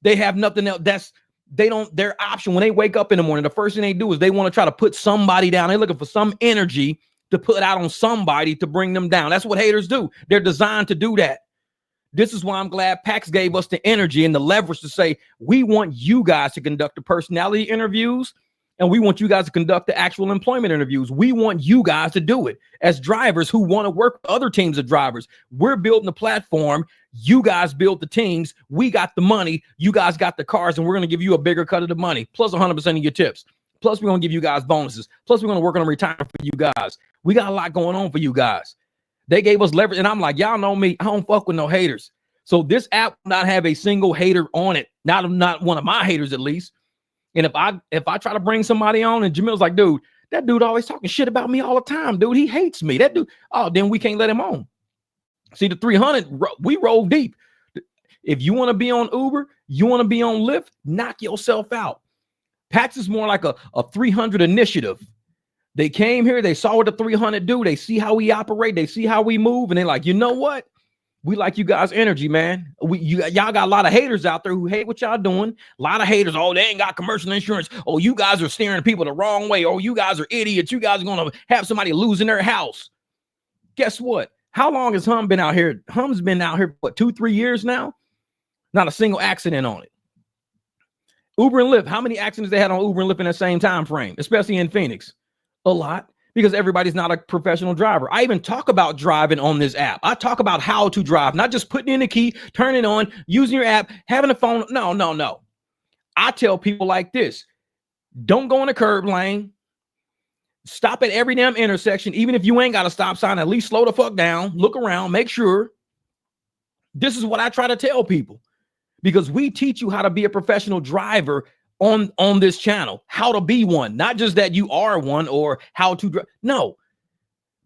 Speaker 1: They have nothing else. Their option when they wake up in the morning, the first thing they do is they want to try to put somebody down. They're looking for some energy to put out on somebody to bring them down. That's what haters do. They're designed to do that. This is why I'm glad PAX gave us the energy and the leverage to say, we want you guys to conduct the personality interviews and we want you guys to conduct the actual employment interviews. We want you guys to do it as drivers who want to work with other teams of drivers. We're building the platform. You guys build the teams. We got the money. You guys got the cars, and we're going to give you a bigger cut of the money, plus 100% of your tips. Plus, we're going to give you guys bonuses. Plus, we're going to work on a retirement for you guys. We got a lot going on for you guys. They gave us leverage, and I'm like, y'all know me. I don't fuck with no haters. So this app will not have a single hater on it. Not one of my haters, at least. And if I try to bring somebody on and Jamil's like, dude, that dude always talking shit about me all the time, dude. He hates me. That dude. Oh, then we can't let him on. See, the 300, we roll deep. If you want to be on Uber, you want to be on Lyft, knock yourself out. PAX is more like a 300 initiative. They came here, they saw what the 300 do. They see how we operate. They see how we move. And they're like, you know what? We like you guys' energy, man. Y'all got a lot of haters out there who hate what y'all doing. A lot of haters. Oh, they ain't got commercial insurance. Oh, you guys are steering people the wrong way. Oh, you guys are idiots. You guys are going to have somebody losing their house. Guess what? How long has Hum been out here? Hum's been out here, what, 2-3 years now? Not a single accident on it. Uber and Lyft, how many accidents they had on Uber and Lyft in the same time frame, especially in Phoenix? A lot. Because everybody's not a professional driver. I even talk about driving on this app. I talk about how to drive, not just putting in the key, turning it on, using your app, having a phone. No. I tell people like this. Don't go in the curb lane. Stop at every damn intersection. Even if you ain't got a stop sign, at least slow the fuck down. Look around. Make sure. This is what I try to tell people. Because we teach you how to be a professional driver on this channel, how to be one, not just that you are one or how to drive. No,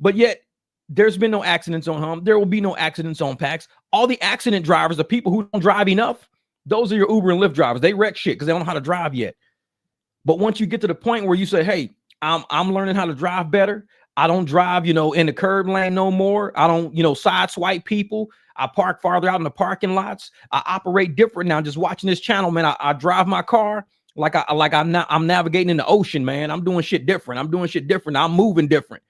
Speaker 1: but yet there's been no accidents on Hum. There will be no accidents on PAX. All the accident drivers, the people who don't drive enough, those are your Uber and Lyft drivers. They wreck shit because they don't know how to drive yet. But once you get to the point where you say, hey, I'm learning how to drive better. I don't drive, in the curb lane no more. I don't, side swipe people. I park farther out in the parking lots. I operate different now. Just watching this channel, man. I drive my car I'm navigating in the ocean, man. I'm doing shit different. I'm moving different.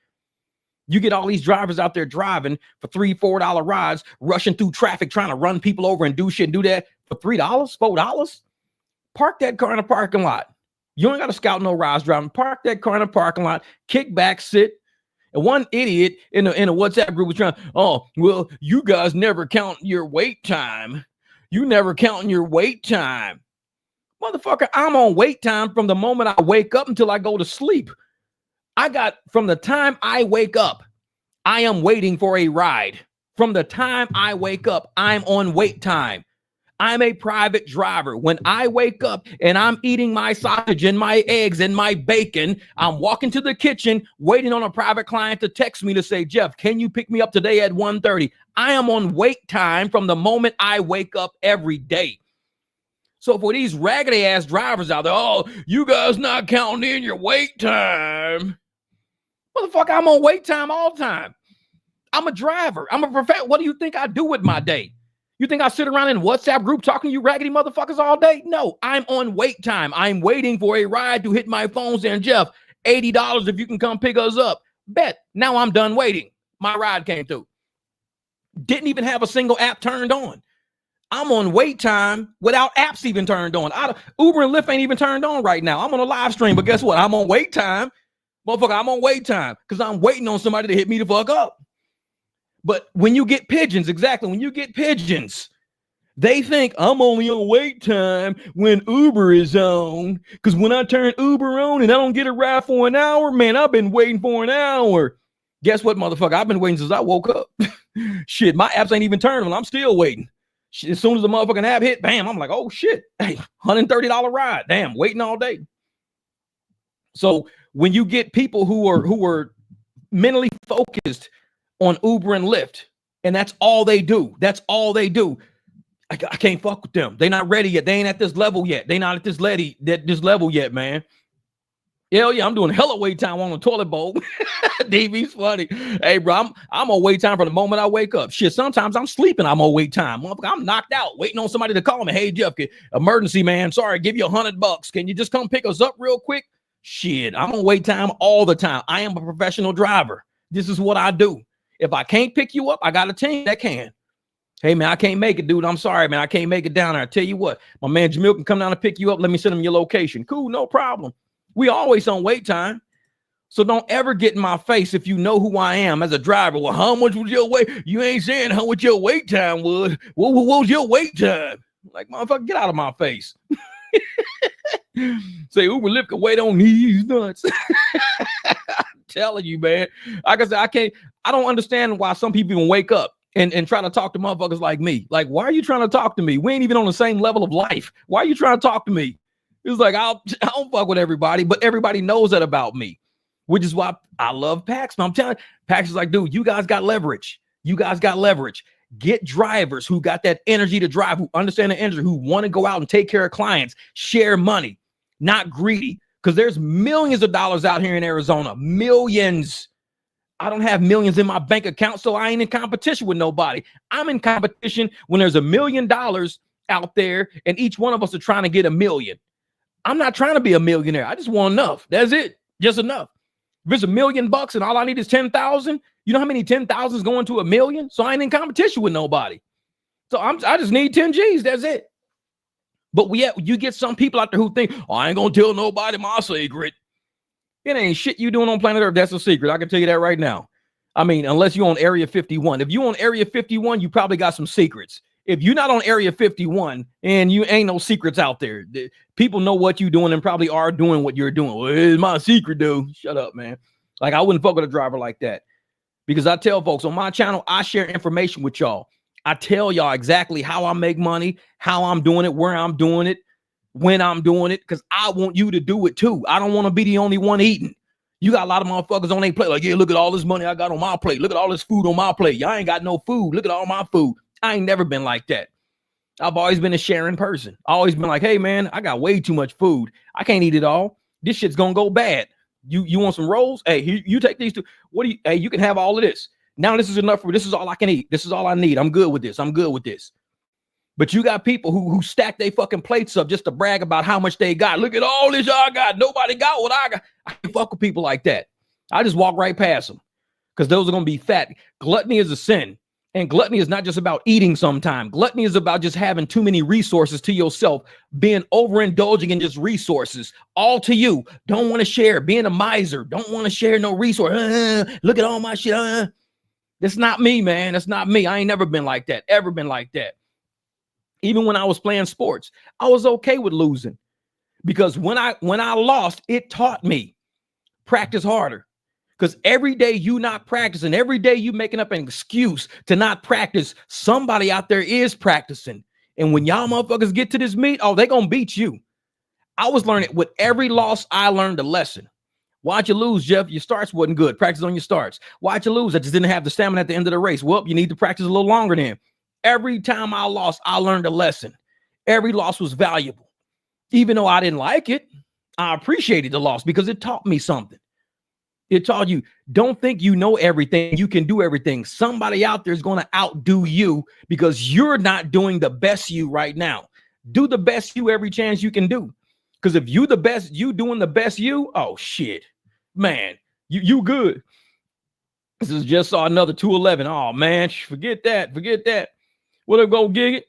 Speaker 1: You get all these drivers out there driving for $3-4 rides, rushing through traffic, trying to run people over and do shit and do that for $3, $4. Park that car in a parking lot. You ain't got to scout no rides driving. Park that car in a parking lot, kick back, sit. And one idiot in a WhatsApp group was trying, oh, well, you guys never count your wait time. You never counting your wait time. Motherfucker, I'm on wait time from the moment I wake up until I go to sleep. From the time I wake up, I am waiting for a ride. From the time I wake up, I'm on wait time. I'm a private driver. When I wake up and I'm eating my sausage and my eggs and my bacon, I'm walking to the kitchen, waiting on a private client to text me to say, Jeff, can you pick me up today at 1:30? I am on wait time from the moment I wake up every day. So for these raggedy ass drivers out there, oh, you guys not counting in your wait time. Motherfucker, I'm on wait time all the time. I'm a driver. I'm a professional. What do you think I do with my day? You think I sit around in WhatsApp group talking to you raggedy motherfuckers all day? No, I'm on wait time. I'm waiting for a ride to hit my phone saying, Jeff, $80 if you can come pick us up. Bet. Now I'm done waiting. My ride came through. Didn't even have a single app turned on. I'm on wait time without apps even turned on. Uber and Lyft ain't even turned on right now. I'm on a live stream, but guess what? I'm on wait time. Motherfucker, I'm on wait time because I'm waiting on somebody to hit me the fuck up. But when you get pigeons, exactly, when you get pigeons, they think I'm only on wait time when Uber is on. Because when I turn Uber on and I don't get a ride for an hour, man, I've been waiting for an hour. Guess what, motherfucker? I've been waiting since I woke up. Shit, my apps ain't even turned on. I'm still waiting. Shit, as soon as the motherfucking app hit, bam, I'm like, oh shit, hey, $130 ride. Damn, waiting all day. So when you get people who are mentally focused on Uber and Lyft, and that's all they do. That's all they do. I can't fuck with them. They're not ready yet. They ain't at this level yet. They not at this level yet, man. Hell yeah, I'm doing hella wait time on the toilet bowl. DB's funny. Hey, bro, I'm on wait time from the moment I wake up. Shit, sometimes I'm sleeping. I'm on wait time. I'm knocked out, waiting on somebody to call me. Hey, Jeff, emergency, man. Sorry, give you $100. Can you just come pick us up real quick? Shit, I'm on wait time all the time. I am a professional driver. This is what I do. If I can't pick you up, I got a team that can. Hey, man, I can't make it, dude. I'm sorry, man. I can't make it down there. I tell you what, my man Jamil can come down and pick you up. Let me send him your location. Cool, no problem. We always on wait time. So don't ever get in my face if you know who I am as a driver. Well, how much was your wait? You ain't saying how much your wait time was. What was your wait time? Like, motherfucker, get out of my face. Say Uber Lyft can wait on these nuts. I'm telling you, man. Like I said, I don't understand why some people even wake up and try to talk to motherfuckers like me. Like, why are you trying to talk to me? We ain't even on the same level of life. Why are you trying to talk to me? It's like, I don't fuck with everybody, but everybody knows that about me, which is why I love PAX. I'm telling you, PAX is like, dude, you guys got leverage. You guys got leverage. Get drivers who got that energy to drive, who understand the energy, who want to go out and take care of clients, share money, not greedy. Because there's millions of dollars out here in Arizona, millions. I don't have millions in my bank account, so I ain't in competition with nobody. I'm in competition when there's $1 million out there and each one of us are trying to get $1 million. I'm not trying to be a millionaire. I just want enough. That's it. Just enough. If it's $1 million and all I need is 10,000, you know how many 10,000 is going to $1 million? So I ain't in competition with nobody. So I just need 10 G's. That's it. But you get some people out there who think, oh, I ain't gonna tell nobody my secret. It ain't shit you doing on planet Earth. That's a secret. I can tell you that right now. I mean, unless you're on Area 51. If you're on Area 51, you probably got some secrets. If you're not on Area 51 and you ain't no secrets out there, people know what you're doing and probably are doing what you're doing. Well, it's my secret, dude. Shut up, man. Like, I wouldn't fuck with a driver like that. Because I tell folks on my channel, I share information with y'all. I tell y'all exactly how I make money, how I'm doing it, where I'm doing it, when I'm doing it, because I want you to do it too. I don't want to be the only one eating. You got a lot of motherfuckers on their plate. Like, yeah, look at all this money I got on my plate. Look at all this food on my plate. Y'all ain't got no food. Look at all my food. I ain't never been like that. I've always been a sharing person. Always been like, hey, man, I got way too much food. I can't eat it all. This shit's going to go bad. You want some rolls? Hey, you take these two. Hey, you can have all of this. Now this is enough for, this is all I can eat. This is all I need. I'm good with this. I'm good with this. But you got people who stack their fucking plates up just to brag about how much they got. Look at all this y'all got. Nobody got what I got. I can fuck with people like that. I just walk right past them because those are going to be fat. Gluttony is a sin. And gluttony is not just about eating sometime. Gluttony is about just having too many resources to yourself, being overindulging in just resources, all to you. Don't want to share, being a miser. Don't want to share no resource. Look at all my shit. That's not me, man. That's not me. I ain't never been like that. Ever been like that. Even when I was playing sports, I was okay with losing because when I lost, it taught me practice harder. Because every day you not practicing, every day you making up an excuse to not practice, somebody out there is practicing. And when y'all motherfuckers get to this meet, oh, they gonna beat you. I was learning with every loss, I learned a lesson. Why'd you lose, Jeff? Your starts wasn't good. Practice on your starts. Why'd you lose? I just didn't have the stamina at the end of the race. Well, you need to practice a little longer then. Every time I lost, I learned a lesson. Every loss was valuable. Even though I didn't like it, I appreciated the loss because it taught me something. It taught you, don't think you know everything. You can do everything. Somebody out there is going to outdo you because you're not doing the best you right now. Do the best you every chance you can do. Because if you the best, you doing the best you, oh shit, man, you good. This is just saw another 211. Oh man, forget that. What up, go gig it?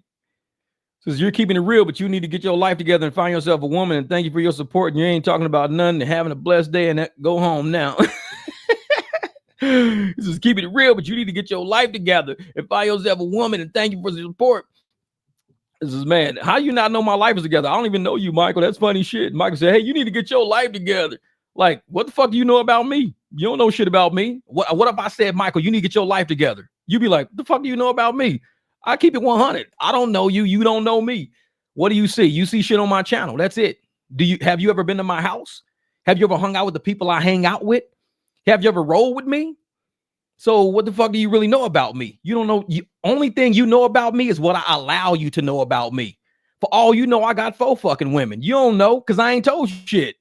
Speaker 1: Says you're keeping it real, but you need to get your life together and find yourself a woman. And thank you for your support. And you ain't talking about nothing and having a blessed day and go home now. This is keeping it real, but you need to get your life together and find yourself a woman. And thank you for the support. This is, man, how you not know my life is together? I don't even know you, Michael. That's funny shit. Michael said, hey, you need to get your life together. Like, what the fuck do you know about me? You don't know shit about me. What if I said, Michael, you need to get your life together? You'd be like, what the fuck do you know about me? I keep it 100. I don't know you. You don't know me. What do you see? You see shit on my channel. That's it. Have you ever been to my house? Have you ever hung out with the people I hang out with? Have you ever rolled with me? So what the fuck do you really know about me? You don't know. Only thing you know about me is what I allow you to know about me. For all you know, I got 4 fucking women. You don't know because I ain't told you shit.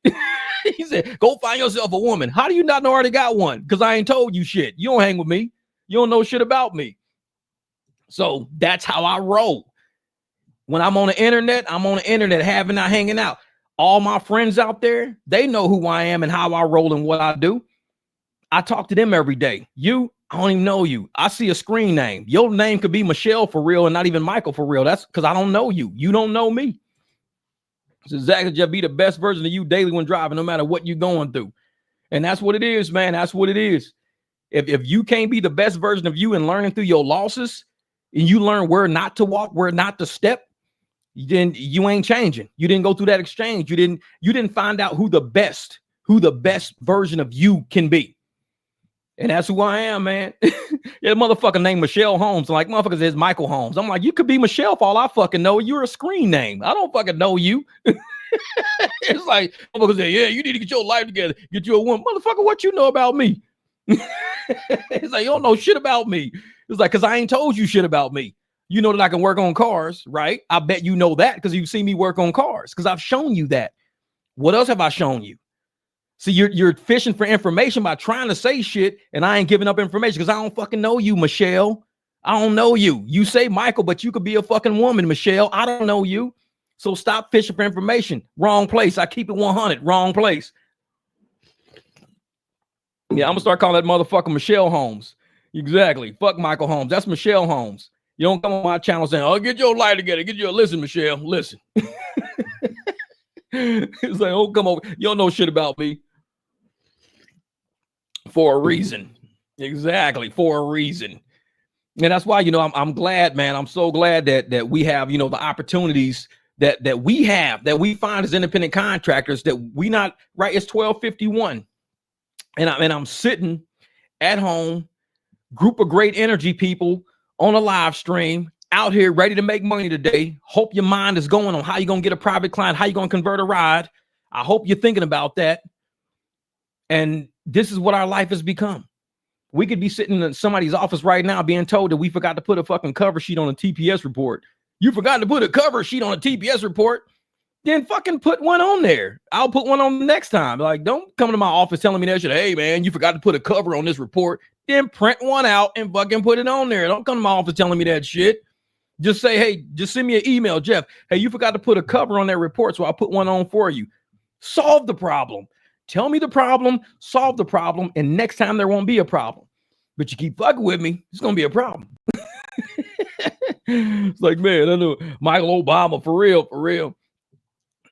Speaker 1: He said, go find yourself a woman. How do you not know I already got one? Because I ain't told you shit. You don't hang with me. You don't know shit about me. So that's how I roll. When I'm on the internet, hanging out. All my friends out there, they know who I am and how I roll and what I do. I talk to them every day. You, I don't even know you. I see a screen name. Your name could be Michelle for real and not even Michael for real. That's because I don't know you. You don't know me. So exactly, just be the best version of you daily when driving, no matter what you're going through. And that's what it is, man. That's what it is. If you can't be the best version of you and learning through your losses, and you learn where not to walk, where not to step, then you ain't changing. You didn't go through that exchange. You didn't find out who the best version of you can be. And that's who I am, man. Yeah, motherfucker named Michelle Holmes. I'm like, motherfucker says Michael Holmes. I'm like, you could be Michelle for all I fucking know. You're a screen name. I don't fucking know you. It's like, motherfucker say, yeah, you need to get your life together. Get you a woman. Motherfucker, what you know about me? It's like, you don't know shit about me. It's like, because I ain't told you shit about me. You know that I can work on cars, right? I bet you know that because you've seen me work on cars because I've shown you that. What else have I shown you? See, you're fishing for information by trying to say shit, and I ain't giving up information because I don't fucking know you, Michelle. I don't know you. You say Michael, but you could be a fucking woman, Michelle. I don't know you. So stop fishing for information. Wrong place. I keep it 100. Wrong place. Yeah, I'm gonna start calling that motherfucker Michelle Holmes. Exactly. Fuck Michael Holmes. That's Michelle Holmes. You don't come on my channel saying, oh, get your life together. Listen, Michelle. Listen. It's like, oh, come over. You don't know shit about me. For a reason. Exactly. For a reason. And that's why, I'm glad, man. I'm so glad that we have, the opportunities that we have, that we find as independent contractors, that we not right. It's 12:51. And I'm sitting at home, group of great energy people on a live stream out here ready to make money today. Hope your mind is going on how you're going to get a private client, how you're going to convert a ride. I hope you're thinking about that. And this is what our life has become. We could be sitting in somebody's office right now being told that we forgot to put a fucking cover sheet on a TPS report. You forgot to put a cover sheet on a TPS report. Then fucking put one on there. I'll put one on the next time. Like, don't come to my office telling me that shit. Hey, man, you forgot to put a cover on this report. Then print one out and fucking put it on there. Don't come to my office telling me that shit. Just say, hey, just send me an email, Jeff. Hey, you forgot to put a cover on that report, so I'll put one on for you. Solve the problem. Tell me the problem, solve the problem, and next time there won't be a problem. But you keep fucking with me, it's going to be a problem. It's like, man, I know Michael Obama, for real.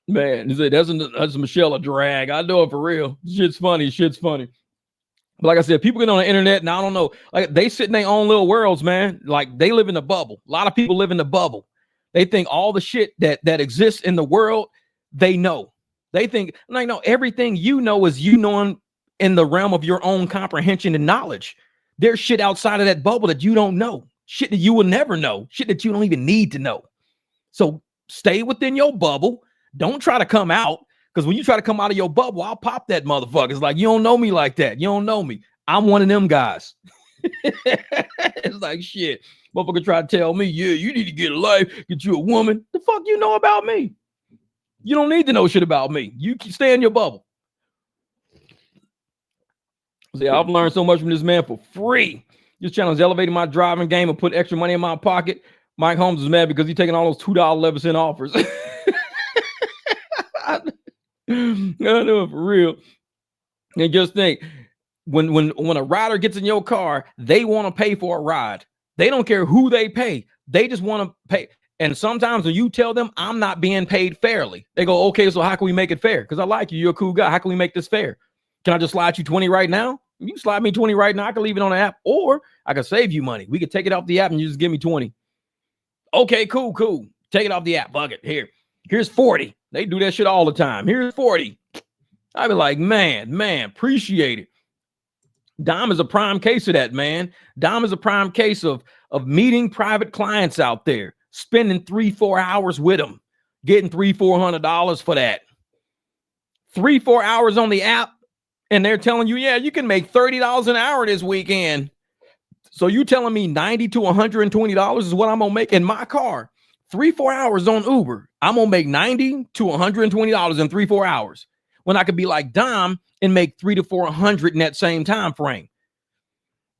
Speaker 1: Man, he said, that's Michelle a drag. I know it for real. Shit's funny. But like I said, people get on the internet, and I don't know, like they sit in their own little worlds, man. Like they live in a bubble. A lot of people live in the bubble. They think all the shit that exists in the world, they know. They think, like, no, everything you know is you knowing in the realm of your own comprehension and knowledge. There's shit outside of that bubble that you don't know. Shit that you will never know. Shit that you don't even need to know. So stay within your bubble. Don't try to come out, because when you try to come out of your bubble, I'll pop that motherfucker. It's like, you don't know me like that. You don't know me. I'm one of them guys. It's like, shit. Motherfucker try to tell me, yeah, you need to get a life, get you a woman. The fuck you know about me? You don't need to know shit about me. You stay in your bubble. See, I've learned so much from this man for free. This channel is elevating my driving game and put extra money in my pocket. Mike Holmes is mad because he's taking all those $2.11 offers. I know, for real. And just think, when a rider gets in your car, they want to pay for a ride. They don't care who they pay. They just want to pay. And sometimes when you tell them I'm not being paid fairly, they go, okay, so how can we make it fair? Because I like you. You're a cool guy. How can we make this fair? Can I just slide you 20 right now? You slide me 20 right now. I can leave it on the app, or I can save you money. We could take it off the app and you just give me 20. Okay, cool. Take it off the app. Bucket. Here's 40. They do that shit all the time. Here's 40. I'd be like, man, appreciate it. Dom is a prime case of that, man. Dom is a prime case of meeting private clients out there, spending 3-4 hours with them, getting $300-$400 for that. 3-4 hours on the app, and they're telling you, yeah, you can make $30 an hour this weekend. So you telling me $90 to $120 is what I'm gonna make in my car? 3-4 hours on Uber, I'm gonna make $90 to $120 in 3-4 hours. When I could be like Dom and make $300 to $400 in that same time frame.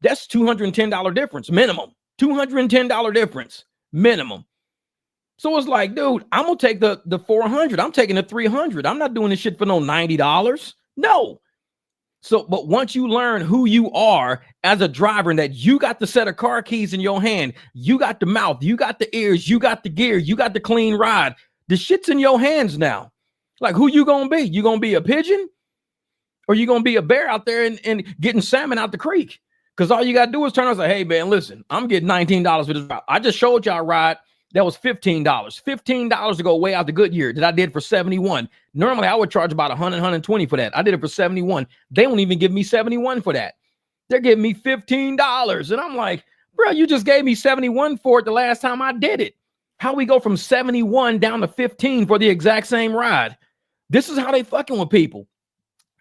Speaker 1: That's $210 difference minimum. $210 difference minimum. So it's like, dude, I'm gonna take the $400. I'm taking the $300. I'm not doing this shit for no $90. No. So, but once you learn who you are as a driver and that you got the set of car keys in your hand, you got the mouth, you got the ears, you got the gear, you got the clean ride. The shit's in your hands now. Like, who you gonna be? You gonna be a pigeon? Or you gonna be a bear out there and getting salmon out the creek? Because all you gotta do is turn around and say, hey man, listen, I'm getting $19 for this ride. I just showed y'all a ride that was $15. $15 to go way out to Goodyear that I did for $71. Normally I would charge about $100, $120 for that. I did it for $71. They won't even give me $71 for that. They're giving me $15. And I'm like, bro, you just gave me $71 for it the last time I did it. How we go from 71 down to 15 for the exact same ride? This is how they fucking with people.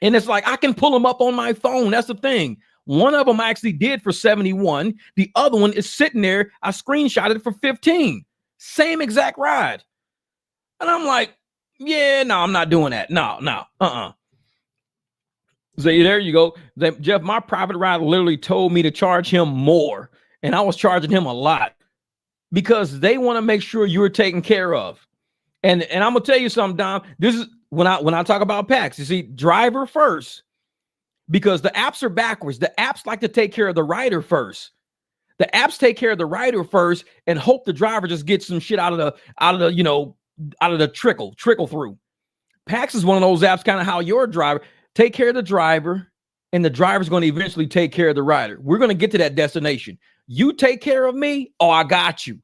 Speaker 1: And it's like, I can pull them up on my phone. That's the thing. One of them I actually did for 71. The other one is sitting there. I screenshotted it for 15. Same exact ride. And I'm like, yeah, no, I'm not doing that. No. So there you go. Jeff, my private ride literally told me to charge him more. And I was charging him a lot because they want to make sure you're taken care of. And I'm going to tell you something, Dom. This is when I talk about PAX, you see, driver first, because the apps are backwards. The apps like to take care of the rider first. The apps take care of the rider first and hope the driver just gets some shit out of the trickle through. PAX is one of those apps, kind of how your driver take care of the driver, and the driver's going to eventually take care of the rider. We're going to get to that destination. You take care of me, oh, I got you.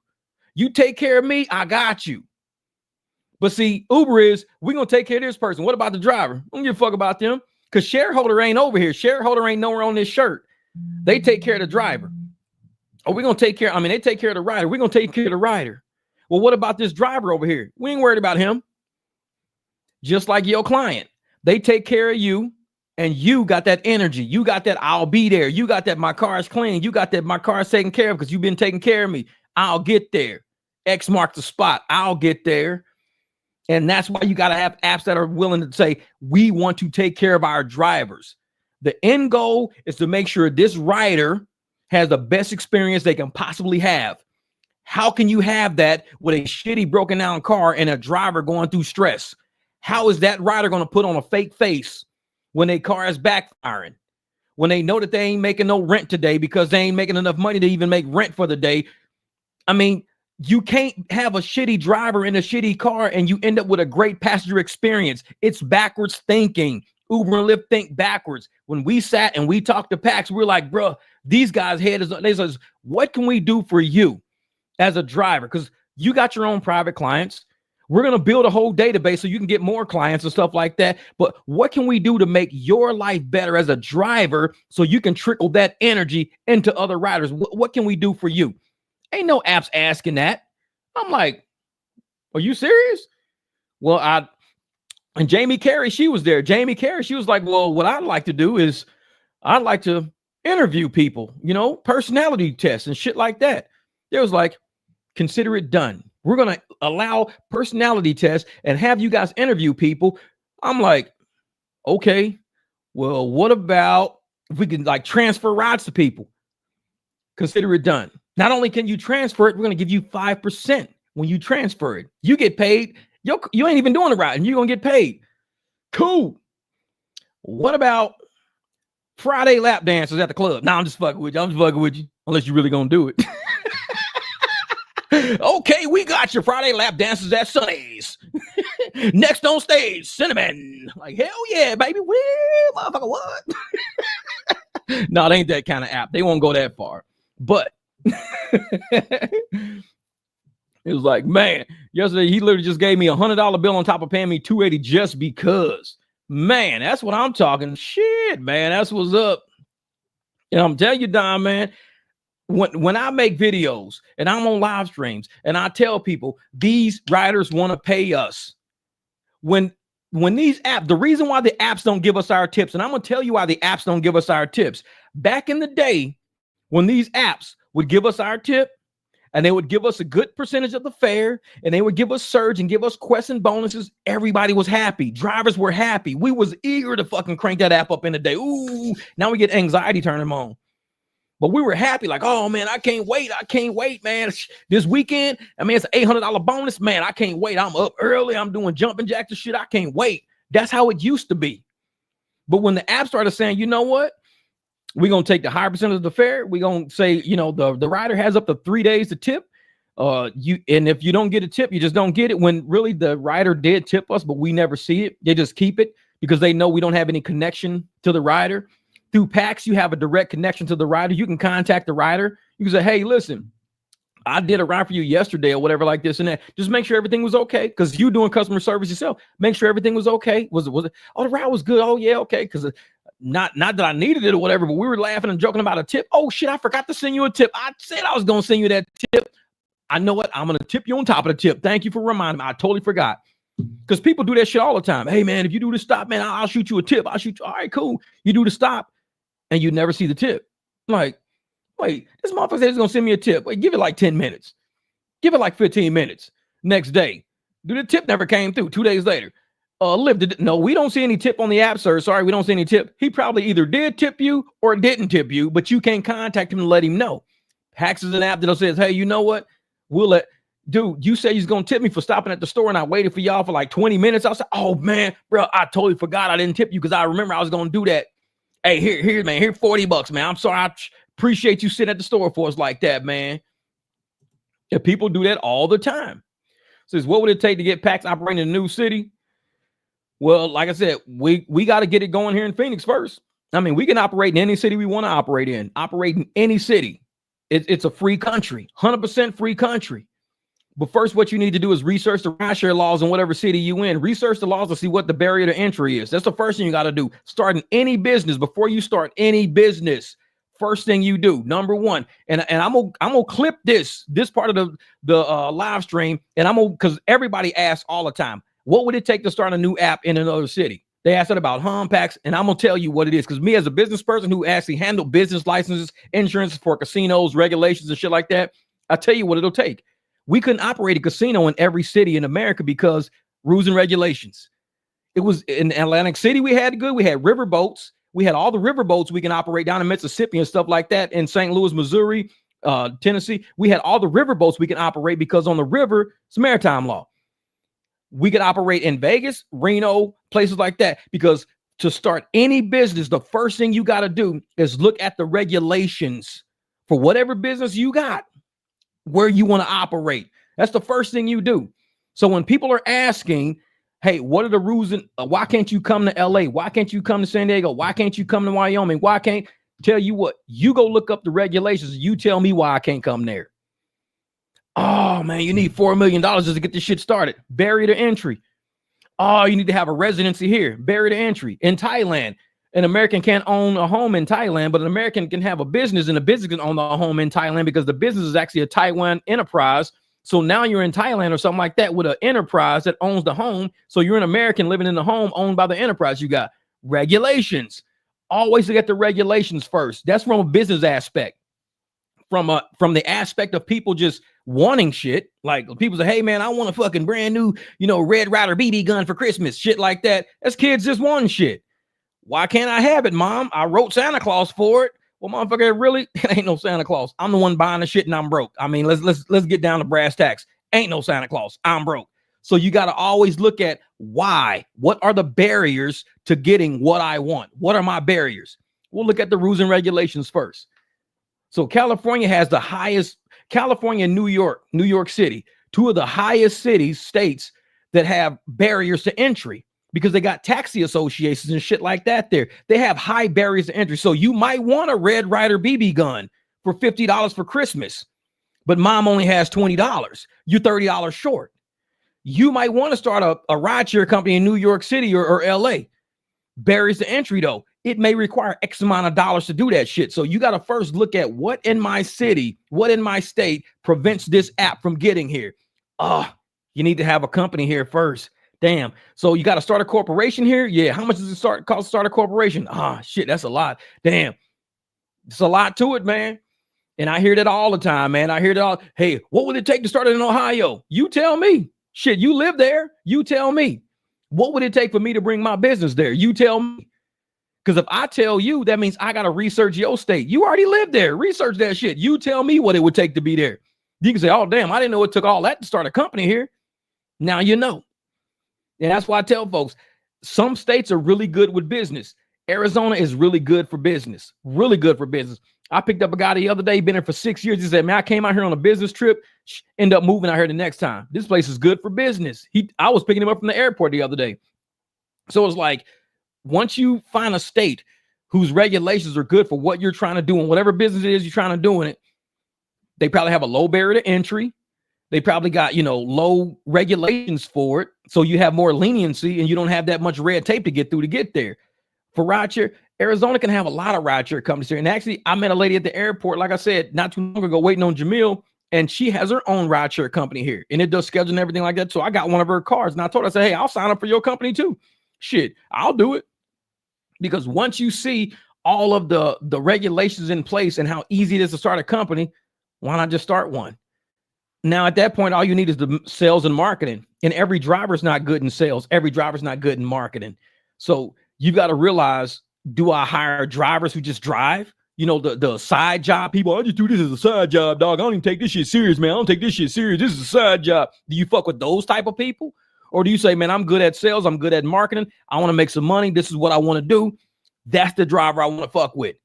Speaker 1: You take care of me, I got you. But see, Uber is, we're going to take care of this person. What about the driver? I don't give a fuck about them, because shareholder ain't over here. Shareholder ain't nowhere on this shirt. They take care of the driver. Oh, we're going to take care. I mean, they take care of the rider. We're going to take care of the rider. Well, what about this driver over here? We ain't worried about him. Just like your client. They take care of you, and you got that energy. You got that I'll be there. You got that my car is clean. You got that my car is taken care of because you've been taking care of me. I'll get there. X marks the spot. I'll get there. And that's why you got to have apps that are willing to say, we want to take care of our drivers. The end goal is to make sure this rider has the best experience they can possibly have. How can you have that with a shitty broken down car and a driver going through stress? How is that rider going to put on a fake face when their car is backfiring? When they know that they ain't making no rent today because they ain't making enough money to even make rent for the day? I mean, you can't have a shitty driver in a shitty car and you end up with a great passenger experience. It's backwards thinking. Uber and Lyft think backwards. When we sat and we talked to PAX, we were like, bro, these guys' head is, they says, what can we do for you as a driver? Because you got your own private clients. We're going to build a whole database so you can get more clients and stuff like that. But what can we do to make your life better as a driver so you can trickle that energy into other riders? What can we do for you? Ain't no apps asking that. I'm like, are you serious? Well, and Jamie Carey, she was there. Jamie Carey, she was like, well, what I'd like to do is I'd like to interview people, personality tests and shit like that. There was like, consider it done. We're going to allow personality tests and have you guys interview people. I'm like, okay, well, what about if we can like transfer rides to people, consider it done. Not only can you transfer it, we're going to give you 5% when you transfer it. You get paid. You ain't even doing the ride and you're going to get paid. Cool. What about Friday lap dances at the club? Nah, I'm just fucking with you. Unless you're really going to do it. Okay, we got your Friday lap dances at Sunny's. Next on stage, Cinnamon. Like, hell yeah, baby. Well, motherfucker, what? No, it ain't that kind of app. They won't go that far. But it was like, man, yesterday he literally just gave me $100 bill on top of paying me $280 just because. Man, that's what I'm talking. Shit, man, that's what's up. And I'm telling you, Don, man, when I make videos and I'm on live streams and I tell people these riders want to pay us. When these apps, the reason why the apps don't give us our tips, and I'm going to tell you why the apps don't give us our tips. Back in the day, when these apps would give us our tip and they would give us a good percentage of the fare and they would give us surge and give us quests and bonuses, everybody was happy. Drivers were happy. We was eager to fucking crank that app up in the day. Ooh, now we get anxiety turning them on. But we were happy, like, oh man, I can't wait, man. This weekend, I mean, it's an $800 bonus, man. I can't wait. I'm up early. I'm doing jumping jacks and shit. I can't wait. That's how it used to be. But when the app started saying, you know what, we're gonna take the higher percentage of the fare. We're gonna say, you know, the rider has up to 3 days to tip. And if you don't get a tip, you just don't get it. When really the rider did tip us, but we never see it. They just keep it because they know we don't have any connection to the rider. Through PAX, you have a direct connection to the rider. You can contact the rider. You can say, hey, listen, I did a ride for you yesterday or whatever like this and that. Just make sure everything was okay because you doing customer service yourself. Make sure everything was okay. Was it? Oh, the ride was good. Oh, yeah, okay. Because not that I needed it or whatever, but we were laughing and joking about a tip. Oh, shit, I forgot to send you a tip. I said I was going to send you that tip. I know what? I'm going to tip you on top of the tip. Thank you for reminding me. I totally forgot. Because people do that shit all the time. Hey, man, if you do the stop, man, I'll shoot you a tip. I'll shoot you. All right, cool. You do the stop. And you never see the tip. Like, wait, this motherfucker said he's gonna send me a tip. Wait, give it like 10 minutes. Give it like 15 minutes. Next day. The tip never came through. 2 days later. Lyft, no, we don't see any tip on the app, sir. Sorry, we don't see any tip. He probably either did tip you or didn't tip you, but you can't contact him and let him know. PAX is an app that says, hey, you know what? Dude, you say he's gonna tip me for stopping at the store and I waited for y'all for like 20 minutes. I was like, oh man, bro, I totally forgot I didn't tip you because I remember I was gonna do that. Hey, here, man, here $40, man. I'm sorry. I appreciate you sitting at the store for us like that, man. If people do that all the time. Says, what would it take to get PAX operating in a new city? Well, like I said, we got to get it going here in Phoenix first. I mean, we can operate in any city we want to operate in. Operate in any city. It's a free country, 100% free country. But first, what you need to do is research the rideshare laws in whatever city you in. Research the laws to see what the barrier to entry is. That's the first thing you got to do. Starting any business, before you start any business, first thing you do, number one. And I'm gonna clip this part of the live stream, and because everybody asks all the time, what would it take to start a new app in another city? They asked it about PAX, and I'm gonna tell you what it is. Because me, as a business person who actually handle business licenses, insurance for casinos, regulations, and shit like that, I tell you what it'll take. We couldn't operate a casino in every city in America because rules and regulations. It was in Atlantic City. We had river boats. We had all the river boats we can operate down in Mississippi and stuff like that. In St. Louis, Missouri, Tennessee, we had all the river boats we can operate because on the river, it's maritime law. We could operate in Vegas, Reno, places like that, because to start any business, the first thing you got to do is look at the regulations for whatever business you got, where you want to operate. That's the first thing you do. So when people are asking, hey, what are the rules? Why can't you come to LA? Why can't you come to San Diego? Why can't you come to Wyoming? Why can't tell you what? You go look up the regulations. You tell me why I can't come there. Oh man, you need $4 million just to get this shit started. Barrier to entry. Oh, you need to have a residency here. Barrier to entry. In Thailand, an American can't own a home in Thailand, but an American can have a business, and a business can own a home in Thailand because the business is actually a Taiwan enterprise. So now you're in Thailand or something like that with an enterprise that owns the home. So you're an American living in the home owned by the enterprise. You got regulations. Always look at the regulations first. That's from a business aspect. From the aspect of people just wanting shit. Like people say, hey man, I want a fucking brand new, Red Ryder BB gun for Christmas. Shit like that. That's kids just wanting shit. Why can't I have it, Mom? I wrote Santa Claus for it. Well, motherfucker, really? It ain't no Santa Claus. I'm the one buying the shit and I'm broke. I mean, let's get down to brass tacks. Ain't no Santa Claus. I'm broke. So you got to always look at why. What are the barriers to getting what I want? What are my barriers? We'll look at the rules and regulations first. So California has the highest, California and New York City, two of the highest states that have barriers to entry because they got taxi associations and shit like that there. They have high barriers to entry. So you might want a Red Ryder BB gun for $50 for Christmas, but mom only has $20. You're $30 short. You might want to start a rideshare company in New York City or LA. Barriers to entry, though, it may require X amount of dollars to do that shit. So you got to first look at what in my city, what in my state prevents this app from getting here. You need to have a company here first. Damn. So you got to start a corporation here? Yeah. How much does it cost to start a corporation? Shit, that's a lot. Damn. It's a lot to it, man. And I hear that all the time, man. I hear that all. Hey, what would it take to start it in Ohio? You tell me. Shit, you live there. You tell me. What would it take for me to bring my business there? You tell me. Because if I tell you, that means I got to research your state. You already live there. Research that shit. You tell me what it would take to be there. You can say, oh, damn, I didn't know it took all that to start a company here. Now you know. And that's why I tell folks, some states are really good with business. Arizona is really good for business. Really good for business. I picked up a guy the other day, been there for 6 years. He said, man, I came out here on a business trip, end up moving out here the next time. This place is good for business. I was picking him up from the airport the other day. So it's like, once you find a state whose regulations are good for what you're trying to do and whatever business it is you're trying to do in it, they probably have a low barrier to entry. They probably got, low regulations for it. So you have more leniency and you don't have that much red tape to get through to get there. For rideshare, Arizona can have a lot of rideshare companies here. And actually, I met a lady at the airport, like I said, not too long ago, waiting on Jamil, and she has her own rideshare company here. And it does schedule and everything like that. So I got one of her cars. And I told her, I said, hey, I'll sign up for your company too. Shit, I'll do it. Because once you see all of the regulations in place and how easy it is to start a company, why not just start one? Now, at that point, all you need is the sales and marketing. And every driver's not good in sales. Every driver's not good in marketing. So you got to realize, do I hire drivers who just drive? The side job people. I just do this as a side job, dog. I don't even take this shit serious, man. I don't take this shit serious. This is a side job. Do you fuck with those type of people? Or do you say, man, I'm good at sales. I'm good at marketing. I want to make some money. This is what I want to do. That's the driver I want to fuck with.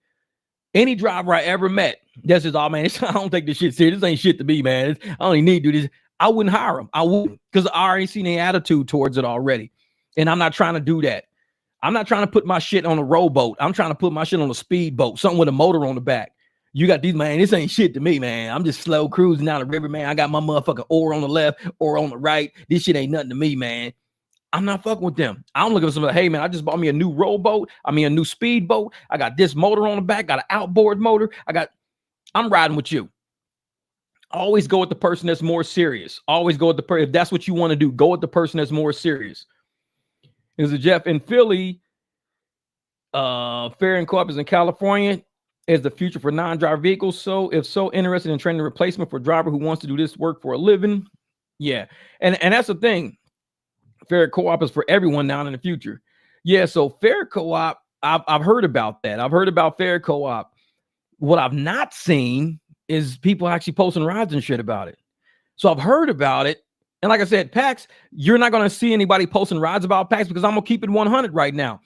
Speaker 1: Any driver I ever met, that's just, oh, man, I don't take this shit serious. This ain't shit to me, man. I don't even need to do this. I wouldn't hire him. I wouldn't, because I already seen the attitude towards it already. And I'm not trying to do that. I'm not trying to put my shit on a rowboat. I'm trying to put my shit on a speedboat, something with a motor on the back. You got these, man, this ain't shit to me, man. I'm just slow cruising down the river, man. I got my motherfucking oar on the left or on the right. This shit ain't nothing to me, man. I'm not fucking with them. I'm looking for somebody, hey, man, I just bought me a new rowboat. I mean, a new speedboat. I got this motor on the back, got an outboard motor. I'm riding with you. Always go with the person that's more serious. Always go with the person. If that's what you want to do, go with the person that's more serious. Is it Jeff in Philly? Fair and Co-op is in California. Is the future for non-driver vehicles? So if so, interested in training a replacement for a driver who wants to do this work for a living? Yeah. And that's the thing. Fair Co-op is for everyone now in the future. Yeah. So Fair Co-op, I've heard about that. I've heard about Fair Co-op. What I've not seen is people actually posting rides and shit about it. So I've heard about it. And like I said, PAX, you're not going to see anybody posting rides about PAX because I'm going to keep it 100 right now.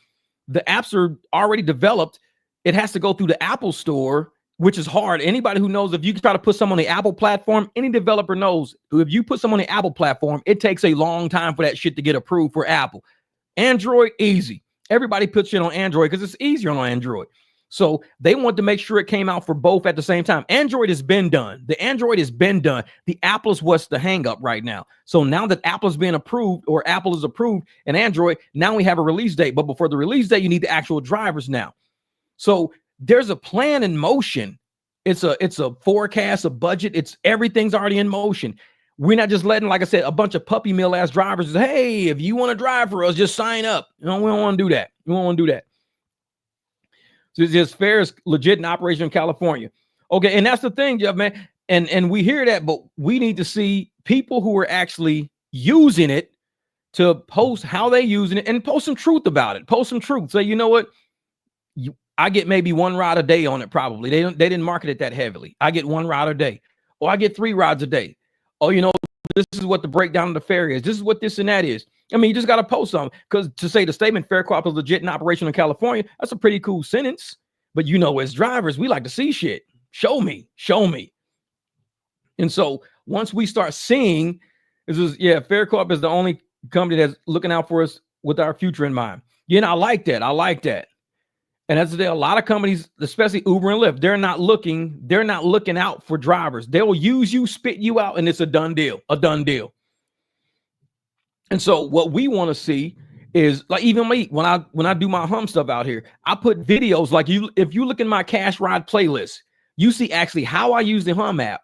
Speaker 1: The apps are already developed. It has to go through the Apple store, which is hard. Anybody who knows, if you try to put someone on the Apple platform, any developer knows if you put someone on the Apple platform, it takes a long time for that shit to get approved for Apple. Android, easy. Everybody puts shit on Android because it's easier on Android. So they want to make sure it came out for both at the same time. Android has been done. The Android has been done. The Apple is what's the hang up right now. So now that Apple is being approved, or Apple is approved and Android, now we have a release date. But before the release date, you need the actual drivers now. So there's a plan in motion. It's a forecast, a budget. It's everything's already in motion. We're not just letting, like I said, a bunch of puppy mill ass drivers say, hey, if you want to drive for us, just sign up. We don't want to do that. We don't want to do that. So it's just Fair is legit in operation in California. Okay, and that's the thing, Jeff, man. And we hear that, but we need to see people who are actually using it to post how they using it and post some truth about it. Post some truth. Say, you know what? I get maybe 1 ride a day on it. Probably they didn't market it that heavily. I get 1 ride a day, or I get 3 rides a day. Oh, this is what the breakdown of the fare is. This is what this and that is. I mean, you just got to post something, because to say the statement fare co-op is legit and operational in California, that's a pretty cool sentence. But as drivers, we like to see shit. Show me. And so once we start seeing, fare co-op is the only company that's looking out for us with our future in mind. And I like that. And that's a lot of companies, especially Uber and Lyft, they're not looking out for drivers. They'll use you, spit you out, and it's a done deal. And so what we want to see is, like, even me, when I do my hum stuff out here, I put videos like if you look in my cash ride playlist, you see actually how I use the hum app.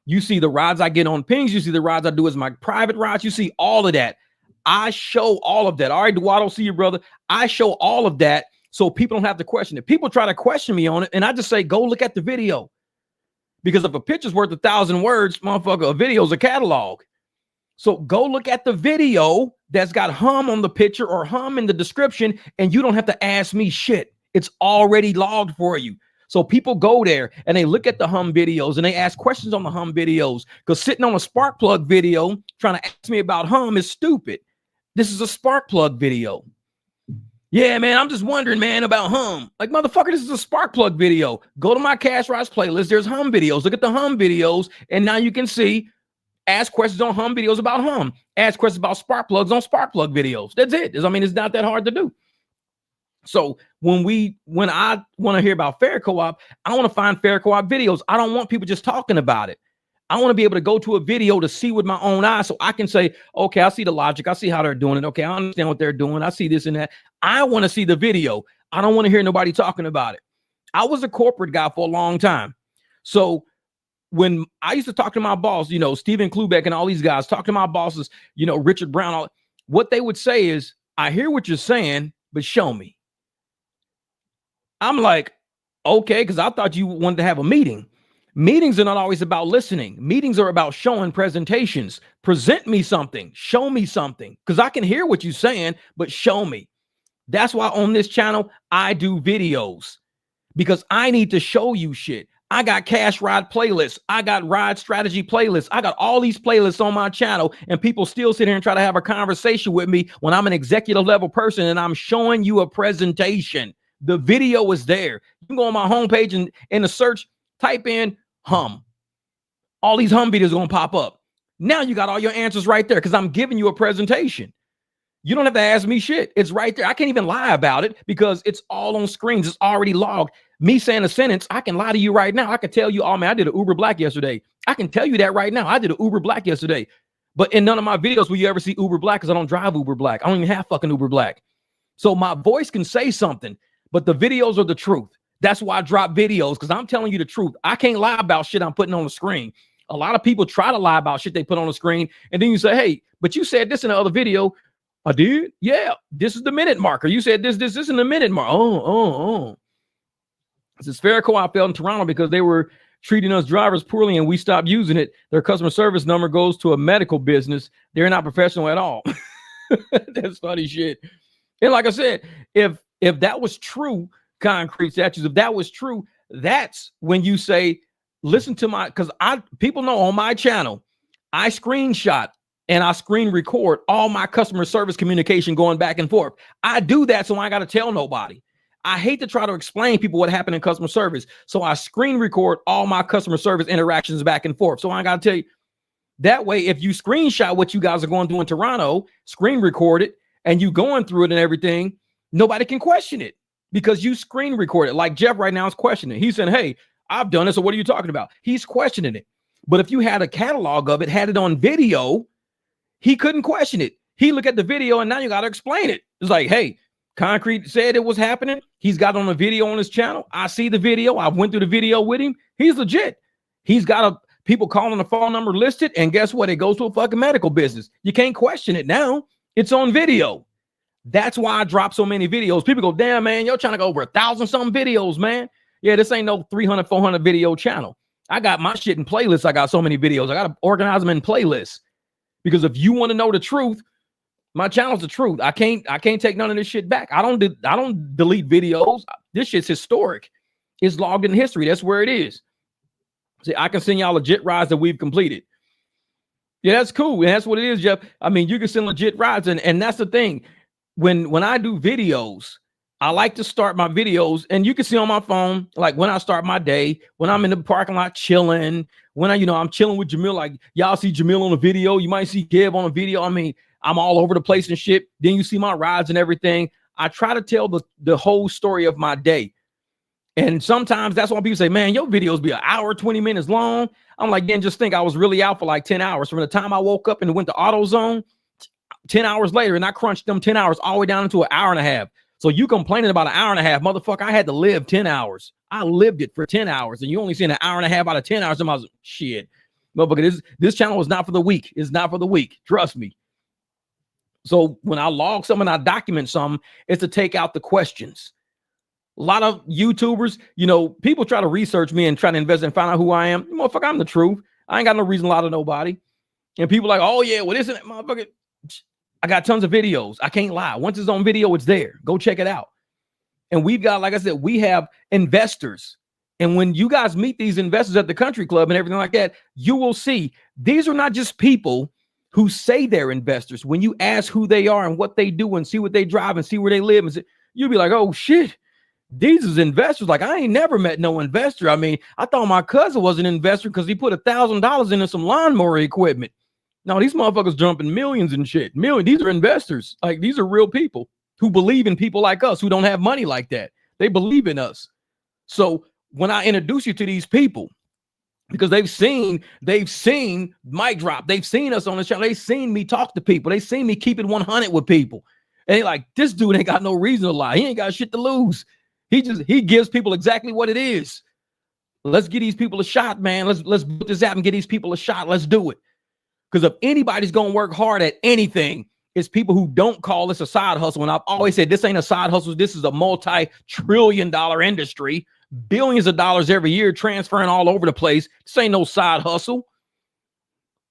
Speaker 1: You see the rides I get on pings. You see the rides I do as my private rides. You see all of that. I show all of that. All right, Duato, see you, brother. I show all of that so people don't have to question it. People try to question me on it, and I just say, go look at the video. Because if a picture's worth 1,000 words, motherfucker, a video's a catalog. So go look at the video that's got hum on the picture or hum in the description, and you don't have to ask me shit. It's already logged for you. So people go there and they look at the hum videos and they ask questions on the hum videos, because sitting on a spark plug video trying to ask me about hum is stupid. This is a spark plug video. Yeah, man, I'm just wondering, man, about hum. Like, motherfucker, this is a spark plug video. Go to my Cash Rides playlist. There's hum videos. Look at the hum videos. And now you can see, ask questions on hum videos about hum. Ask questions about spark plugs on spark plug videos. That's it. I mean, it's not that hard to do. So when I want to hear about fare co-op, I want to find fare co-op videos. I don't want people just talking about it. I want to be able to go to a video to see with my own eyes, so I can say, okay, I see the logic. I see how they're doing it. Okay, I understand what they're doing. I see this and that. I want to see the video. I don't want to hear nobody talking about it. I was a corporate guy for a long time. So when I used to talk to my boss, Stephen Klubeck and all these guys, talk to my bosses, Richard Brown, what they would say is, I hear what you're saying, but show me. I'm like, okay, because I thought you wanted to have a meeting. Meetings are not always about listening. Meetings are about showing presentations. Present me something. Show me something. Because I can hear what you're saying, but show me. That's why on this channel, I do videos. Because I need to show you shit. I got cash ride playlists. I got ride strategy playlists. I got all these playlists on my channel, and people still sit here and try to have a conversation with me when I'm an executive level person and I'm showing you a presentation. The video is there. You can go on my homepage and in the search, type in hum. All these hum videos are going to pop up. Now you got all your answers right there, because I'm giving you a presentation. You don't have to ask me shit. It's right there. I can't even lie about it because it's all on screens. It's already logged. Me saying a sentence, I can lie to you right now. I can tell you, oh man, I did an Uber Black yesterday. I can tell you that right now. I did an Uber Black yesterday. But in none of my videos will you ever see Uber Black, because I don't drive Uber Black. I don't even have fucking Uber Black. So my voice can say something, but the videos are the truth. That's why I drop videos, because I'm telling you the truth. I can't lie about shit I'm putting on the screen. A lot of people try to lie about shit they put on the screen, and then you say, hey, but you said this in the other video. I did? Yeah, this is the minute marker. You said this in the minute mark. Oh. This is fare co-op failed in Toronto because they were treating us drivers poorly and we stopped using it. Their customer service number goes to a medical business. They're not professional at all. That's funny shit. And like I said, if that was true, Concrete Statues, if that was true, that's when you say, listen to my, because people know on my channel, I screenshot and I screen record all my customer service communication going back and forth. I do that so I ain't got to tell nobody. I hate to try to explain people what happened in customer service. So I screen record all my customer service interactions back and forth. So I got to tell you, that way, if you screenshot what you guys are going through in Toronto, screen record it, and you going through it and everything, nobody can question it because you screen record it. Like Jeff right now is questioning it. He's saying, hey, I've done it. So what are you talking about? He's questioning it. But if you had a catalog of it, had it on video, he couldn't question it. He looked at the video and now you got to explain it. It's like, hey, Concrete said it was happening. He's got it on a video on his channel. I see the video. I went through the video with him. He's legit. He's got people calling the phone number listed. And guess what? It goes to a fucking medical business. You can't question it now. It's on video. That's why I drop so many videos. People go, damn, man, you're trying to go over 1,000-something videos, man. Yeah, this ain't no 300, 400 video channel. I got my shit in playlists. I got so many videos. I got to organize them in playlists. Because if you want to know the truth, My channel's the truth. I can't take none of this shit back. I don't delete videos. This shit's historic. It's logged in history. That's where it is. See, I can send y'all legit rides that we've completed. Yeah, that's cool. And that's what it is, Jeff. I mean, you can send legit rides, and that's the thing. When I do videos, I like to start my videos, and you can see on my phone, like when I start my day, when I'm in the parking lot chilling, when I'm chilling with Jamil, like y'all see Jamil on the video, you might see Gib on a video. I mean, I'm all over the place and shit. Then you see my rides and everything. I try to tell the whole story of my day. And sometimes that's why people say, man, your videos be an hour, 20 minutes long. I'm like, just think I was really out for like 10 hours. From the time I woke up and went to AutoZone, 10 hours later, and I crunched them 10 hours all the way down into an hour and a half. So you complaining about an hour and a half, motherfucker, I had to live 10 hours. I lived it for 10 hours, and you only seen an hour and a half out of 10 hours. And I was like, shit. Motherfucker, this channel is not for the weak. It's not for the weak. Trust me. So when I log something, I document something, it's to take out the questions. A lot of YouTubers, people try to research me and try to invest and find out who I am. Motherfucker, I'm the truth. I ain't got no reason to lie to nobody. And people like, oh yeah, well, isn't it, motherfucker? I got tons of videos. I can't lie. Once it's on video, it's there. Go check it out. And we've got, like I said, we have investors. And when you guys meet these investors at the country club and everything like that, you will see these are not just people who say they're investors. When you ask who they are and what they do and see what they drive and see where they live, and you'll be like, oh shit, these is investors. Like, I ain't never met no investor. I mean, I thought my cousin was an investor because he put $1,000 into some lawnmower equipment. No, these motherfuckers jumping millions and shit. These are investors. Like, these are real people who believe in people like us who don't have money like that. They believe in us. So when I introduce you to these people, because they've seen Mic Drop, they've seen us on the channel, they've seen me talk to people, they've seen me keep it 100 with people, and they like, this dude ain't got no reason to lie. He ain't got shit to lose. He gives people exactly what it is. Let's give these people a shot, man. Let's put this app and get these people a shot. Let's do it. Because if anybody's gonna work hard at anything, it's people who don't call this a side hustle. And I've always said this ain't a side hustle. This is a multi-trillion-dollar industry, billions of dollars every year transferring all over the place. This ain't no side hustle.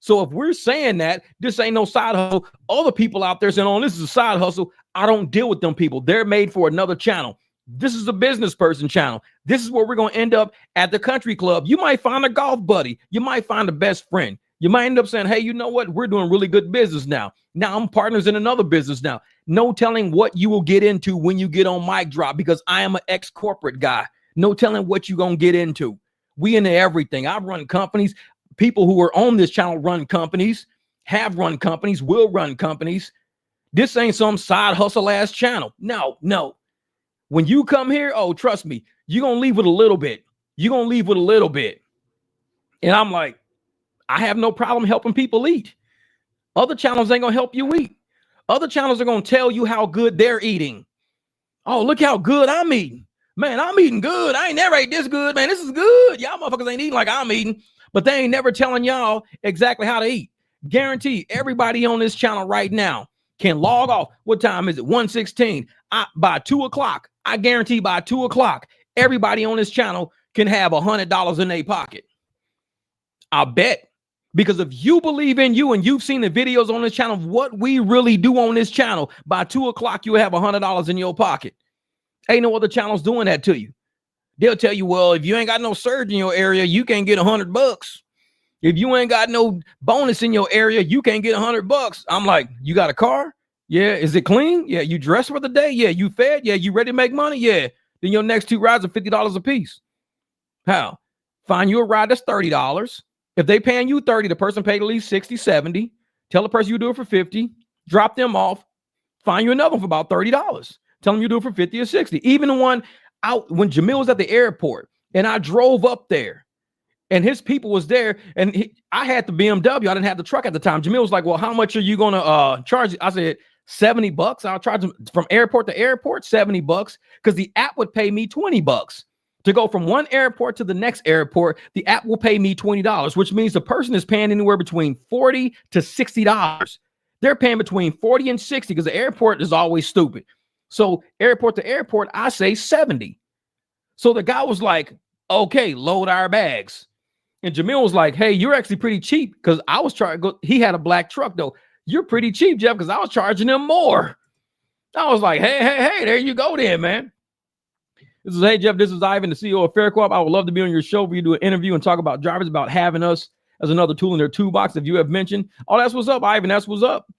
Speaker 1: So if we're saying that this ain't no side hustle, other people out there saying, oh, this is a side hustle, I don't deal with them people. They're made for another channel. This is a business person channel. This is where we're going to end up at the country club. You might find a golf buddy. You might find a best friend. You might end up saying, hey, you know what? We're doing really good business now. Now I'm partners in another business now. No telling what you will get into when you get on Mic Drop, because I am an ex-corporate guy. No telling what you're going to get into. We into everything. I've run companies. People who are on this channel run companies, have run companies, will run companies. This ain't some side hustle ass channel. No. When you come here, oh, trust me, you're going to leave with a little bit. You're going to leave with a little bit. And I'm like, I have no problem helping people eat. Other channels ain't going to help you eat. Other channels are going to tell you how good they're eating. Oh, look how good I'm eating. Man, I'm eating good. I ain't never ate this good, man. This is good. Y'all motherfuckers ain't eating like I'm eating. But they ain't never telling y'all exactly how to eat. Guarantee everybody on this channel right now can log off. What time is it? 1:16. By 2 o'clock, I guarantee by 2 o'clock, everybody on this channel can have $100 in their pocket. I bet. Because if you believe in you and you've seen the videos on this channel, what we really do on this channel, by 2 o'clock, you'll have $100 in your pocket. Ain't no other channels doing that to you. They'll tell you, well, if you ain't got no surge in your area, you can't get $100. If you ain't got no bonus in your area, you can't get $100. I'm like, you got a car? Yeah. Is it clean? Yeah. You dressed for the day? Yeah. You fed? Yeah. You ready to make money? Yeah. Then your next 2 rides are $50 a piece. How? Find you a ride that's $30. If they paying you 30, the person paid at least 60, 70. Tell the person you do it for 50. Drop them off. Find you another one for about $30. Tell them you do it for 50 or 60. Even the one out when Jamil was at the airport and I drove up there and his people was there and I had the BMW. I didn't have the truck at the time. Jamil was like, well, how much are you going to charge? I said, $70. I'll charge them from airport to airport, $70, because the app would pay me $20 to go from one airport to the next airport. The app will pay me $20, which means the person is paying anywhere between $40 to $60. They're paying between 40 and 60 because the airport is always stupid. So airport to airport, I say 70. So the guy was like, okay, load our bags. And Jamil was like, hey, you're actually pretty cheap, because I was trying to go. He had a black truck though. you're pretty cheap, Jeff, because I was charging them more. I was like, hey, there you go then, man. This is, hey, Jeff, this is Ivan, the CEO of Fair Co-op. I would love to be on your show for you to do an interview and talk about drivers, about having us as another tool in their toolbox. If you have mentioned, oh, that's what's up, Ivan. That's what's up.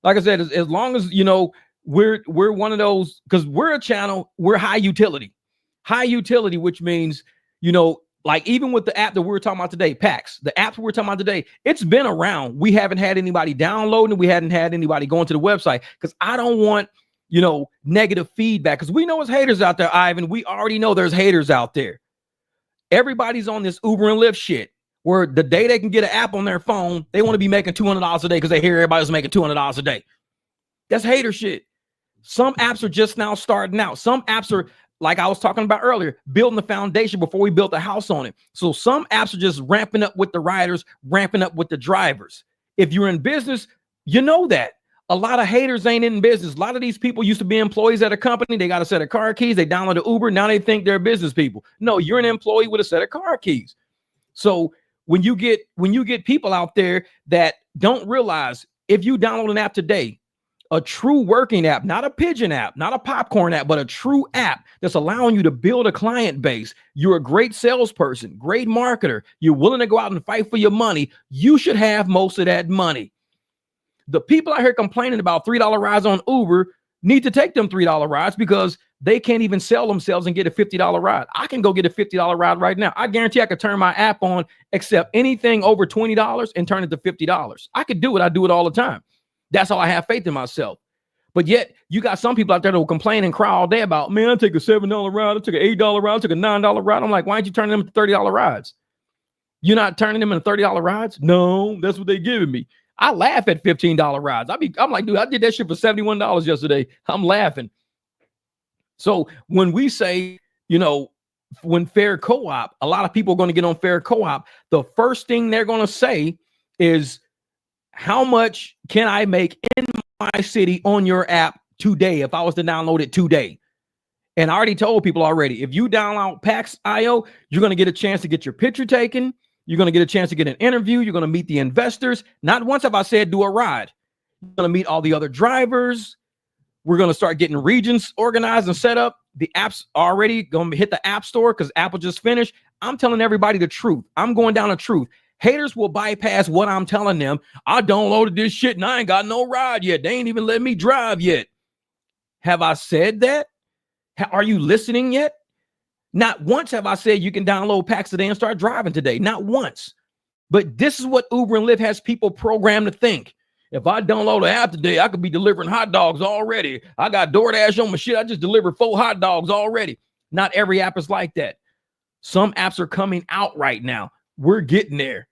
Speaker 1: Like I said, as long as, you know, we're one of those, because we're a channel, we're high utility, which means, you know, like even with the app that we're talking about today, PAX, the apps we're talking about today, it's been around. We haven't had anybody downloading. We hadn't had anybody going to the website because I don't want, you know, negative feedback, because we know there's haters out there, Ivan. We already know there's haters out there. Everybody's on this Uber and Lyft shit where the day they can get an app on their phone, they want to be making $200 a day because they hear everybody's making $200 a day. That's hater shit. Some apps are just now starting out. Some apps are, like I was talking about earlier, building the foundation before we built the house on it. So some apps are just ramping up with the riders, ramping up with the drivers. If you're in business, you know that. A lot of haters ain't in business. A lot of these people used to be employees at a company. They got a set of car keys. They downloaded Uber. Now they think they're business people. No, you're an employee with a set of car keys. So when you get people out there that don't realize, if you download an app today, a true working app, not a pigeon app, not a popcorn app, but a true app that's allowing you to build a client base. You're a great salesperson, great marketer. You're willing to go out and fight for your money. You should have most of that money. The people out here complaining about $3 rides on Uber need to take them $3 rides because they can't even sell themselves and get a $50 ride. I can go get a $50 ride right now. I guarantee I could turn my app on, accept anything over $20 and turn it to $50. I could do it. I do it all the time. That's how I have faith in myself. But yet you got some people out there that will complain and cry all day about, man, I take a $7 ride, I took an $8 ride, I took a $9 ride. I'm like, why aren't you turning them to $30 rides? You're not turning them into $30 rides? No, that's what they giving me. I laugh at $15 rides. I'm like, dude, I did that shit for $71 yesterday. I'm laughing. So when we say, you know, when Fair Co-op, a lot of people are going to get on Fair Co-op. The first thing they're going to say is, how much can I make in my city on your app today if I was to download it today? And I already told people already, if you download PAX.io, you're going to get a chance to get your picture taken. You're going to get a chance to get an interview. You're going to meet the investors. Not once have I said do a ride. You're going to meet all the other drivers. We're going to start getting regions organized and set up. The app's already going to hit the app store because Apple just finished. I'm telling everybody the truth. I'm going down the truth. Haters will bypass what I'm telling them. I downloaded this shit and I ain't got no ride yet. They ain't even let me drive yet. Have I said that? Are you listening yet? Not once have I said you can download PAX today and start driving today. Not once. But this is what Uber and Lyft has people programmed to think. If I download an app today, I could be delivering hot dogs already. I got DoorDash on my shit. I just delivered 4 hot dogs already. Not every app is like that. Some apps are coming out right now. We're getting there.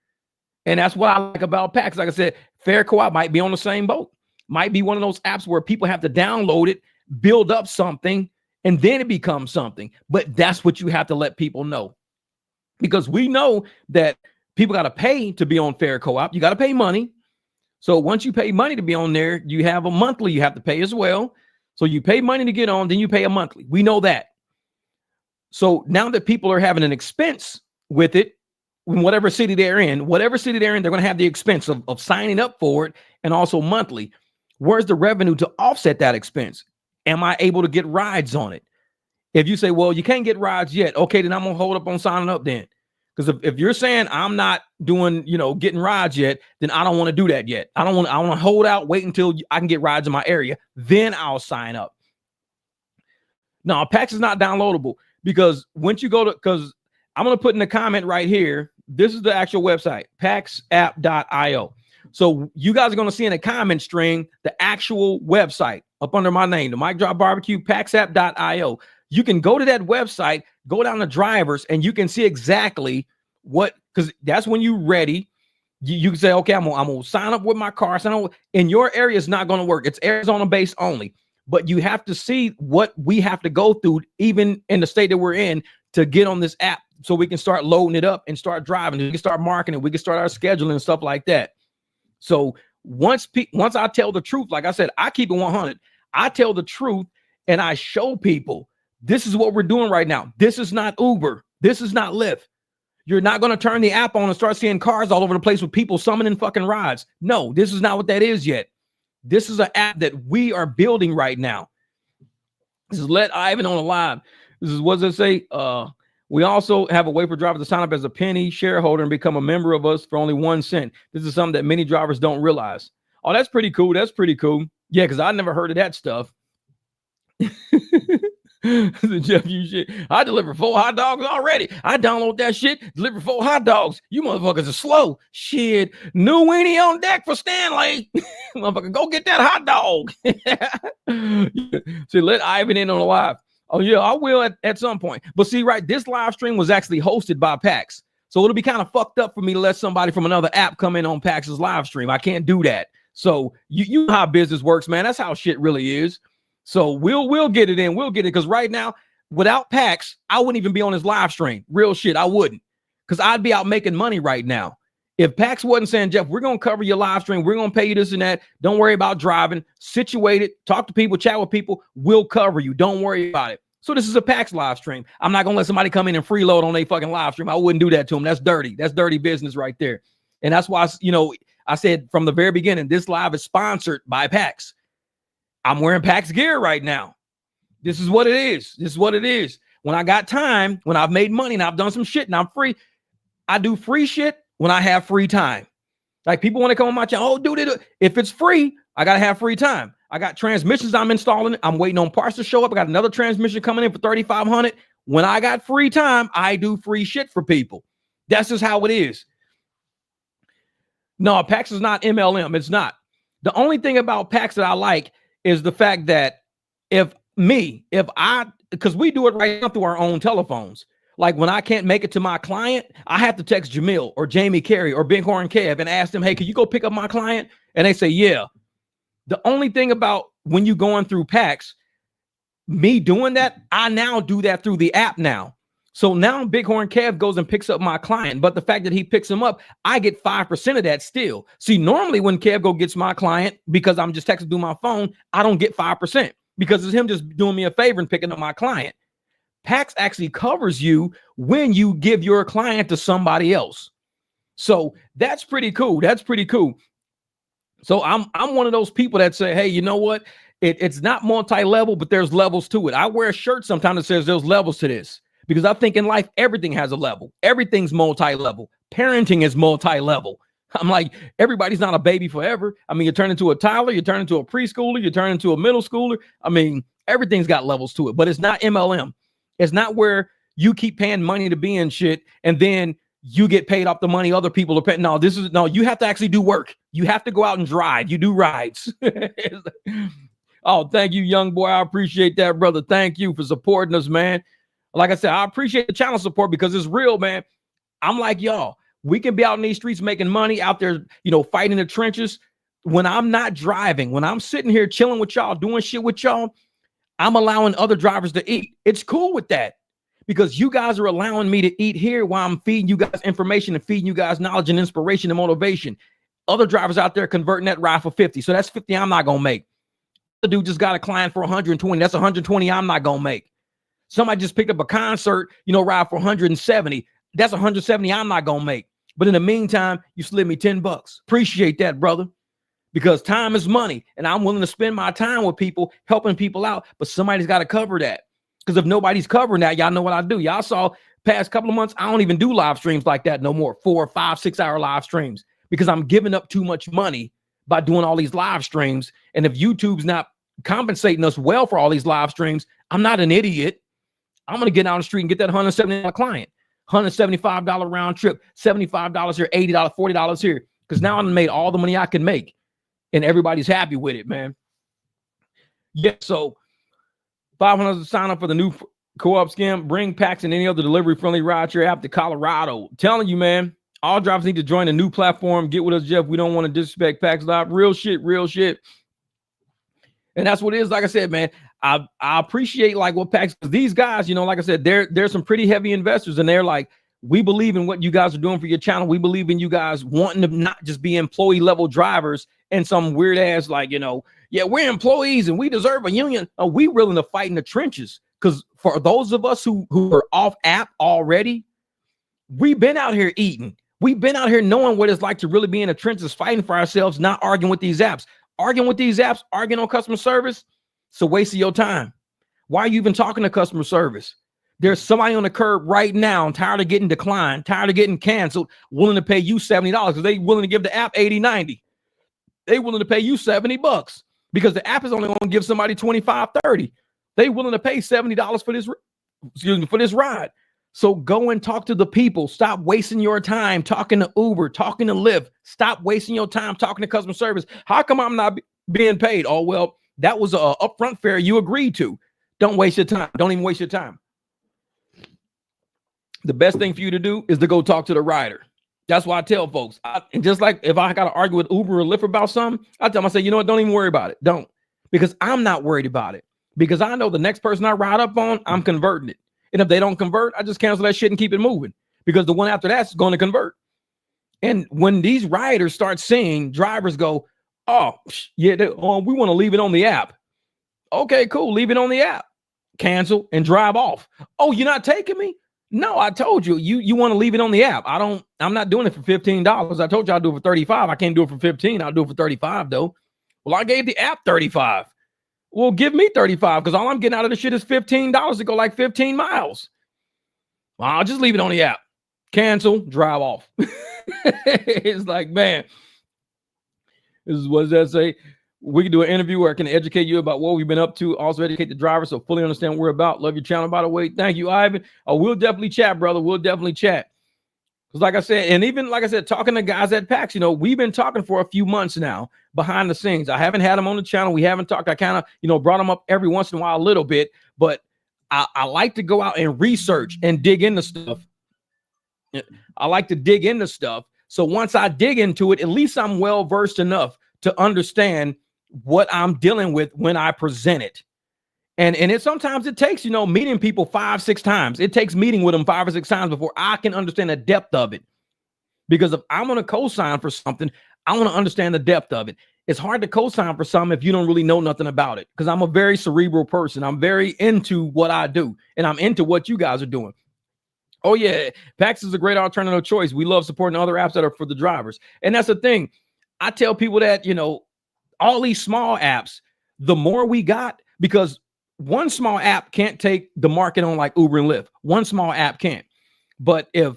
Speaker 1: And that's what I like about PAX. Like I said, Fair Co-op might be on the same boat. Might be one of those apps where people have to download it, build up something, and then it becomes something. But that's what you have to let people know. Because we know that people got to pay to be on Fair Co-op. You got to pay money. So once you pay money to be on there, you have a monthly you have to pay as well. So you pay money to get on, then you pay a monthly. We know that. So now that people are having an expense with it, in whatever city they're in, they're going to have the expense of signing up for it and also monthly. Where's the revenue to offset that expense? Am I able to get rides on it? If you say, well, you can't get rides yet, okay, then I'm going to hold up on signing up then. Because if you're saying I'm not doing, getting rides yet, then I don't want to do that yet. I want to hold out, wait until I can get rides in my area. Then I'll sign up. Now, PAX is not downloadable because once you go to, because I'm going to put in the comment right here. This is the actual website, paxapp.io. So you guys are going to see in the comment string the actual website up under my name, the Mike Drop Barbecue, paxapp.io. You can go to that website, go down to drivers, and you can see exactly what, because that's when you're ready. You can say, okay, I'm gonna sign up with my car. In your area, it's not going to work. It's Arizona based only. But you have to see what we have to go through, even in the state that we're in, to get on this app so we can start loading it up and start driving. We can start marketing. We can start our scheduling and stuff like that. So once I tell the truth, like I said, I keep it 100. I tell the truth and I show people this is what we're doing right now. This is not Uber. This is not Lyft. You're not going to turn the app on and start seeing cars all over the place with people summoning fucking rides. No, this is not what that is yet. This is an app that we are building right now. This is Let Ivan on the live. This is, what does it say? We also have a way for drivers to sign up as a penny shareholder and become a member of us for only 1 cent. This is something that many drivers don't realize. Oh, that's pretty cool. That's pretty cool. Yeah, because I never heard of that stuff. Jeff, you shit. I deliver 4 hot dogs already. I download that shit, deliver 4 hot dogs. You motherfuckers are slow. Shit. New weenie on deck for Stanley. Motherfucker, go get that hot dog. See, let Ivan in on the live. Oh, yeah, I will at some point. But see, right, this live stream was actually hosted by PAX. So it'll be kind of fucked up for me to let somebody from another app come in on PAX's live stream. I can't do that. So you know how business works, man. That's how shit really is. So we'll get it in. We'll get it. Because right now, without PAX, I wouldn't even be on his live stream. Real shit, I wouldn't. Because I'd be out making money right now. If PAX wasn't saying, Jeff, we're going to cover your live stream. We're going to pay you this and that. Don't worry about driving. Situate it. Talk to people. Chat with people. We'll cover you. Don't worry about it. So this is a PAX live stream. I'm not going to let somebody come in and freeload on their fucking live stream. I wouldn't do that to them. That's dirty. That's dirty business right there. And that's why, I said from the very beginning, this live is sponsored by PAX. I'm wearing PAX gear right now. This is what it is. This is what it is. When I got time, when I've made money and I've done some shit and I'm free, I do free shit when I have free time. Like people want to come on my channel. Oh, dude, if it's free, I got to have free time. I got transmissions I'm installing. I'm waiting on parts to show up. I got another transmission coming in for $3,500. When I got free time, I do free shit for people. That's just how it is. No, PAX is not MLM. It's not. The only thing about PAX that I like is the fact that because we do it right now through our own telephones. Like when I can't make it to my client, I have to text Jamil or Jamie Carey or Bighorn Kev and ask them, hey, can you go pick up my client? And they say, yeah. The only thing about when you going through PAX, me doing that, I now do that through the app now. So now Bighorn Kev goes and picks up my client, but the fact that he picks him up, I get 5% of that still. See, normally when Kev go gets my client, because I'm just texting through my phone, I don't get 5% because it's him just doing me a favor and picking up my client. PAX actually covers you when you give your client to somebody else. So that's pretty cool. That's pretty cool. So I'm one of those people that say, hey, you know what? It's not multi-level, but there's levels to it. I wear a shirt sometimes that says there's levels to this. Because I think in life, everything has a level. Everything's multi-level. Parenting is multi-level. I'm like, everybody's not a baby forever. I mean, you turn into a toddler, you turn into a preschooler, you turn into a middle schooler. I mean, everything's got levels to it, but it's not MLM. It's not where you keep paying money to be in shit and then you get paid off the money other people are paying. No, you have to actually do work. You have to go out and drive. You do rides. Oh, thank you, young boy. I appreciate that, brother. Thank you for supporting us, man. Like I said, I appreciate the channel support because it's real, man. I'm like, y'all, we can be out in these streets making money out there, fighting the trenches. When I'm not driving, when I'm sitting here chilling with y'all, doing shit with y'all, I'm allowing other drivers to eat. It's cool with that because you guys are allowing me to eat here while I'm feeding you guys information and feeding you guys knowledge and inspiration and motivation. Other drivers out there converting that ride for 50. So that's 50 I'm not going to make. The dude just got a client for 120. That's 120 I'm not going to make. Somebody just picked up a concert, ride for 170. That's 170 I'm not going to make. But in the meantime, you slid me $10. Appreciate that, brother. Because time is money. And I'm willing to spend my time with people, helping people out. But somebody's got to cover that. Because if nobody's covering that, y'all know what I do. Y'all saw past couple of months, I don't even do live streams like that no more. 4, 5, 6 hour live streams. Because I'm giving up too much money by doing all these live streams. And if YouTube's not compensating us well for all these live streams, I'm not an idiot. I'm going to get out on the street and get that $170 client, $175 round trip, $75 here, $80, $40 here. Because now I've made all the money I can make and everybody's happy with it, man. Yeah. So 500 to sign up for the new co-op scam. Bring PAX and any other delivery friendly rideshare app to Colorado. I'm telling you, man, all drivers need to join a new platform. Get with us, Jeff. We don't want to disrespect PAX Live. Real shit, real shit. And that's what it is. Like I said, man, I appreciate like what PAX, these guys, like I said, they're some pretty heavy investors and they're like, we believe in what you guys are doing for your channel. We believe in you guys wanting to not just be employee level drivers and some weird ass, like, yeah, we're employees and we deserve a union. We willing to fight in the trenches. Because for those of us who are off app already, we've been out here eating. We've been out here knowing what it's like to really be in the trenches, fighting for ourselves, not arguing with these apps. Arguing with these apps, arguing on customer service, it's a waste of your time. Why are you even talking to customer service? There's somebody on the curb right now, tired of getting declined, tired of getting canceled, willing to pay you $70 because they willing to give the app 80, 90. They willing to pay you $70 because the app is only going to give somebody 25, 30. They willing to pay $70 for this ride. So go and talk to the people. Stop wasting your time talking to Uber, talking to Lyft. Stop wasting your time talking to customer service. How come I'm not being paid? Oh, well, that was a upfront fare you agreed to. Don't waste your time. Don't even waste your time. The best thing for you to do is to go talk to the rider. That's why I tell folks. And just like if I got to argue with Uber or Lyft about something, I tell them, I say, you know what? Don't even worry about it. Don't. Because I'm not worried about it. Because I know the next person I ride up on, I'm converting it. And if they don't convert, I just cancel that shit and keep it moving because the one after that's going to convert. And when these riders start seeing drivers go, oh, yeah, we want to leave it on the app. Okay, cool. Leave it on the app. Cancel and drive off. Oh, you're not taking me? No, I told you, you want to leave it on the app. I'm not doing it for $15. I told you I'll do it for $35. I can't do it for $15. I'll do it for $35 though. Well, I gave the app $35. Well, give me $35 because all I'm getting out of the shit is $15 to go like 15 miles. Well, I'll just leave it on the app. Cancel, drive off. It's like, man, this is what does that say? We can do an interview where I can educate you about what we've been up to. Also educate the driver so fully understand what we're about. Love your channel, by the way. Thank you, Ivan. We'll definitely chat, brother. We'll definitely chat. Because like I said, and even like I said, talking to guys at PAX, we've been talking for a few months now behind the scenes. I haven't had them on the channel. We haven't talked. I kind of, brought them up every once in a while a little bit, but I like to go out and research and dig into stuff. I like to dig into stuff. So once I dig into it, at least I'm well versed enough to understand what I'm dealing with when I present it. And it sometimes it takes, meeting people 5-6 times. It takes meeting with them 5 or 6 times before I can understand the depth of it. Because if I'm going to co-sign for something, I want to understand the depth of it. It's hard to co-sign for something if you don't really know nothing about it. Because I'm a very cerebral person. I'm very into what I do. And I'm into what you guys are doing. Oh, yeah. PAX is a great alternative choice. We love supporting other apps that are for the drivers. And that's the thing. I tell people that, all these small apps, the more we got, because one small app can't take the market on like Uber and Lyft. One small app can't. But if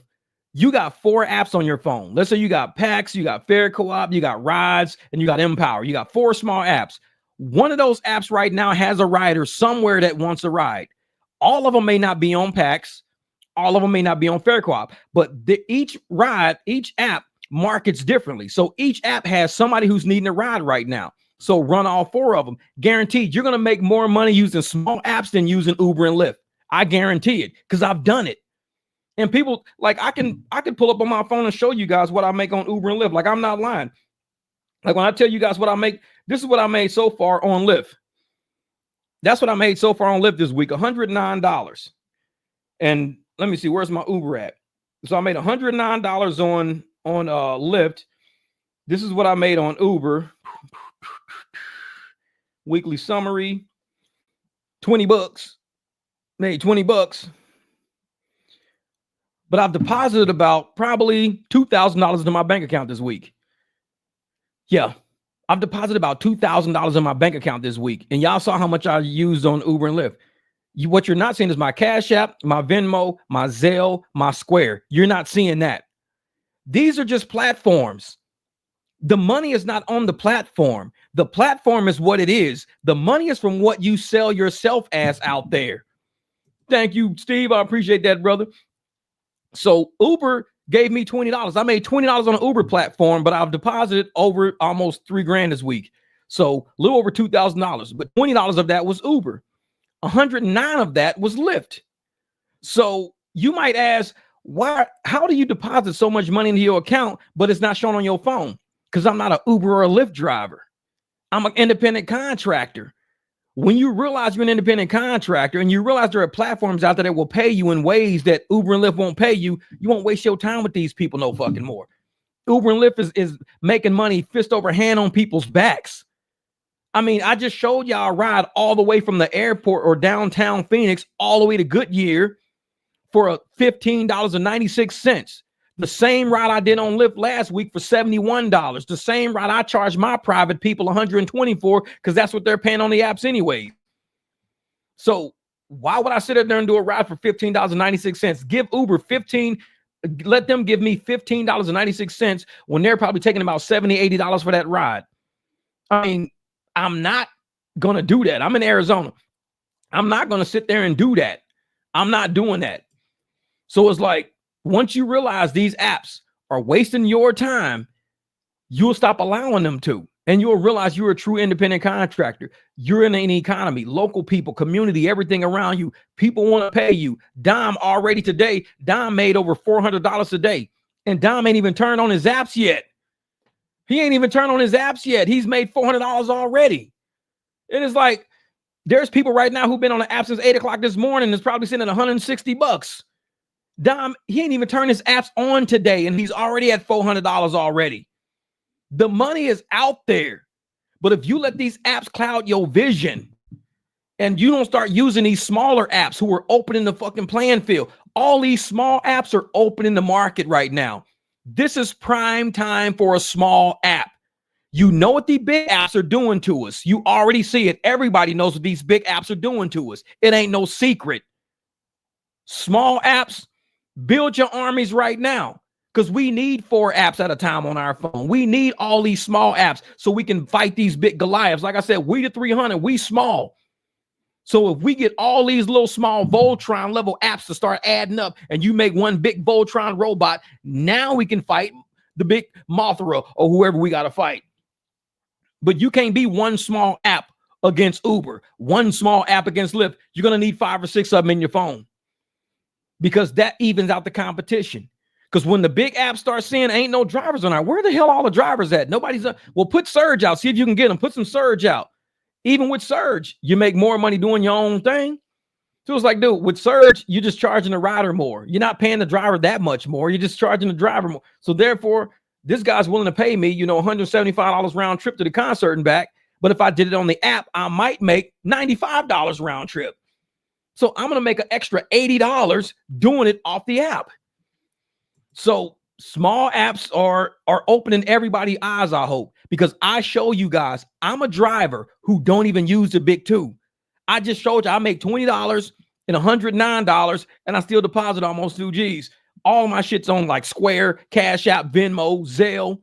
Speaker 1: you got 4 apps on your phone, let's say you got PAX, you got Fare Co-op, you got Rides, and you got Empower. You got 4 small apps. One of those apps right now has a rider somewhere that wants a ride. All of them may not be on PAX. All of them may not be on Fare Co-op. But each app markets differently. So each app has somebody who's needing a ride right now. So run all 4 of them. Guaranteed, you're going to make more money using small apps than using Uber and Lyft. I guarantee it because I've done it. And people like I can pull up on my phone and show you guys what I make on Uber and Lyft. Like I'm not lying. Like when I tell you guys what I make, this is what I made so far on Lyft. That's what I made so far on Lyft this week, $109. And let me see, where's my Uber at? So I made $109 on Lyft. This is what I made on Uber. Weekly summary, $20. Made $20. But I've deposited about probably $2,000 into my bank account this week. Yeah, I've deposited about $2,000 in my bank account this week. And y'all saw how much I used on Uber and Lyft. What you're not seeing is my Cash App, my Venmo, my Zelle, my Square. You're not seeing that. These are just platforms. The money is not on the platform. The platform is what it is. The money is from what you sell yourself as out there. Thank you, Steve. I appreciate that, brother. So Uber gave me $20. I made $20 on an Uber platform, but I've deposited over almost $3,000 this week. So a little over $2,000, but $20 of that was Uber. 109 of that was Lyft. So you might ask, how do you deposit so much money into your account, but it's not shown on your phone? Because I'm not an Uber or a Lyft driver. I'm an independent contractor. When you realize you're an independent contractor and you realize there are platforms out there that will pay you in ways that Uber and Lyft won't pay you, you won't waste your time with these people no fucking more. Uber and Lyft is making money fist over hand on people's backs. I mean, I just showed y'all a ride all the way from the airport or downtown Phoenix all the way to Goodyear for $15.96. The same ride I did on Lyft last week for $71. The same ride I charge my private people $124 because that's what they're paying on the apps anyway. So why would I sit there and do a ride for $15.96? Give Uber let them give me $15.96 when they're probably taking about $70, $80 for that ride. I mean, I'm not going to do that. I'm in Arizona. I'm not going to sit there and do that. I'm not doing that. So it's like, once you realize these apps are wasting your time, you'll stop allowing them to. And you'll realize you're a true independent contractor. You're in an economy, local people, community, everything around you. People want to pay you. Dom already today, Dom made over $400 a day. And Dom ain't even turned on his apps yet. He ain't even turned on his apps yet. He's made $400 already. It is like, there's people right now who've been on the app since 8 o'clock this morning. Is probably sitting at $160. Dom, he ain't even turned his apps on today, and he's already at $400 already. The money is out there. But if you let these apps cloud your vision and you don't start using these smaller apps who are opening the fucking playing field, all these small apps are opening the market right now. This is prime time for a small app. You know what the big apps are doing to us. You already see it. Everybody knows what these big apps are doing to us. It ain't no secret. Small apps, build your armies right now, because we need 4 apps at a time on our phone. We need all these small apps so we can fight these big Goliaths. Like I said, we the 300, we small. So if we get all these little small Voltron level apps to start adding up and you make one big Voltron robot, now we can fight the big Mothra or whoever we got to fight. But you can't be one small app against Uber, one small app against Lyft. You're going to need 5 or 6 of them in your phone, because that evens out the competition. Because when the big apps start saying ain't no drivers on our, where the hell all the drivers at? Nobody's well, put Surge out. See if you can get them. Put some Surge out. Even with Surge, you make more money doing your own thing. So it's like, dude, with Surge, you're just charging the rider more. You're not paying the driver that much more. You're just charging the driver more. So therefore, this guy's willing to pay me, $175 round trip to the concert and back. But if I did it on the app, I might make $95 round trip. So I'm going to make an extra $80 doing it off the app. So small apps are opening everybody's eyes, I hope, because I show you guys, I'm a driver who don't even use the big 2. I just showed you I make $20 and $109, and I still deposit almost 2 G's. All my shit's on like Square, Cash App, Venmo, Zelle.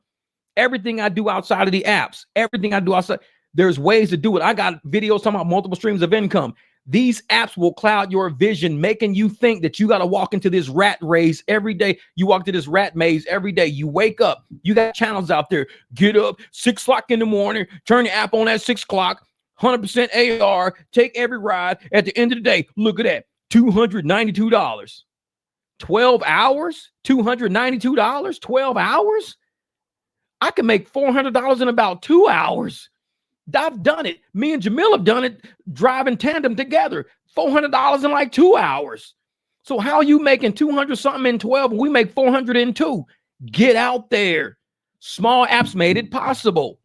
Speaker 1: Everything I do outside of the apps, everything I do outside, there's ways to do it. I got videos talking about multiple streams of income. These apps will cloud your vision, making you think that you got to walk into this rat race every day. You walk to this rat maze every day. You wake up. You got channels out there. Get up 6 o'clock in the morning. Turn the app on at 6 o'clock. 100% AR. Take every ride. At the end of the day, look at that. $292. 12 hours? $292? 12 hours? I can make $400 in about 2 hours. I've done it. Me and Jamil have done it, driving tandem together. $400 in like 2 hours. So how are you making 200 something in 12 and we make 400 in 2? Get out there. Small apps made it possible.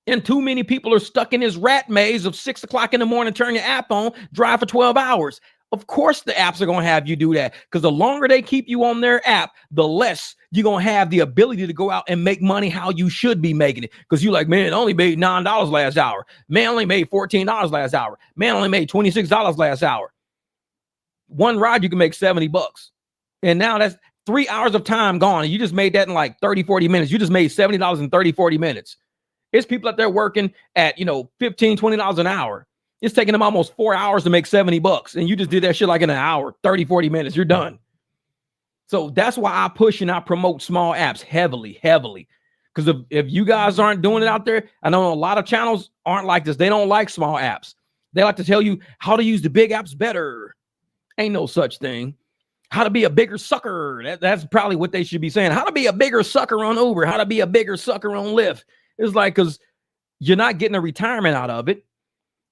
Speaker 1: And too many people are stuck in this rat maze of 6 o'clock in the morning, turn your app on, drive for 12 hours. Of course the apps are going to have you do that, because the longer they keep you on their app, the less you're going to have the ability to go out and make money how you should be making it. Because you're like, man, I only made $9 last hour. Man, I only made $14 last hour. Man, I only made $26 last hour. One ride, you can make $70. And now that's 3 hours of time gone. And you just made that in like 30, 40 minutes. You just made $70 in 30, 40 minutes. It's people out there working at, $15, $20 an hour. It's taking them almost 4 hours to make $70. And you just did that shit like in an hour, 30, 40 minutes. You're done. So that's why I push and I promote small apps heavily. Because if you guys aren't doing it out there, I know a lot of channels aren't like this. They don't like small apps. They like to tell you how to use the big apps better. Ain't no such thing. How to be a bigger sucker. That's probably what they should be saying. How to be a bigger sucker on Uber. How to be a bigger sucker on Lyft. It's like, because you're not getting a retirement out of it.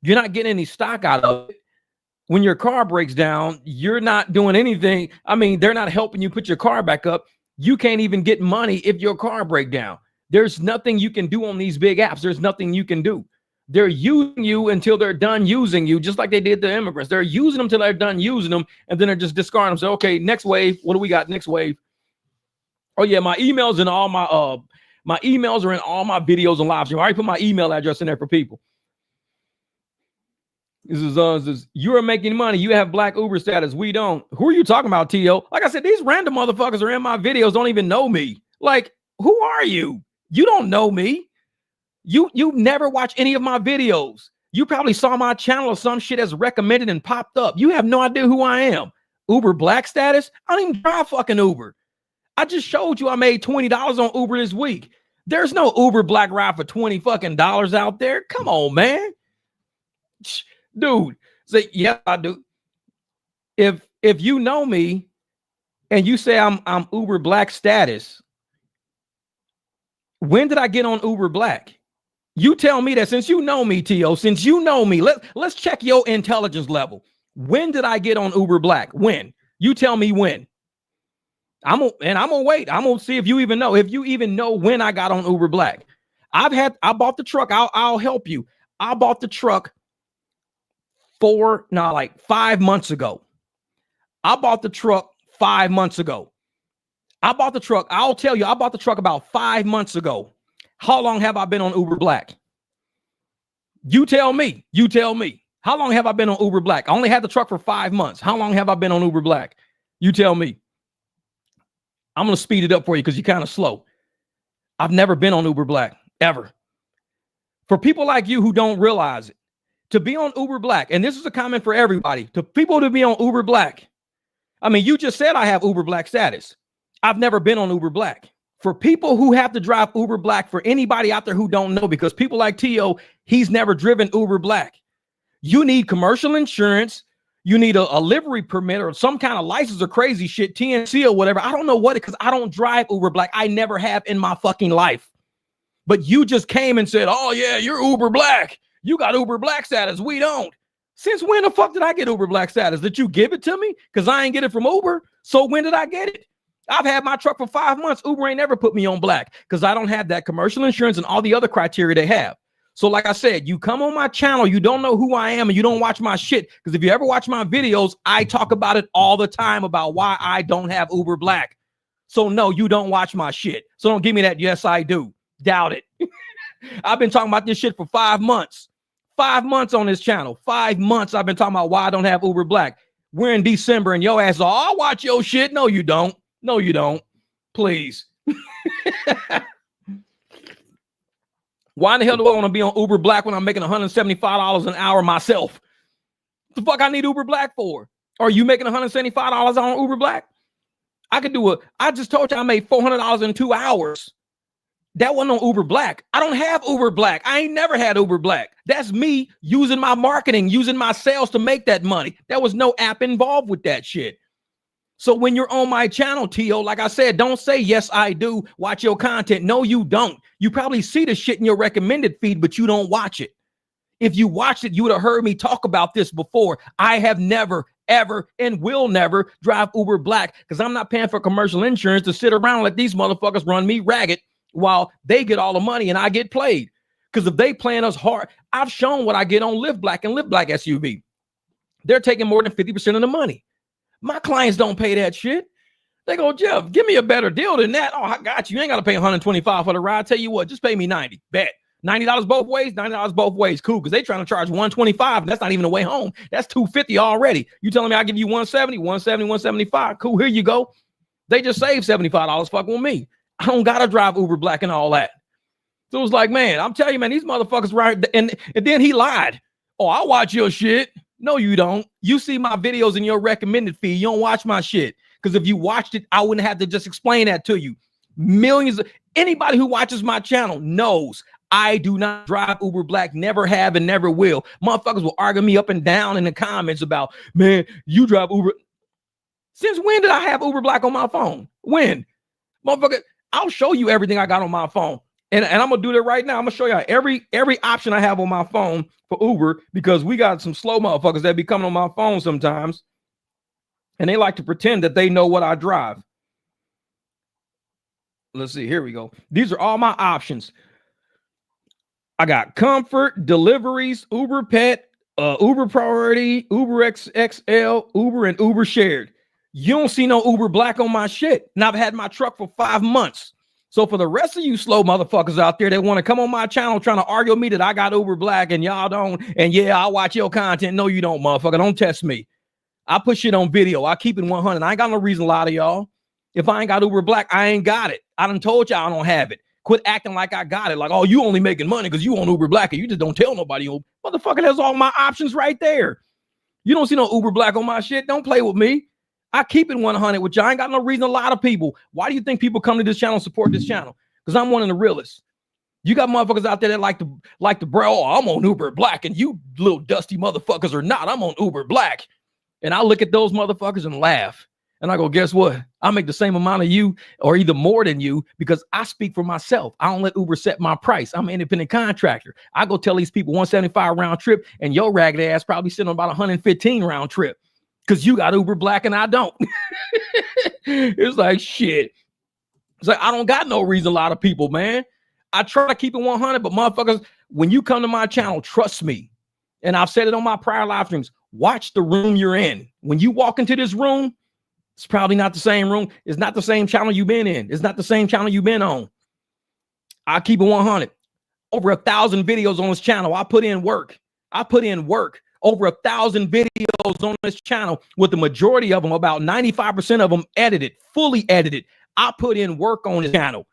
Speaker 1: You're not getting any stock out of it. When your car breaks down, you're not doing anything. I mean, they're not helping you put your car back up. You can't even get money if your car breaks down. There's nothing you can do on these big apps. There's nothing you can do. They're using you until they're done using you, just like they did the immigrants. They're using them till they're done using them, and then they're just discarding them. So, okay, next wave. What do we got? Next wave. Oh yeah, my emails and all my emails are in all my videos and live stream. I already put my email address in there for people. This is you are making money. You have black Uber status. We don't. Who are you talking about, T.O.? Like I said, these random motherfuckers are in my videos, don't even know me. Like, who are you? You don't know me. You never watch any of my videos. You probably saw my channel or some shit as recommended and popped up. You have no idea who I am. Uber black status? I don't even drive fucking Uber. I just showed you I made $20 on Uber this week. There's no Uber black ride for $20 fucking out there. Come on, man. Dude, say, yeah, I do. If you know me and you say I'm Uber black status, when did I get on Uber black? You tell me that, since you know me, T.O., since you know me, let's check your intelligence level. When did I get on Uber black? When? You tell me when. I'm gonna wait. I'm gonna see if you even know. If you even know when I got on Uber black. I bought the truck. I'll help you. I bought the truck 5 months ago. I bought the truck 5 months ago. I'll tell you, I bought the truck about 5 months ago. How long have I been on Uber black? You tell me. How long have I been on Uber black? I only had the truck for 5 months. How long have I been on Uber black? You tell me. I'm going to speed it up for you because you're kind of slow. I've never been on Uber black, ever. For people like you who don't realize it, to be on Uber black, and this is a comment for everybody, to people to be on Uber black. I mean, you just said I have Uber black status. I've never been on Uber black. For people who have to drive Uber black, for anybody out there who don't know, because people like T.O., he's never driven Uber black. You need commercial insurance. You need a livery permit or some kind of license or crazy shit, TNC or whatever. I don't know what, because I don't drive Uber black. I never have in my fucking life. But you just came and said, oh yeah, you're Uber black. You got Uber black status. We don't. Since when the fuck did I get Uber black status? Did you give it to me? Because I ain't get it from Uber. So when did I get it? I've had my truck for 5 months. Uber ain't never put me on black because I don't have that commercial insurance and all the other criteria they have. So like I said, you come on my channel, you don't know who I am and you don't watch my shit. Because if you ever watch my videos, I talk about it all the time about why I don't have Uber black. So no, you don't watch my shit. So don't give me that, yes, I do. Doubt it. I've been talking about this shit for 5 months. 5 months on this channel. 5 months I've been talking about why I don't have Uber black. We're in December and your ass, I'll watch your shit. No, you don't. No, you don't. Please. Why the hell do I want to be on Uber black when I'm making $175 an hour myself? What the fuck I need Uber black for? Are you making $175 on Uber black? I just told you I made $400 in 2 hours. That wasn't on Uber black. I don't have Uber black. I ain't never had Uber black. That's me using my marketing, using my sales to make that money. There was no app involved with that shit. So when you're on my channel, T.O., like I said, don't say, yes, I do. Watch your content. No, you don't. You probably see the shit in your recommended feed, but you don't watch it. If you watched it, you would have heard me talk about this before. I have never, ever, and will never drive Uber black because I'm not paying for commercial insurance to sit around and let these motherfuckers run me ragged while they get all the money and I get played. Because if they playing us hard, I've shown what I get on Lyft Black and Lyft Black SUV. They're taking more than 50% of the money. My clients don't pay that shit. They go, Jeff, give me a better deal than that. Oh, I got you. You ain't got to pay $125 for the ride. Tell you what, just pay me $90. Bet. $90 both ways, $90 both ways. Cool, because they trying to charge $125, and that's not even the way home. That's $250 already. You telling me I'll give you $170, $175. Cool, here you go. They just saved $75 fucking with me. I don't got to drive Uber Black and all that. So it was like, man, I'm telling you, man, these motherfuckers right. And then he lied. Oh, I watch your shit. No, you don't. You see my videos in your recommended feed. You don't watch my shit. Because if you watched it, I wouldn't have to just explain that to you. Anybody who watches my channel knows I do not drive Uber Black, never have and never will. Motherfuckers will argue me up and down in the comments about, man, you drive Uber. Since when did I have Uber Black on my phone? When? Motherfucker, I'll show you everything I got on my phone. And I'm going to do that right now. I'm going to show you every option I have on my phone for Uber, because we got some slow motherfuckers that be coming on my phone sometimes. And they like to pretend that they know what I drive. Let's see. Here we go. These are all my options. I got Comfort, Deliveries, Uber Pet, Uber Priority, Uber XXL, Uber, and Uber Shared. You don't see no Uber Black on my shit. And I've had my truck for 5 months. So for the rest of you slow motherfuckers out there that want to come on my channel trying to argue with me that I got Uber Black and y'all don't, and yeah, I watch your content. No, you don't, motherfucker. Don't test me. I put shit on video. I keep it 100. I ain't got no reason to lie to y'all. If I ain't got Uber Black, I ain't got it. I done told y'all I don't have it. Quit acting like I got it. Like, oh, you only making money because you on Uber Black and you just don't tell nobody. Motherfucker, there's all my options right there. You don't see no Uber Black on my shit. Don't play with me. I keep it 100 with y'all. I ain't got no reason to lie to people. Why do you think people come to this channel and support this channel? Because I'm one of the realest. You got motherfuckers out there that like to bro, oh, I'm on Uber Black and you little dusty motherfuckers are not. I'm on Uber Black. And I look at those motherfuckers and laugh. And I go, guess what? I make the same amount of you or either more than you because I speak for myself. I don't let Uber set my price. I'm an independent contractor. I go tell these people 175 round trip and your ragged ass probably sitting on about 115 round trip because you got Uber Black and I don't. It's like shit. It's like I don't got no reason to lie to people, man. I try to keep it 100, but motherfuckers, when you come to my channel, trust me. And I've said it on my prior live streams. Watch the room you're in. When you walk into this room, it's probably not the same room. It's not the same channel you've been in. It's not the same channel you've been on. I keep it 100. Over 1,000 videos on this channel. I put in work. Over 1,000 videos on this channel with the majority of them, about 95% of them edited, fully edited. I put in work on this channel.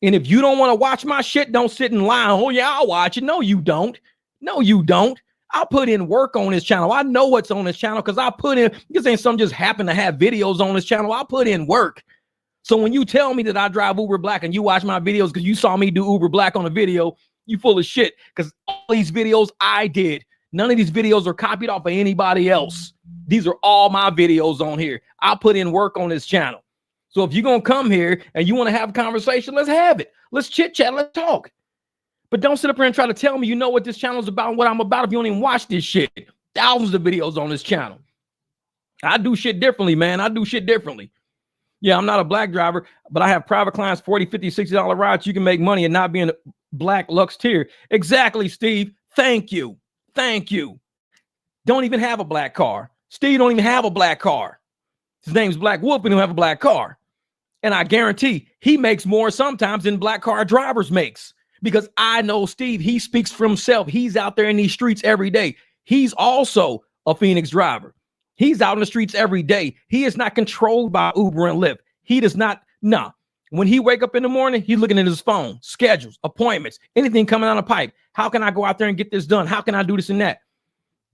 Speaker 1: And if you don't want to watch my shit, don't sit and lie. Oh, yeah, I'll watch it. No, you don't. No, you don't. I put in work on this channel. I know what's on this channel because I put in, this ain't something just happen to have videos on this channel. I put in work. So when you tell me that I drive Uber Black and you watch my videos because you saw me do Uber Black on a video, you full of shit because all these videos I did. None of these videos are copied off of anybody else. These are all my videos on here. I put in work on this channel. So if you're going to come here and you want to have a conversation, let's have it. Let's chit chat. Let's talk. But don't sit up here and try to tell me you know what this channel is about and what I'm about if you don't even watch this shit. Thousands of videos on this channel. I do shit differently, man. I do shit differently. Yeah, I'm not a black driver, but I have private clients, $40, $50, $60 rides. You can make money and not be in a black Lux tier. Exactly, Steve. Thank you. Thank you. Don't even have a black car. Steve don't even have a black car. His name's Black Wolf and he'll have a black car. And I guarantee he makes more sometimes than black car drivers makes. Because I know Steve, he speaks for himself. He's out there in these streets every day. He's also a Phoenix driver. He's out in the streets every day. He is not controlled by Uber and Lyft. He does not, nah. When he wake up in the morning, he's looking at his phone, schedules, appointments, anything coming down the pipe. How can I go out there and get this done? How can I do this and that?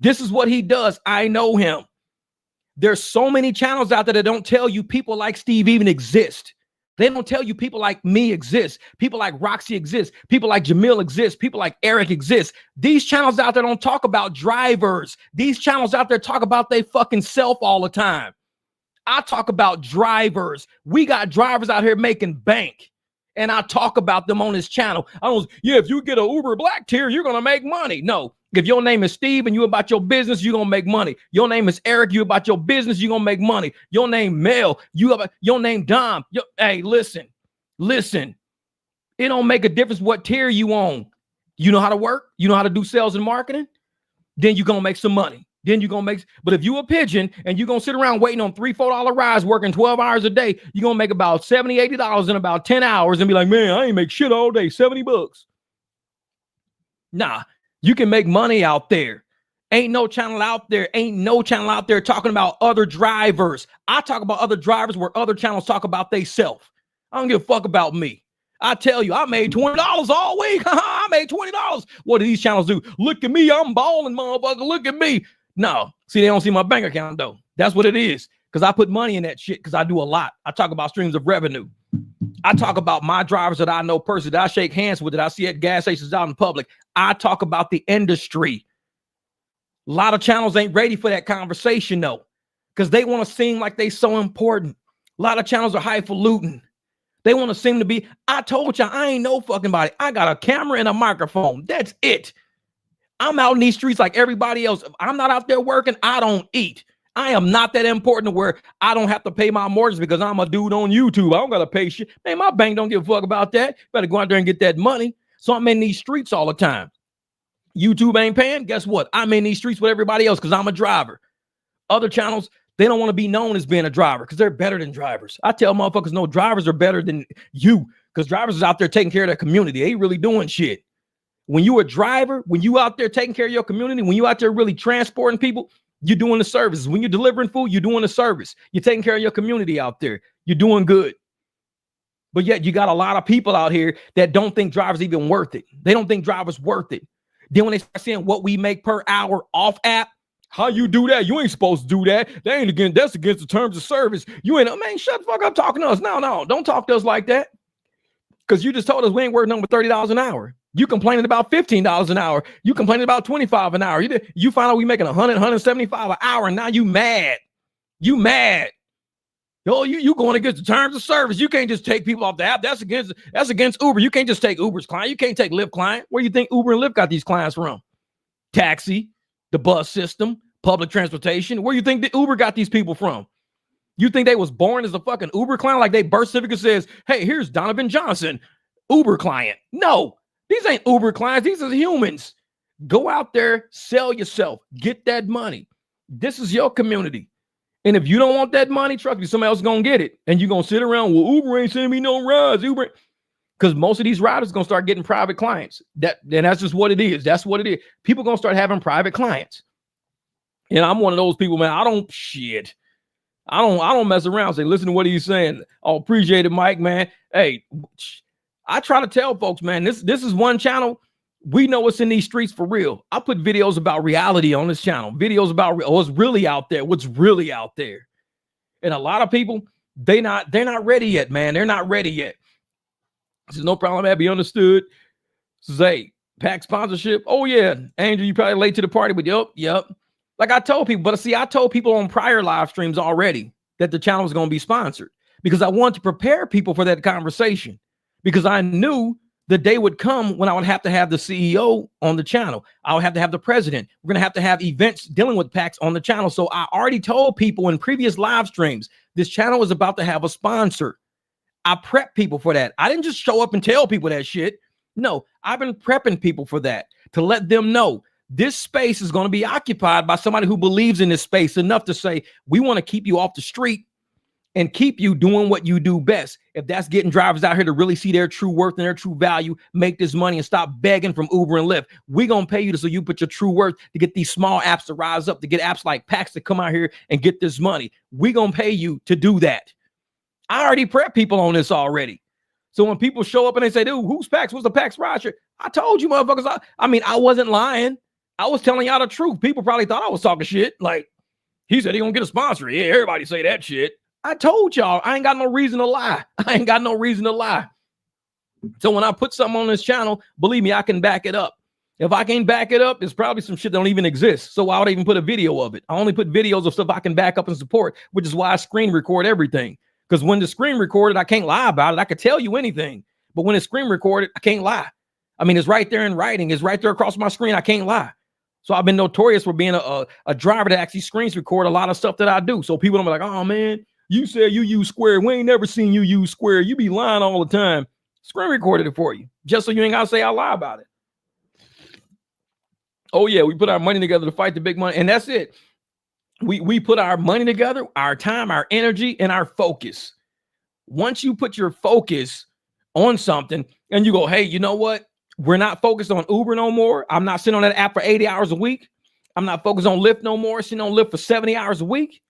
Speaker 1: This is what he does. I know him. There's so many channels out there that don't tell you people like Steve even exist. They don't tell you people like me exist. People like Roxy exist. People like Jamil exist. People like Eric exist. These channels out there don't talk about drivers. These channels out there talk about they fucking self all the time. I talk about drivers. We got drivers out here making bank. And I talk about them on this channel. Yeah, if you get an Uber Black tier, you're going to make money. No, if your name is Steve and you about your business, you're going to make money. Your name is Eric, you about your business, you're going to make money. Your name Mel, your name Dom. Hey, listen. It don't make a difference what tier you on. You know how to work? You know how to do sales and marketing? Then you're going to make some money. But if you a pigeon and you're going to sit around waiting on $3, $4 rides, working 12 hours a day, you're going to make about $70, $80 in about 10 hours and be like, man, I ain't make shit all day, $70. Nah, you can make money out there. Ain't no channel out there talking about other drivers. I talk about other drivers where other channels talk about they self. I don't give a fuck about me. I tell you, I made $20 all week. I made $20. What do these channels do? Look at me, I'm balling, motherfucker. Look at me. No, see, they don't see my bank account though. That's what it is. Because I put money in that shit because I do a lot. I talk about streams of revenue. I talk about my drivers that I know personally, that I shake hands with, that I see at gas stations out in public. I talk about the industry. A lot of channels ain't ready for that conversation though, because they want to seem like they so important. A lot of channels are highfalutin. They want to seem to be, I told you, I ain't no fucking body. I got a camera and a microphone. That's it. I'm out in these streets like everybody else. If I'm not out there working, I don't eat. I am not that important to where I don't have to pay my mortgage because I'm a dude on YouTube. I don't got to pay shit. Man, my bank don't give a fuck about that. Better go out there and get that money. So I'm in these streets all the time. YouTube ain't paying. Guess what? I'm in these streets with everybody else because I'm a driver. Other channels, they don't want to be known as being a driver because they're better than drivers. I tell motherfuckers, no, drivers are better than you because drivers is out there taking care of their community. They ain't really doing shit. When you a driver, when you out there taking care of your community, when you out there really transporting people, you're doing the services. When you're delivering food, you're doing the service. You're taking care of your community out there. You're doing good. But yet you got a lot of people out here that don't think drivers even worth it. They don't think drivers worth it. Then when they start seeing what we make per hour off app, how you do that? You ain't supposed to do that. That's against the terms of service. You ain't, man, shut the fuck up talking to us. No, don't talk to us like that. Because you just told us we ain't worth number $30 an hour. You complaining about $15 an hour. You complaining about $25 an hour. You find out we making $100, $175 an hour, and now you mad. You mad. Yo, you going against the terms of service. You can't just take people off the app. That's against Uber. You can't just take Uber's client. You can't take Lyft client. Where do you think Uber and Lyft got these clients from? Taxi, the bus system, public transportation. Where do you think the Uber got these people from? You think they was born as a fucking Uber client? Like they birth certificate says, hey, here's Donovan Johnson, Uber client. No, these ain't Uber clients. These are humans. Go out there, sell yourself, get that money. This is your community. And if you don't want that money, trust me, somebody else is going to get it. And you're going to sit around, well, Uber ain't sending me no rides. Uber, because most of these riders are going to start getting private clients. And that's just what it is. That's what it is. People going to start having private clients. And I'm one of those people, man, I don't mess around. Say, listen to what he's saying. Oh, appreciate it, Mike, man. Hey, I try to tell folks, man, this is one channel. We know what's in these streets for real. I put videos about reality on this channel, videos about what's really out there, what's really out there. And a lot of people, they're not ready yet, man. They're not ready yet. This is no problem, Abby, understood. Say, PAX sponsorship. Oh, yeah. Angel, you probably late to the party, but yep. Like I told people, but see, I told people on prior live streams already that the channel was going to be sponsored because I wanted to prepare people for that conversation because I knew the day would come when I would have to have the CEO on the channel. I would have to have the president. We're going to have events dealing with PAX on the channel. So I already told people in previous live streams, this channel is about to have a sponsor. I prep people for that. I didn't just show up and tell people that shit. No, I've been prepping people for that to let them know this space is going to be occupied by somebody who believes in this space enough to say, we want to keep you off the street and keep you doing what you do best. If that's getting drivers out here to really see their true worth and their true value, make this money and stop begging from Uber and Lyft. We're going to pay you so you put your true worth to get these small apps to rise up, to get apps like PAX to come out here and get this money. We're going to pay you to do that. I already prep people on this already. So when people show up and they say, dude, who's PAX? What's the PAX rideshare? I told you motherfuckers. I wasn't lying. I was telling y'all the truth. People probably thought I was talking shit. Like, he said he gonna get a sponsor. Yeah, everybody say that shit. I told y'all, I ain't got no reason to lie. So when I put something on this channel, believe me, I can back it up. If I can't back it up, it's probably some shit that don't even exist. So I would even put a video of it. I only put videos of stuff I can back up and support, which is why I screen record everything. Because when the screen recorded, I can't lie about it. I could tell you anything. But when it's screen recorded, I can't lie. I mean, it's right there in writing. It's right there across my screen. I can't lie. So I've been notorious for being a driver that actually screens record a lot of stuff that I do. So people don't be like, oh, man, you said you use Square. We ain't never seen you use Square. You be lying all the time. Screen recorded it for you just so you ain't got to say I lie about it. Oh, yeah, we put our money together to fight the big money. And that's it. We put our money together, our time, our energy, and our focus. Once you put your focus on something and you go, hey, you know what? We're not focused on Uber no more. I'm not sitting on that app for 80 hours a week. I'm not focused on Lyft no more. Sitting on Lyft for 70 hours a week.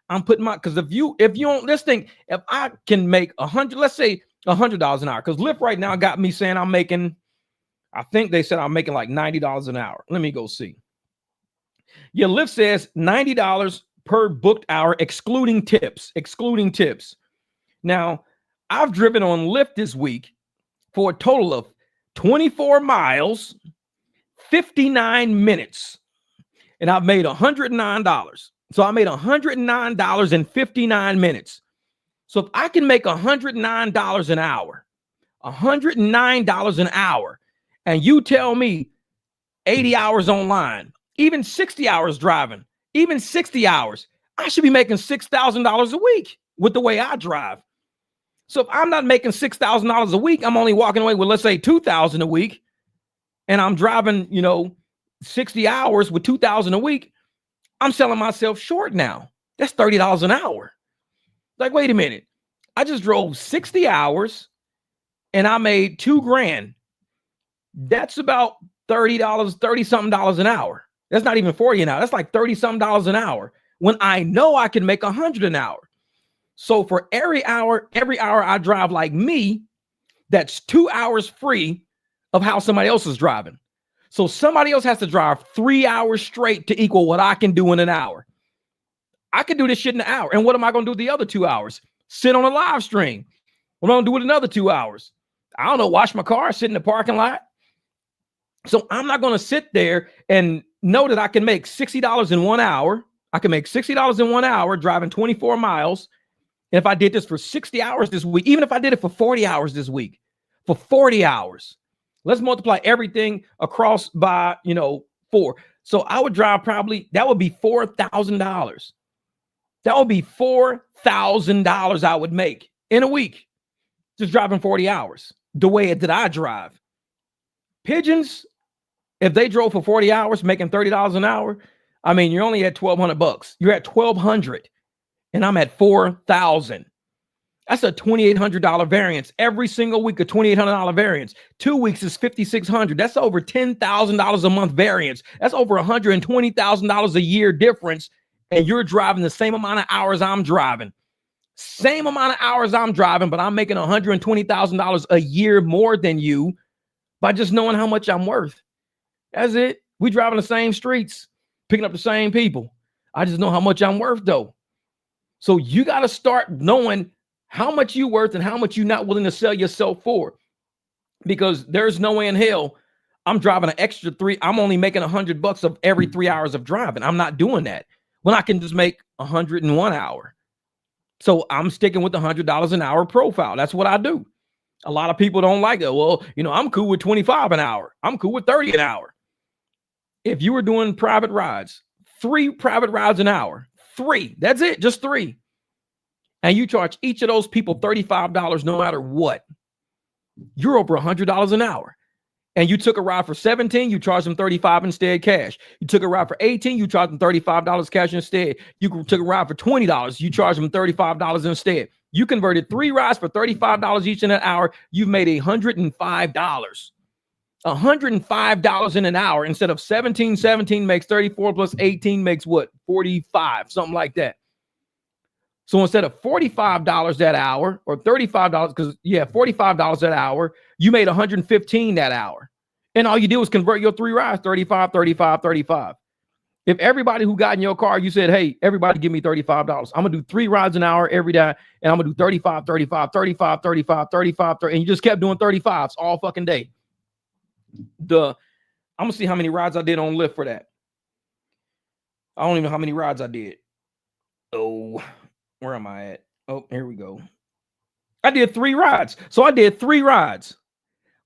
Speaker 1: I'm putting because if you don't, let's think, if I can make let's say $100 an hour, because Lyft right now got me saying I'm making, I think they said I'm making like $90 an hour. Let me go see. Yeah, Lyft says $90 per booked hour, excluding tips. Now, I've driven on Lyft this week for a total of 24 miles, 59 minutes, and I've made $109. So I made $109 in 59 minutes. So if I can make $109 an hour, $109 an hour, and you tell me 80 hours online, even 60 hours driving, even 60 hours, I should be making $6,000 a week with the way I drive. So if I'm not making $6,000 a week, I'm only walking away with, let's say, $2,000 a week. and I'm driving, 60 hours with $2,000 a week, I'm selling myself short now. That's $30 an hour. Like, wait a minute. I just drove 60 hours and I made $2,000. That's about $30 something an hour. That's not even 40 an hour. That's like $30 something an hour when I know I can make 100 an hour. So for every hour I drive like me, that's 2 hours free of how somebody else is driving. So somebody else has to drive 3 hours straight to equal what I can do in an hour. I can do this shit in an hour. And what am I going to do the other 2 hours? Sit on a live stream. What am I going to do with another 2 hours? I don't know, wash my car, sit in the parking lot. So I'm not going to sit there and know that I can make $60 in 1 hour. I can make $60 in 1 hour driving 24 miles. And if I did this for 60 hours this week, even if I did it for 40 hours this week, for 40 hours, let's multiply everything across by, 4. So I would drive that would be $4,000. That would be $4,000 I would make in a week just driving 40 hours the way that I drive. Pigeons, if they drove for 40 hours making $30 an hour, I mean, you're only at $1,200. You're at $1,200 and I'm at $4,000. That's a $2,800 variance every single week, a $2,800 variance. 2 weeks is $5,600. That's over $10,000 a month variance. That's over $120,000 a year difference. And you're driving the same amount of hours I'm driving. Same amount of hours I'm driving, but I'm making $120,000 a year more than you by just knowing how much I'm worth. That's it. We driving the same streets, picking up the same people. I just know how much I'm worth, though. So you got to start knowing how much you worth and how much you're not willing to sell yourself for. Because there's no way in hell I'm driving an extra 3. I'm only making $100 of every 3 hours of driving. I'm not doing that when I can just make 100 in 1 hour. So I'm sticking with the $100 an hour profile. That's what I do. A lot of people don't like it. Well, I'm cool with 25 an hour. I'm cool with 30 an hour. If you were doing private rides, 3 private rides an hour, 3, that's it, just 3. And you charge each of those people $35 no matter what, you're over $100 an hour. And you took a ride for 17, you charge them $35 instead cash. You took a ride for 18, you charge them $35 cash instead. You took a ride for $20, you charge them $35 instead. You converted 3 rides for $35 each in an hour. You've made $105. $105 in an hour instead of 17 makes 34 plus 18 makes what? 45, something like that. So instead of $45 that hour or $35, $45 that hour, you made $115 that hour. And all you did was convert your 3 rides, 35, 35, 35. If everybody who got in your car, you said, hey, everybody give me $35. I'm going to do 3 rides an hour every day. And I'm going to do 35, 35, 35, 35, 35, 30. And you just kept doing 35s all fucking day. I'm going to see how many rides I did on Lyft for that. I don't even know how many rides I did. Oh, where am I at? Oh, here we go. I did 3 rides. So I did 3 rides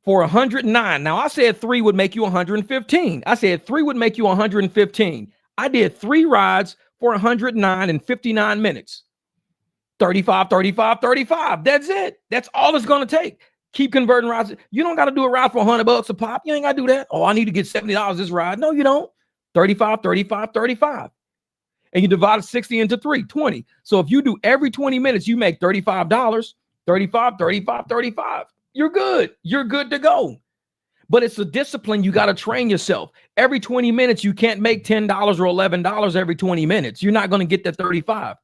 Speaker 1: for 109. Now I said 3 would make you 115. I said 3 would make you 115. I did 3 rides for 109 in 59 minutes. 35, 35, 35. That's it. That's all it's going to take. Keep converting rides. You don't got to do a ride for $100 a pop. You ain't got to do that. Oh, I need to get $70 this ride. No, you don't. 35, 35, 35. And you divide 60 into 3, 20. So if you do every 20 minutes, you make $35, 35, 35, 35. You're good. You're good to go. But it's a discipline. You got to train yourself. Every 20 minutes, you can't make $10 or $11 every 20 minutes. You're not going to get that 35.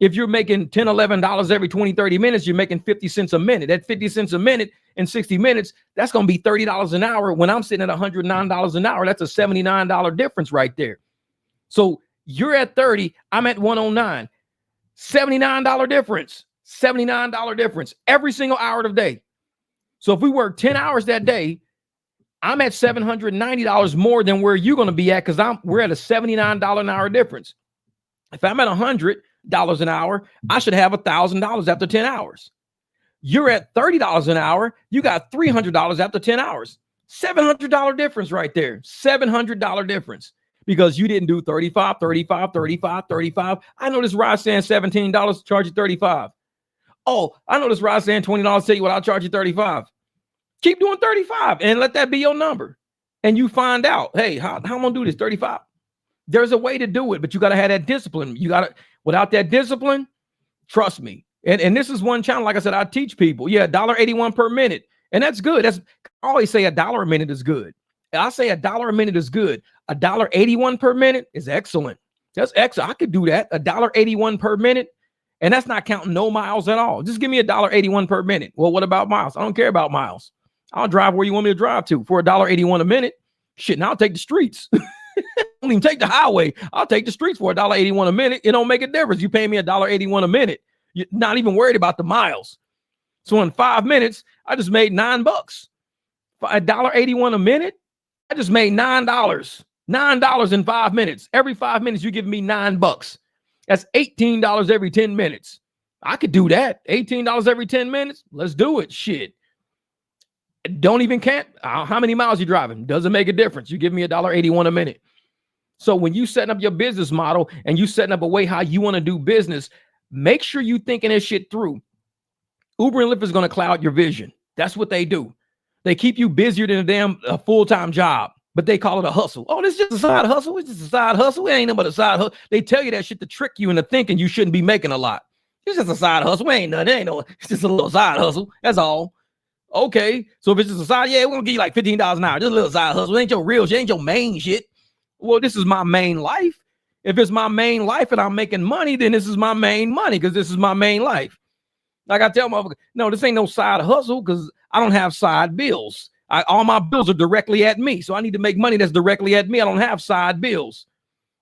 Speaker 1: If you're making $10, $11 every 20, 30 minutes, you're making 50 cents a minute. At 50 cents a minute in 60 minutes, that's going to be $30 an hour. When I'm sitting at $109 an hour, that's a $79 difference right there. So you're at 30, I'm at 109. $79 difference. $79 difference every single hour of the day. So if we work 10 hours that day, I'm at $790 more than where you're going to be at because we're at a $79 an hour difference. If I'm at $100 an hour, I should have $1,000 after 10 hours. You're at $30 an hour. You got $300 after 10 hours. $700 difference right there. $700 difference because you didn't do 35, 35, 35, 35. I know this ride saying $17, charge you 35. Oh, I know this ride saying $20, tell you what, I'll charge you 35. Keep doing 35 and let that be your number. and you find out, hey, how I'm gonna do this? 35. There's a way to do it, but you got to have that discipline. Without that discipline, trust me. And this is one channel, like I said, I teach people. Yeah, $1.81 per minute. And that's good. I always say $1 a minute is good. I say $1 a minute is good. $1.81 per minute is excellent. That's excellent. I could do that. $1.81 per minute. And that's not counting no miles at all. Just give me $1.81 per minute. Well, what about miles? I don't care about miles. I'll drive where you want me to drive to for $1.81 a minute. Shit, now I'll take the streets. I don't even take the highway. I'll take the streets for $1.81 a minute. It don't make a difference. You pay me $1.81 a minute. You're not even worried about the miles. So in 5 minutes, I just made $9. $1.81 a minute, I just made $9. $9 in 5 minutes. Every 5 minutes, you give me $9. That's $18 every 10 minutes. I could do that. $18 every 10 minutes. Let's do it. Shit. Don't even count how many miles you're driving. Doesn't make a difference. You give me $1.81 a minute. So when you setting up your business model and you setting up a way how you want to do business, make sure you thinking this shit through. Uber and Lyft is going to cloud your vision. That's what they do. They keep you busier than a damn full-time job, but they call it a hustle. Oh, this is just a side hustle. It's just a side hustle. It ain't nothing but a side hustle. They tell you that shit to trick you into thinking you shouldn't be making a lot. It's just a side hustle. It ain't nothing. It's just a little side hustle. That's all. Okay. So if it's just a side, yeah, we're going to give you like $15 an hour. Just a little side hustle. It ain't your real shit. It ain't your main shit. Well, this is my main life. If it's my main life and I'm making money, then this is my main money because this is my main life. Like I tell motherfuckers, no, this ain't no side hustle because I don't have side bills. All my bills are directly at me. So I need to make money that's directly at me. I don't have side bills.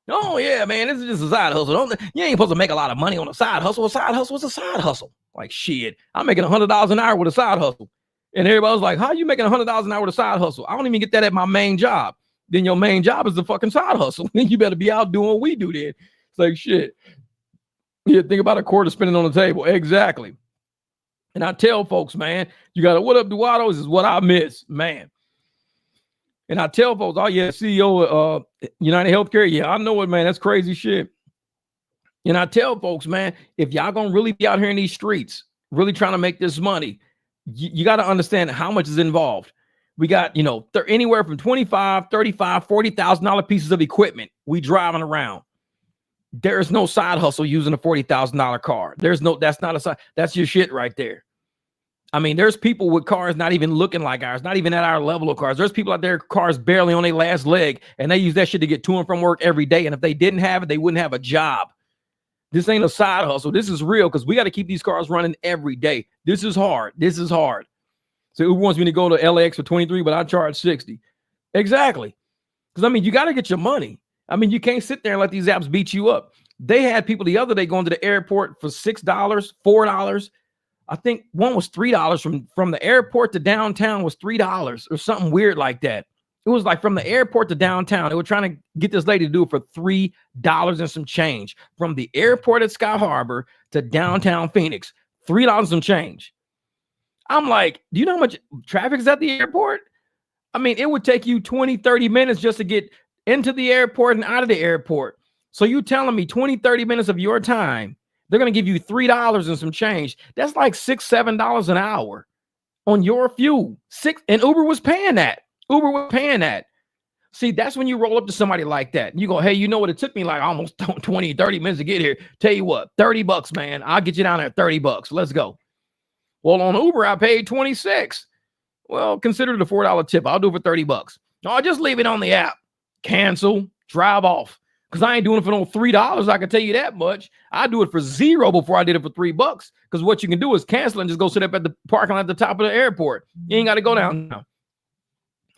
Speaker 1: Oh, yeah, man, this is just a side hustle. You ain't supposed to make a lot of money on a side hustle. A side hustle is a side hustle. Like, shit, I'm making $100 an hour with a side hustle. And everybody's like, how are you making $100 an hour with a side hustle? I don't even get that at my main job. Then your main job is the fucking side hustle. Then you better be out doing what we do then. It's like, shit. Yeah, think about a quarter spinning on the table. Exactly. And I tell folks, man, you got to, what up, Duato? This is what I miss, man. And I tell folks, oh, yeah, CEO of United Healthcare. Yeah, I know it, man. That's crazy shit. And I tell folks, man, if y'all going to really be out here in these streets, really trying to make this money, you got to understand how much is involved. We got, anywhere from $25,000, $35,000, $40,000 pieces of equipment we driving around. There is no side hustle using a $40,000 car. That's not a side. That's your shit right there. I mean, there's people with cars not even looking like ours, not even at our level of cars. There's people out there, cars barely on their last leg, and they use that shit to get to and from work every day. And if they didn't have it, they wouldn't have a job. This ain't a side hustle. This is real because we got to keep these cars running every day. This is hard. This is hard. So Uber wants me to go to LAX for 23, but I charge 60. Exactly. Because, I mean, you got to get your money. I mean, you can't sit there and let these apps beat you up. They had people the other day going to the airport for $6, $4. I think one was $3 from the airport to downtown was $3 or something weird like that. It was like from the airport to downtown. They were trying to get this lady to do it for $3 and some change. From the airport at Sky Harbor to downtown Phoenix, $3 and some change. I'm like, do you know how much traffic is at the airport? I mean, it would take you 20, 30 minutes just to get into the airport and out of the airport. So you telling me 20, 30 minutes of your time, they're going to give you $3 and some change. That's like $6, $7 an hour on your fuel. And Uber was paying that. Uber was paying that. See, that's when you roll up to somebody like that. And you go, hey, you know what? It took me like almost 20, 30 minutes to get here. Tell you what, $30, man. I'll get you down there $30. Let's go. Well, on Uber, I paid 26. Well, consider it a $4 tip. I'll do it for $30. No, I'll just leave it on the app. Cancel, drive off. Because I ain't doing it for no $3. I can tell you that much. I do it for $0 before I did it for $3. Because what you can do is cancel and just go sit up at the parking lot at the top of the airport. You ain't got to go down now.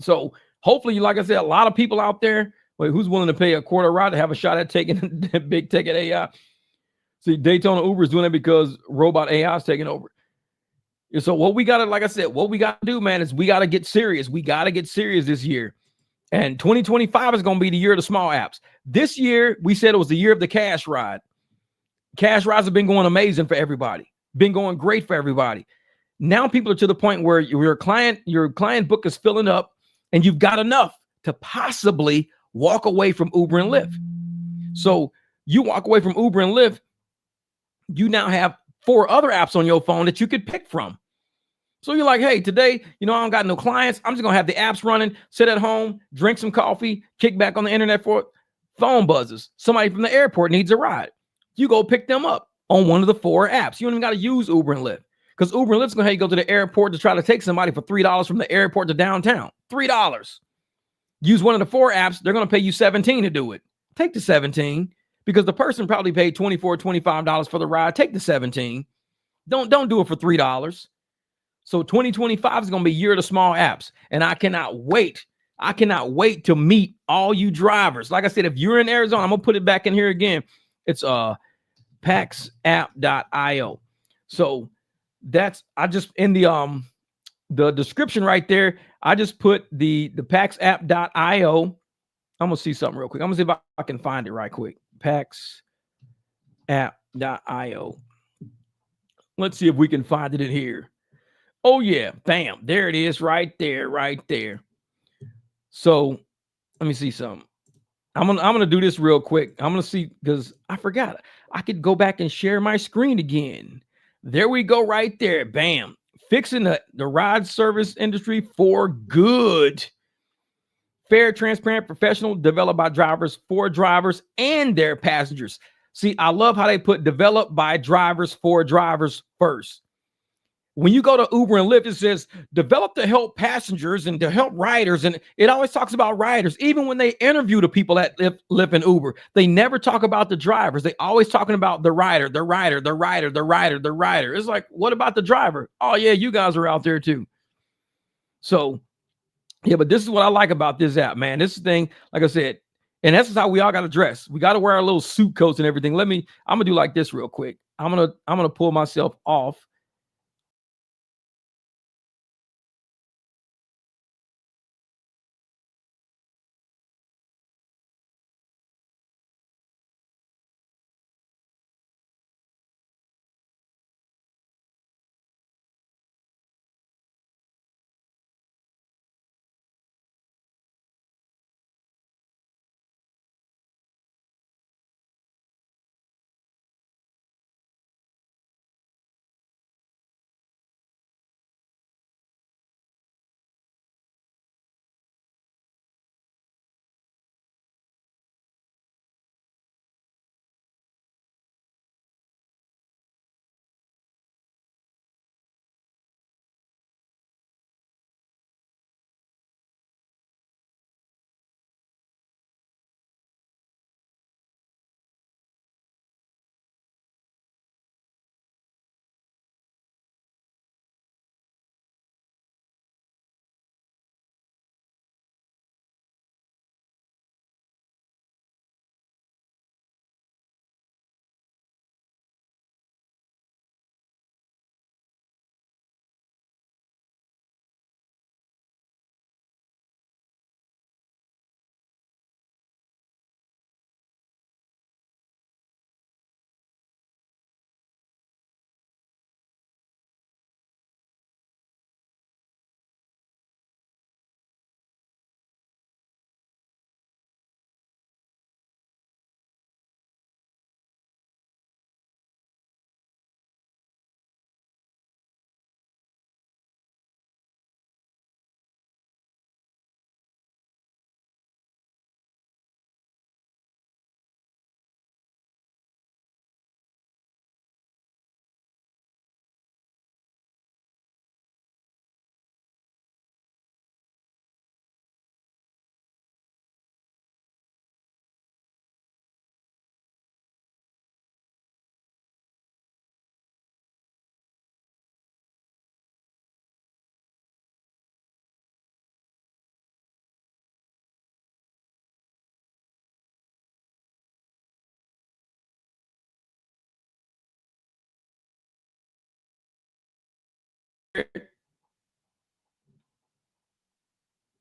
Speaker 1: So hopefully, like I said, a lot of people out there, who's willing to pay a quarter ride to have a shot at taking big ticket AI? See, Daytona Uber is doing it because robot AI is taking over. So what we got to, like I said, what we got to do, man, is we got to get serious. We got to get serious this year. And 2025 is going to be the year of the small apps. This year, we said it was the year of the cash ride. Cash rides have been going amazing for everybody. Been going great for everybody. Now people are to the point where your client book is filling up and you've got enough to possibly walk away from Uber and Lyft. So you walk away from Uber and Lyft, you now have 4 other apps on your phone that you could pick from. So you're like, hey, today, I don't got no clients. I'm just going to have the apps running, sit at home, drink some coffee, kick back on the internet for phone buzzes. Somebody from the airport needs a ride. You go pick them up on one of the 4 apps. You don't even got to use Uber and Lyft, because Uber and Lyft's going to have you go to the airport to try to take somebody for $3 from the airport to downtown. $3. Use one of the 4 apps. They're going to pay you $17 to do it. Take the $17, because the person probably paid $24, $25 for the ride. Take the $17. Don't do it for $3. So 2025 is going to be year of the small apps. And I cannot wait. I cannot wait to meet all you drivers. Like I said, if you're in Arizona, I'm going to put it back in here again. It's paxapp.io. So that's, I just, in the description right there, I just put the paxapp.io. I'm going to see something real quick. I'm going to see if I can find it right quick. paxapp.io. Let's see if we can find it in here. Oh yeah, bam, there it is, right there. So let me see something. I'm gonna do this real quick. I'm gonna see, because I forgot. I could go back and share my screen again. There we go, right there. Bam. Fixing the ride service industry for good. Fair, transparent, professional, developed by drivers for drivers and their passengers. See, I love how they put developed by drivers for drivers first. When you go to Uber and Lyft, it says develop to help passengers and to help riders. And it always talks about riders. Even when they interview the people at Lyft and Uber, they never talk about the drivers. They always talking about the rider. It's like, what about the driver? Oh yeah, you guys are out there too. So yeah, but this is what I like about this app, man. This thing, like I said, and that's how we all got to dress. We got to wear our little suit coats and everything. I'm gonna do like this real quick. I'm gonna pull myself off.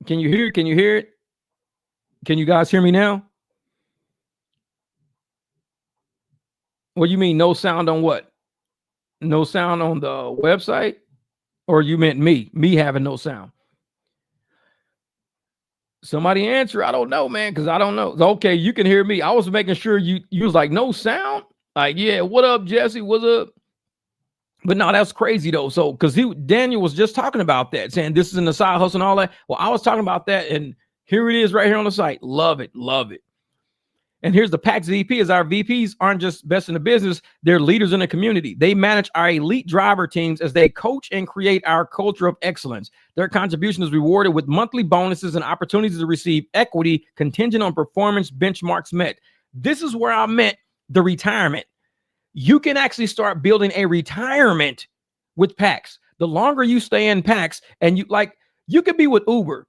Speaker 1: Can you hear it? Can you hear it? Can you guys hear me now? What do you mean no sound on what? No sound on the website? Or you meant me having no sound? Somebody answer. I don't know, man, because I don't know. Okay, you can hear me. I was making sure you was like no sound. Like, yeah, what up, Jesse? What's up? But no, that's crazy though. So because Daniel was just talking about that, saying this is in the side hustle and all that. Well, I was talking about that, and here it is right here on the site. Love it, love it. And here's the PAX VP, is our VPs aren't just best in the business, they're leaders in the community. They manage our elite driver teams as they coach and create our culture of excellence. Their contribution is rewarded with monthly bonuses and opportunities to receive equity contingent on performance benchmarks met. This is where I meant the retirement. You can actually start building a retirement with PAX. The longer you stay in PAX, and you could be with Uber.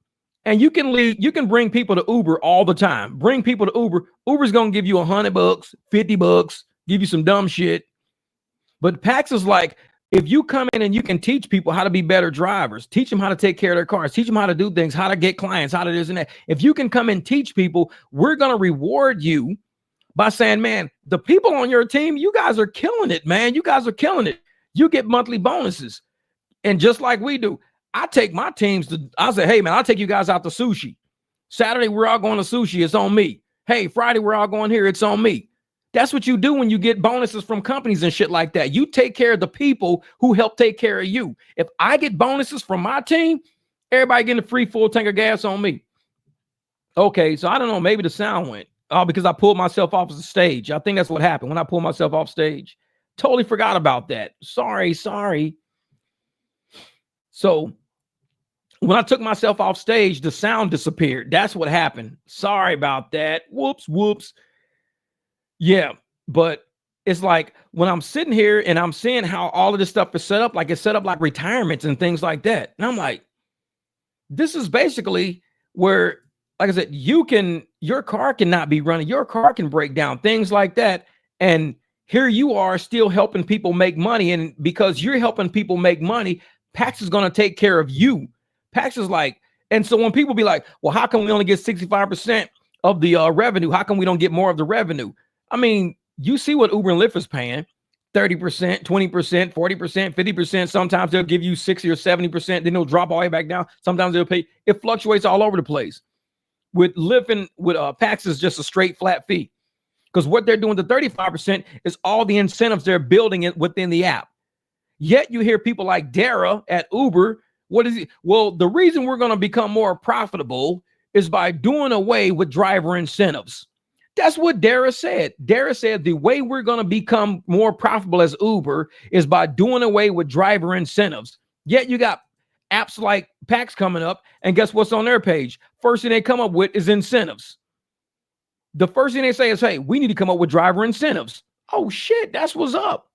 Speaker 1: And you can leave, you can bring people to Uber all the time. Bring people to Uber. Uber's going to give you $100, $50, give you some dumb shit. But PAX is like, if you come in and you can teach people how to be better drivers, teach them how to take care of their cars, teach them how to do things, how to get clients, how to this and that. If you can come and teach people, we're going to reward you by saying, man, the people on your team, you guys are killing it, man. You guys are killing it. You get monthly bonuses. And just like we do, I take my teams to, I say, hey, man, I'll take you guys out to sushi. Saturday, we're all going to sushi. It's on me. Hey, Friday, we're all going here. It's on me. That's what you do when you get bonuses from companies and shit like that. You take care of the people who help take care of you. If I get bonuses from my team, everybody getting a free full tank of gas on me. Okay, so I don't know. Maybe the sound went. Oh, because I pulled myself off the stage. I think that's what happened when I pulled myself off stage. Totally forgot about that. Sorry. So when I took myself off stage, the sound disappeared. That's what happened. Sorry about that. Whoops. Yeah, but it's like when I'm sitting here and I'm seeing how all of this stuff is set up, like it's set up like retirements and things like that. And I'm like, this is basically where, like I said, your car cannot be running. Your car can break down, things like that. And here you are still helping people make money. And because you're helping people make money, PAX is going to take care of you. PAX is like, and so when people be like, well, how come we only get 65% of the revenue? How come we don't get more of the revenue? I mean, you see what Uber and Lyft is paying, 30%, 20%, 40%, 50%. Sometimes they'll give you 60 or 70%. Then they'll drop all the way back down. Sometimes they'll pay. It fluctuates all over the place. With Lyft and with PAX is just a straight flat fee. Because what they're doing, the 35% is all the incentives they're building it within the app. Yet you hear people like Dara at Uber. What is it? Well, the reason we're going to become more profitable is by doing away with driver incentives. That's what Dara said. Dara said the way we're going to become more profitable as Uber is by doing away with driver incentives. Yet you got apps like PAX coming up, and guess what's on their page? First thing they come up with is incentives. The first thing they say is, hey, we need to come up with driver incentives. Oh, shit, that's what's up.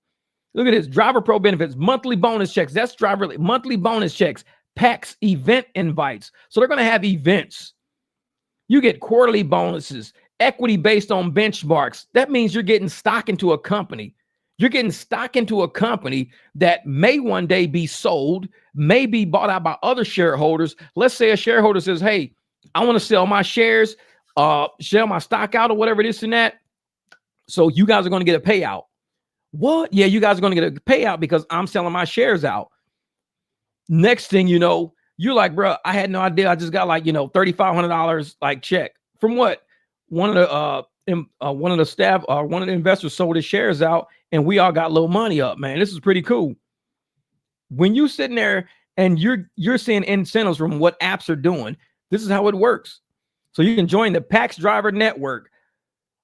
Speaker 1: Look at this, Driver Pro benefits, monthly bonus checks. That's monthly bonus checks, PAX event invites. So they're going to have events. You get quarterly bonuses, equity based on benchmarks. That means you're getting stock into a company. You're getting stock into a company that may one day be sold, may be bought out by other shareholders. Let's say a shareholder says, hey, I want to sell my shares, sell my stock out or whatever this and that. So you guys are going to get a payout. What? Yeah, you guys are going to get a payout because I'm selling my shares out. Next thing you know, you're like, bro, I had no idea. I just got like, $3,500 like check from what? One of the staff, one of the investors sold his shares out, and we all got a little money up, man. This is pretty cool. When you sitting there and you're seeing incentives from what apps are doing, this is how it works. So you can join the PAX Driver Network.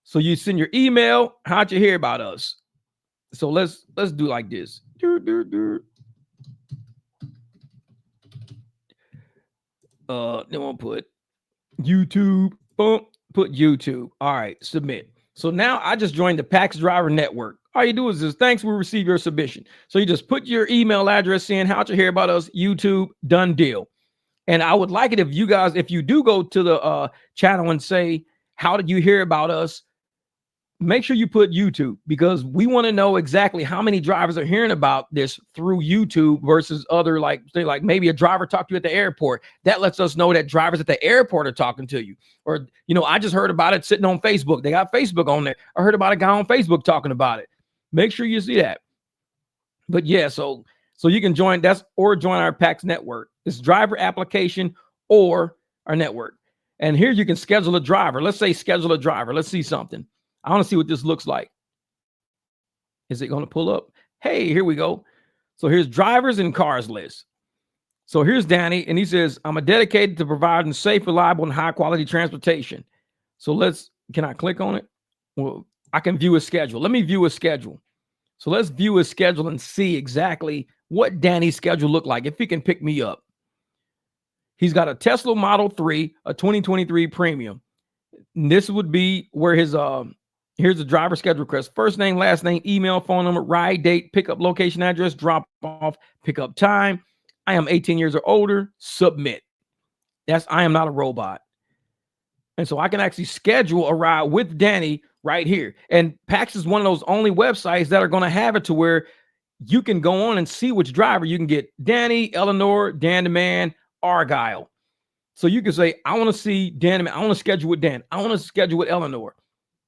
Speaker 1: So you send your email. How'd you hear about us? So let's do like this. Then we'll put YouTube. Boom. Put YouTube. All right. Submit. So now I just joined the PAX Driver Network. All you do is this. Thanks. We receive your submission. So you just put your email address in. How'd you hear about us? YouTube. Done deal. And I would like it if you do go to the channel and say, how did you hear about us? Make sure you put YouTube, because we want to know exactly how many drivers are hearing about this through YouTube versus other, like maybe a driver talked to you at the airport. That lets us know that drivers at the airport are talking to you. Or, I just heard about it sitting on Facebook. They got Facebook on there. I heard about a guy on Facebook talking about it. Make sure you see that. But yeah, so you can join our PAX network. It's driver application or our network. And here you can schedule a driver. Let's say schedule a driver. Let's see something. I want to see what this looks like. Is it going to pull up? Hey, here we go. So here's drivers and cars list. So here's Danny, and he says, I'm a dedicated to providing safe, reliable, and high quality transportation. So can I click on it? Well, I can view his schedule. Let me view his schedule. So let's view his schedule and see exactly what Danny's schedule looked like, if he can pick me up. He's got a Tesla Model 3, a 2023 Premium. And this would be where his, here's the driver schedule request. First name, last name, email, phone number, ride date, pickup location, address, drop off, pickup time. I am 18 years or older, submit. I am not a robot. And so I can actually schedule a ride with Danny right here. And PAX is one of those only websites that are going to have it to where you can go on and see which driver you can get. Danny, Eleanor, Dan the Man, Argyle. So you can say, I want to see Dan the Man. I want to schedule with Dan. I want to schedule with Eleanor.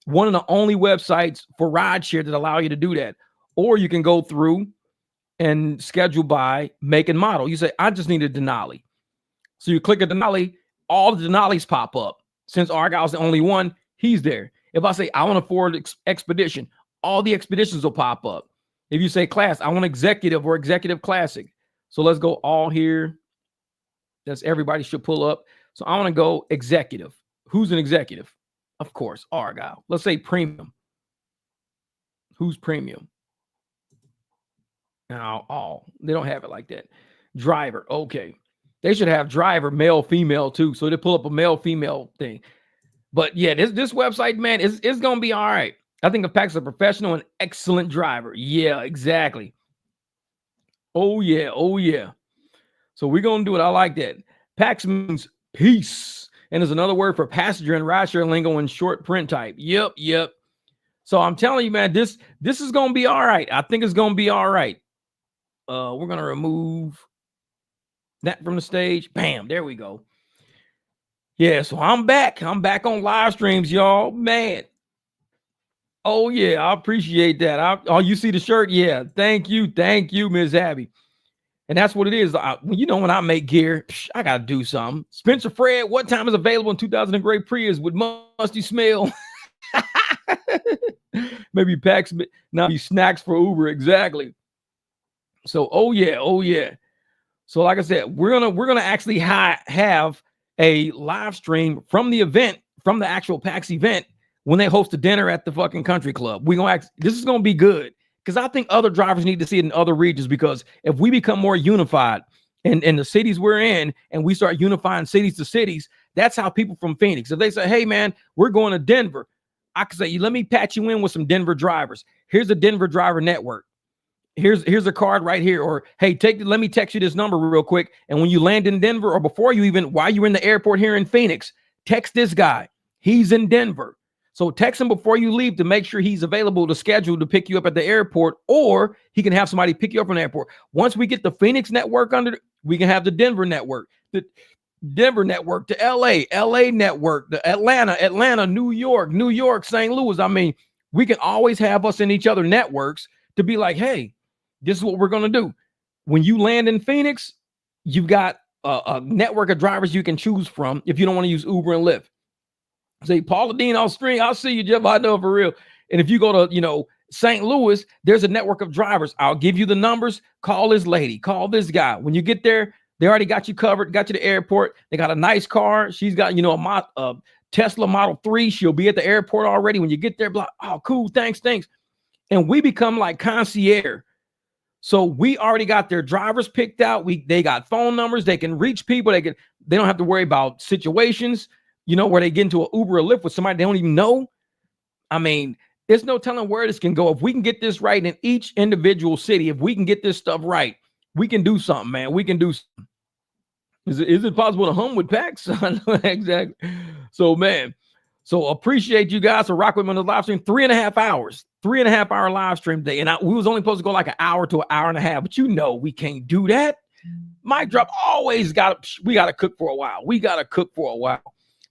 Speaker 1: One of the only websites for rideshare that allow you to do that. Or you can go through and schedule by make and model. You say, I just need a Denali. So you click a Denali, all the Denalis pop up. Since Argyle's the only one, he's there. If I say, I want a Ford Expedition, all the Expeditions will pop up. If you say class, I want executive or executive classic. So let's go all here. That's everybody should pull up. So I want to go executive. Who's an executive? Of course, Argyle. Let's say premium. Who's premium? Now, they don't have it like that. Driver. Okay. They should have driver, male, female too. So they pull up a male, female thing. But yeah, this website, man, it's going to be all right. I think if PAX is a professional and excellent driver. Yeah, exactly. Oh, yeah. Oh, yeah. So we're going to do it. I like that. PAX means peace. And there's another word for passenger and rideshare lingo in short print type. Yep. So I'm telling you, man, this is going to be all right. I think it's going to be all right. We're going to remove that from the stage. Bam, there we go. Yeah, so I'm back. I'm back on live streams, y'all. Man. Oh, yeah, I appreciate that. You see the shirt? Yeah, thank you, Ms. Abby. And that's what it is. When I make gear, I got to do something. Spencer Fred, what time is available in 2000 Gray Prius with musty smell? Maybe PAX, now be snacks for Uber. Exactly. So, oh yeah. So, like I said, we're gonna actually have a live stream from the event, from the actual PAX event, when they host a dinner at the fucking country club. This is gonna be good because I think other drivers need to see it in other regions, because if we become more unified in the cities we're in and we start unifying cities to cities, that's how people from Phoenix, if they say, hey man, we're going to Denver, I can say, let me patch you in with some Denver drivers. Here's a Denver driver network. Here's a card right here. Or, hey, let me text you this number real quick. And when you land in Denver, or while you're in the airport here in Phoenix, text this guy. He's in Denver. So text him before you leave to make sure he's available to schedule to pick you up at the airport, or he can have somebody pick you up from the airport. Once we get the Phoenix network we can have the Denver network, the LA network, the Atlanta, New York, St. Louis. I mean, we can always have us in each other networks to be like, hey, this is what we're going to do. When you land in Phoenix, you've got a network of drivers you can choose from if you don't want to use Uber and Lyft. Say, Paula Dean on stream, I'll see you, Jeff. I know for real. And if you go to, St. Louis, there's a network of drivers. I'll give you the numbers. Call this lady. Call this guy. When you get there, they already got you covered, got you to the airport. They got a nice car. She's got, a Tesla Model 3. She'll be at the airport already. When you get there, like, oh, cool, thanks. And we become like concierge. So we already got their drivers picked out. They got phone numbers. They can reach people. They don't have to worry about situations, where they get into an Uber or Lyft with somebody they don't even know. I mean, there's no telling where this can go. If we can get this right in each individual city, if we can get this stuff right, we can do something, man. We can do something. Is it possible to hum with PAX? Exactly. So, man, appreciate you guys for rocking with me on the live stream. 3.5 hours, 3.5 hour live stream day. And we was only supposed to go like an hour to an hour and a half, but we can't do that. Mic drop we got to cook for a while.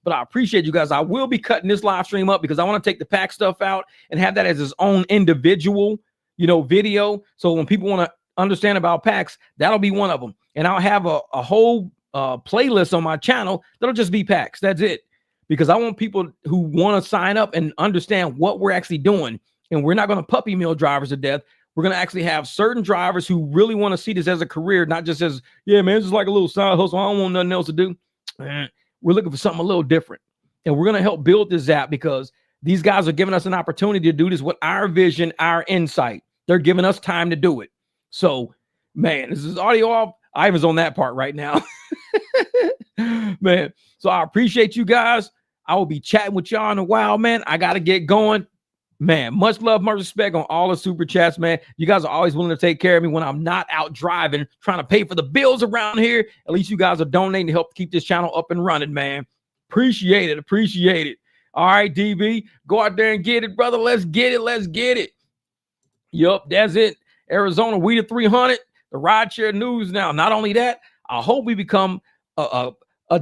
Speaker 1: But I appreciate you guys. I will be cutting this live stream up because I want to take the PAX stuff out and have that as its own individual, video. So when people want to understand about PAX, that'll be one of them. And I'll have a whole playlist on my channel that'll just be PAX. That's it. Because I want people who want to sign up and understand what we're actually doing. And we're not going to puppy mill drivers to death. We're going to actually have certain drivers who really want to see this as a career, not just as, yeah, man, it's just like a little side hustle. I don't want nothing else to do. We're looking for something a little different. And we're going to help build this app because these guys are giving us an opportunity to do this with our vision, our insight. They're giving us time to do it. So, man, this is audio off. Ivan's on that part right now. Man, so I appreciate you guys. I will be chatting with y'all in a while, man. I got to get going. Man, much love, much respect on all the super chats, man. You guys are always willing to take care of me when I'm not out driving, trying to pay for the bills around here. At least you guys are donating to help keep this channel up and running, man. Appreciate it. Appreciate it. All right, DB, go out there and get it, brother. Let's get it. Let's get it. Yup, that's it. Arizona, we to 300. The rideshare news now. Not only that, I hope we become a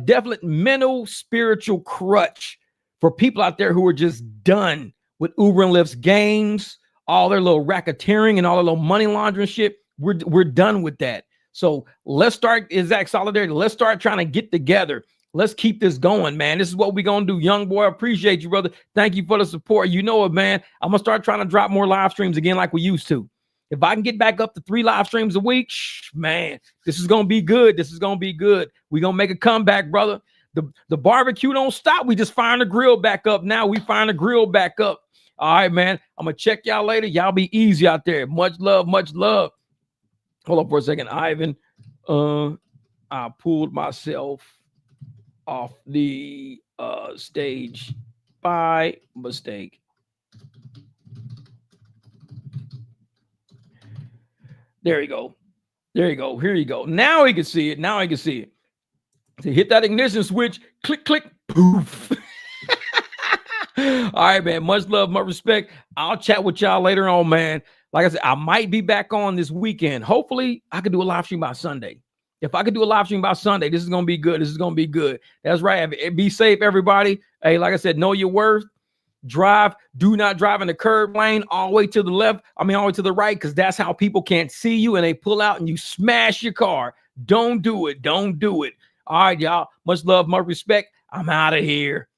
Speaker 1: definite mental, spiritual crutch for people out there who are just done with Uber and Lyft's games, all their little racketeering and all their little money laundering shit. We're done with that. So let's start, exact solidarity. Let's start trying to get together. Let's keep this going, man. This is what we're going to do. Young boy, I appreciate you, brother. Thank you for the support. You know it, man. I'm going to start trying to drop more live streams again like we used to. If I can get back up to 3 live streams a week, man, this is going to be good. This is going to be good. We're going to make a comeback, brother. The barbecue don't stop. We just firing the grill back up now. We firing the grill back up. All right, man. I'm going to check y'all later. Y'all be easy out there. Much love. Much love. Hold on for a second, Ivan. I pulled myself off the stage by mistake. There you go. There you go. Here you go. Now he can see it. Now he can see it. So hit that ignition switch. Click, click, poof. All right, man. Much love, much respect. I'll chat with y'all later on, man. Like I said, I might be back on this weekend. Hopefully, I can do a live stream by Sunday. If I could do a live stream by Sunday, this is going to be good. This is going to be good. That's right. Be safe, everybody. Hey, like I said, know your worth. Drive. Do not drive in the curb lane all the way to the left. I mean, all the way to the right, because that's how people can't see you and they pull out and you smash your car. Don't do it. Don't do it. All right, y'all. Much love, much respect. I'm out of here.